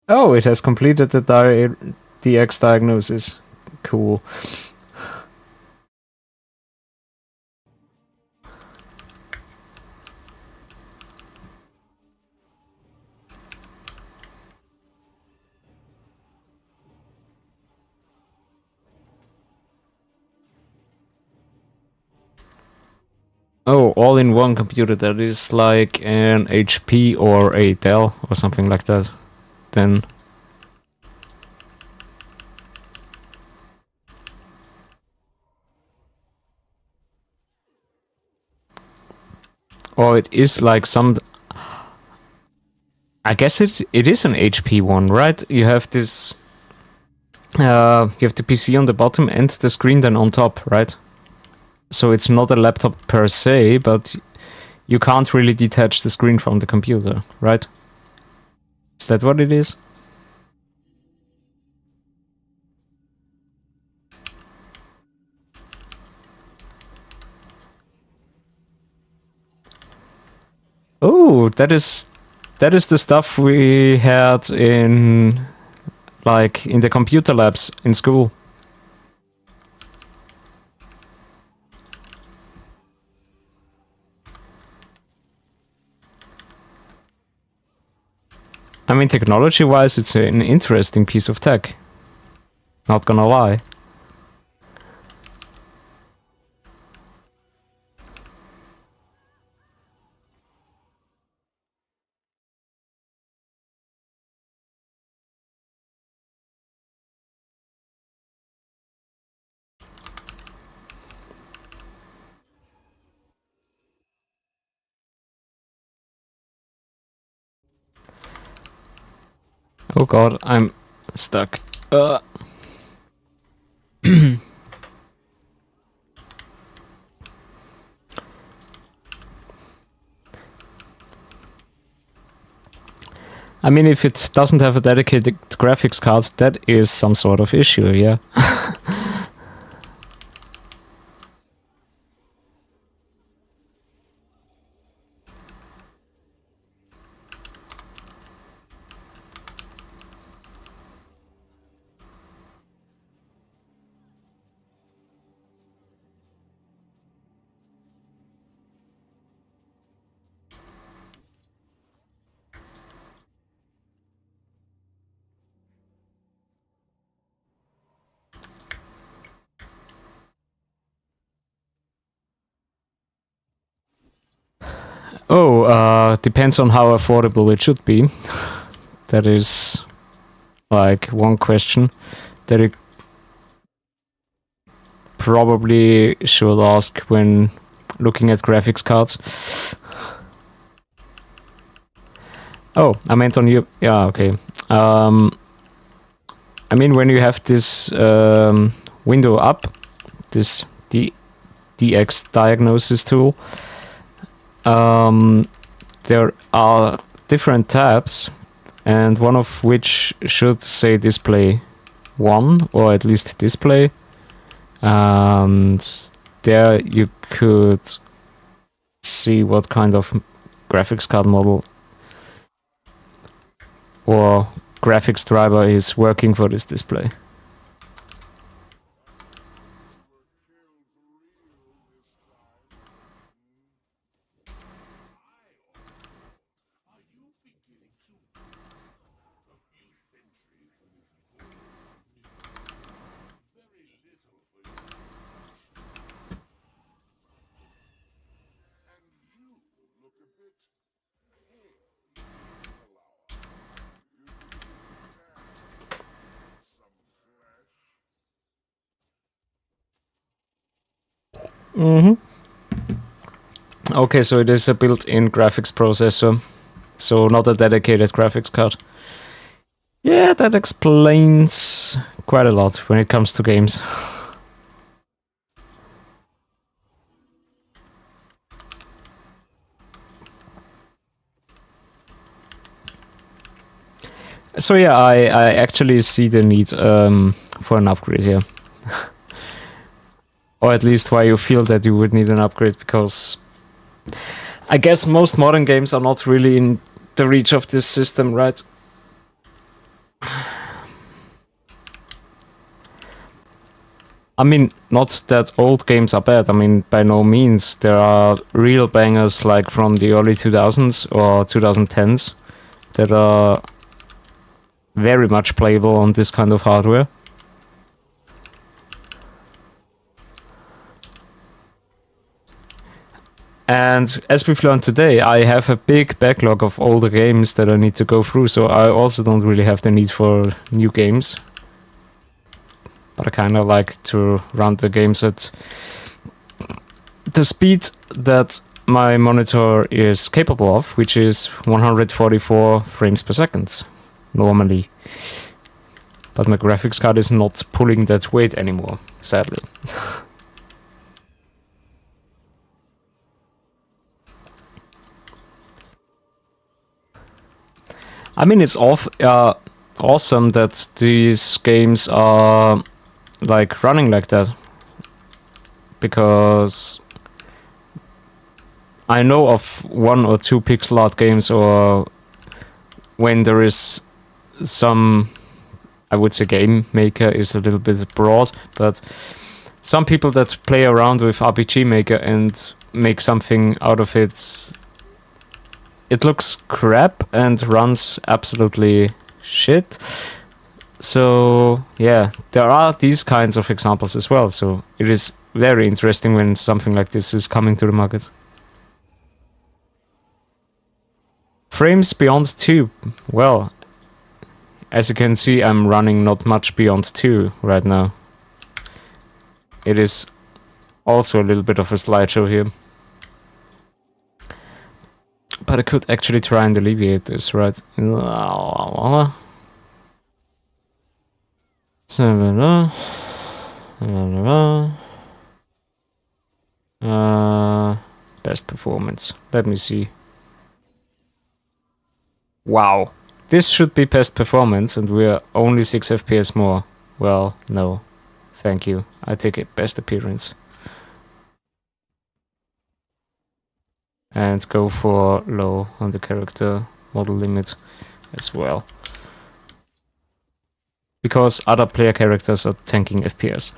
Oh, it has completed the DX diagnosis. Cool. Oh, all-in-one computer, that is like an HP or a Dell or something like that. Then... Or it is like some... I guess it is an HP one, right? You have this... you have the PC on the bottom and the screen then on top, right? So it's not a laptop per se, but you can't really detach the screen from the computer, right? Is that what it is? Oh, that is the stuff we had in like in the computer labs in school. I mean, technology-wise, it's an interesting piece of tech. Not gonna lie. Oh god, I'm stuck. I mean, if it doesn't have a dedicated graphics card, that is some sort of issue, yeah. Oh, Depends on how affordable it should be. That is like one question that you probably should ask when looking at graphics cards. Oh, I meant on you. Yeah, okay. I mean, when you have this window up, this DX diagnosis tool, there are different tabs, and one of which should say display 1, or at least display. And there you could see what kind of graphics card model or graphics driver is working for this display. Okay, so it is a built-in graphics processor, so not a dedicated graphics card. Yeah, that explains quite a lot when it comes to games. So yeah, I actually see the need for an upgrade here. Or at least why you feel that you would need an upgrade, because I guess most modern games are not really in the reach of this system, right? I mean, not that old games are bad. I mean, by no means. There are real bangers like from the early 2000s or 2010s that are very much playable on this kind of hardware. And as we've learned today, I have a big backlog of older games that I need to go through, so I also don't really have the need for new games. But I kind of like to run the games at the speed that my monitor is capable of, which is 144 frames per second, normally. But my graphics card is not pulling that weight anymore, sadly. I mean, it's awesome that these games are like running like that, because I know of 1 or 2 pixel art games, or when there is some, I would say game maker is a little bit broad, but some people that play around with RPG Maker and make something out of it. It looks crap and runs absolutely shit. So yeah, there are these kinds of examples as well. So it is very interesting when something like this is coming to the market. Frames beyond 2. Well, as you can see, I'm running not much beyond 2 right now. It is also a little bit of a slideshow here. But I could actually try and alleviate this, right? Best performance. Let me see. Wow. This should be best performance, and we're only 6 FPS more. Well, no. Thank you. I take it best appearance. And go for low on the character model limit as well, because other player characters are tanking FPS.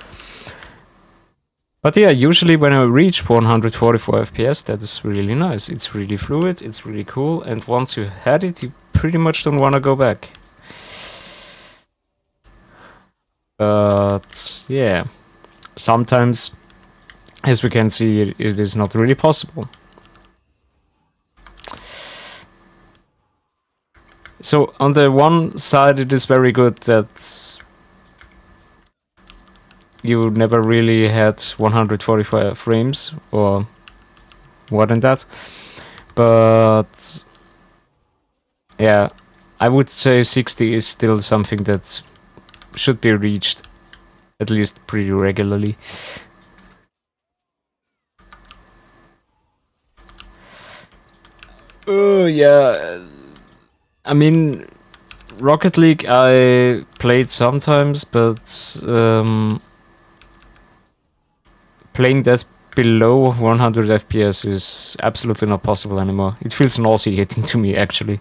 But yeah, usually when I reach 144 FPS, that is really nice. It's really fluid, it's really cool, and once you had it, you pretty much don't want to go back. But yeah, sometimes, as we can see, it is not really possible. So on the one side, it is very good that you never really had 145 frames or more than that. But yeah, I would say 60 is still something that should be reached at least pretty regularly. Oh yeah, I mean, Rocket League I played sometimes, but playing that below 100 FPS is absolutely not possible anymore. It feels nauseating to me, actually.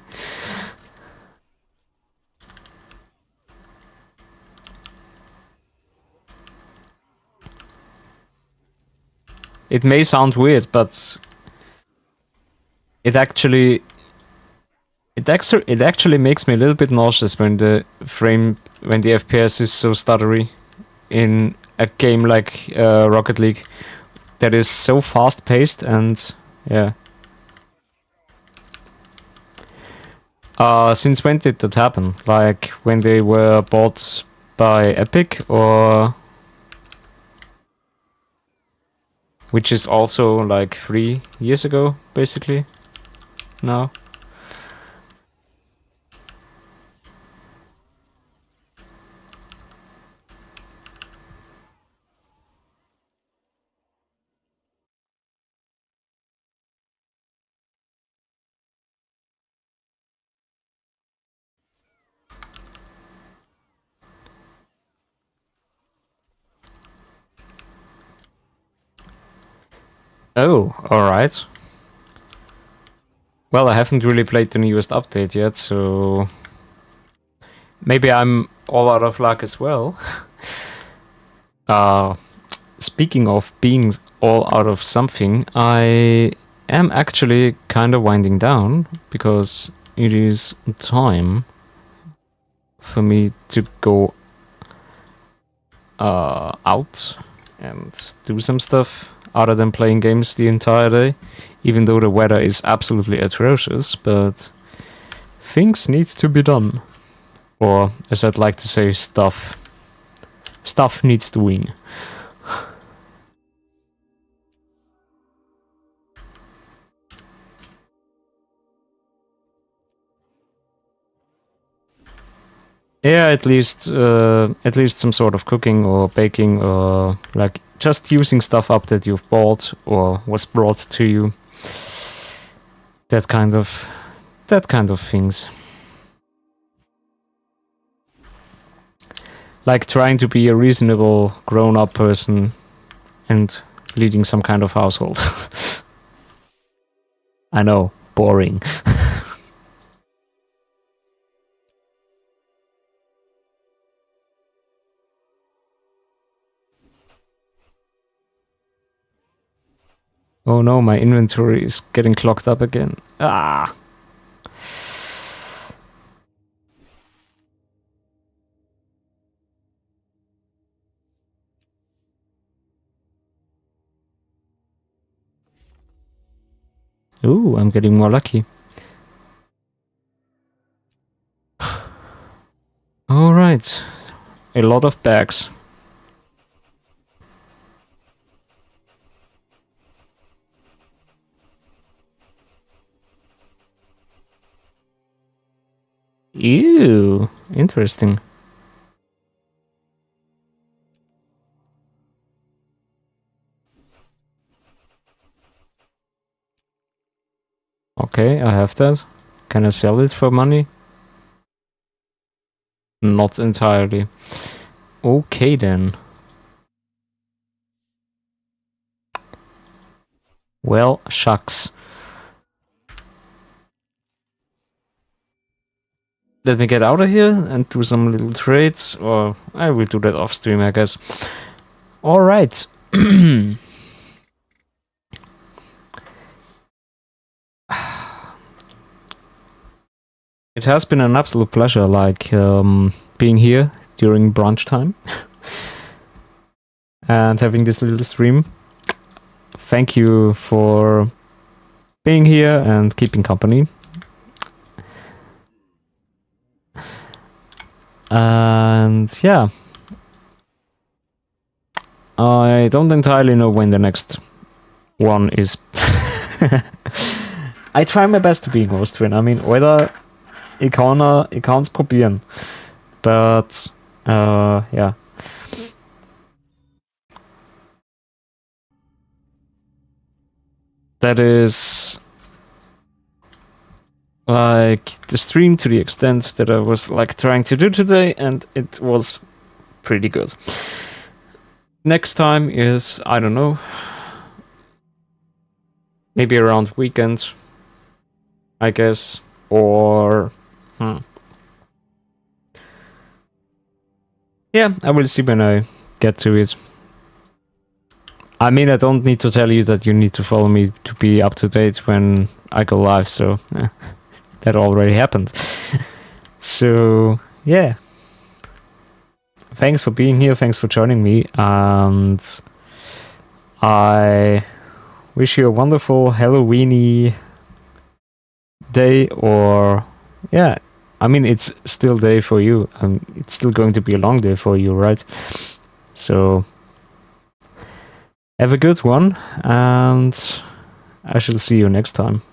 It may sound weird, but it actually makes me a little bit nauseous when the FPS is so stuttery in a game like Rocket League that is so fast paced. And yeah, since when did that happen? Like when they were bought by Epic, or which is also like 3 years ago basically now? Oh, alright. Well, I haven't really played the newest update yet, so maybe I'm all out of luck as well. Speaking of being all out of something, I am actually kind of winding down because it is time for me to go out and do some stuff other than playing games the entire day, even though the weather is absolutely atrocious, but things need to be done. Or, as I'd like to say, stuff. Stuff needs doing. Yeah, at least some sort of cooking or baking, or like just using stuff up that you've bought or was brought to you. That kind of things. Like trying to be a reasonable grown-up person and leading some kind of household. I know, boring. Oh no, my inventory is getting clogged up again. Ah! Ooh, I'm getting more lucky. Alright. A lot of bags. Ew, interesting. Okay, I have that. Can I sell it for money? Not entirely. Okay then. Well, shucks. Let me get out of here and do some little trades, or I will do that off stream, I guess. Alright. It has been an absolute pleasure, like, being here during Brunchtime and having this little stream. Thank you for being here and keeping company. And yeah, I don't entirely know when the next one is. I try my best to be in Austrian. I mean, oder ich kann's probieren. But yeah. That is like the stream to the extent that I was like trying to do today, and it was pretty good. Next time is, I don't know, maybe around weekend, I guess, or yeah, I will see when I get to it. I mean, I don't need to tell you that you need to follow me to be up to date when I go live, so that already happened. So yeah, thanks for being here, thanks for joining me, and I wish you a wonderful Halloweeny day, or yeah, I mean, it's still day for you, and it's still going to be a long day for you, right? So have a good one, and I shall see you next time.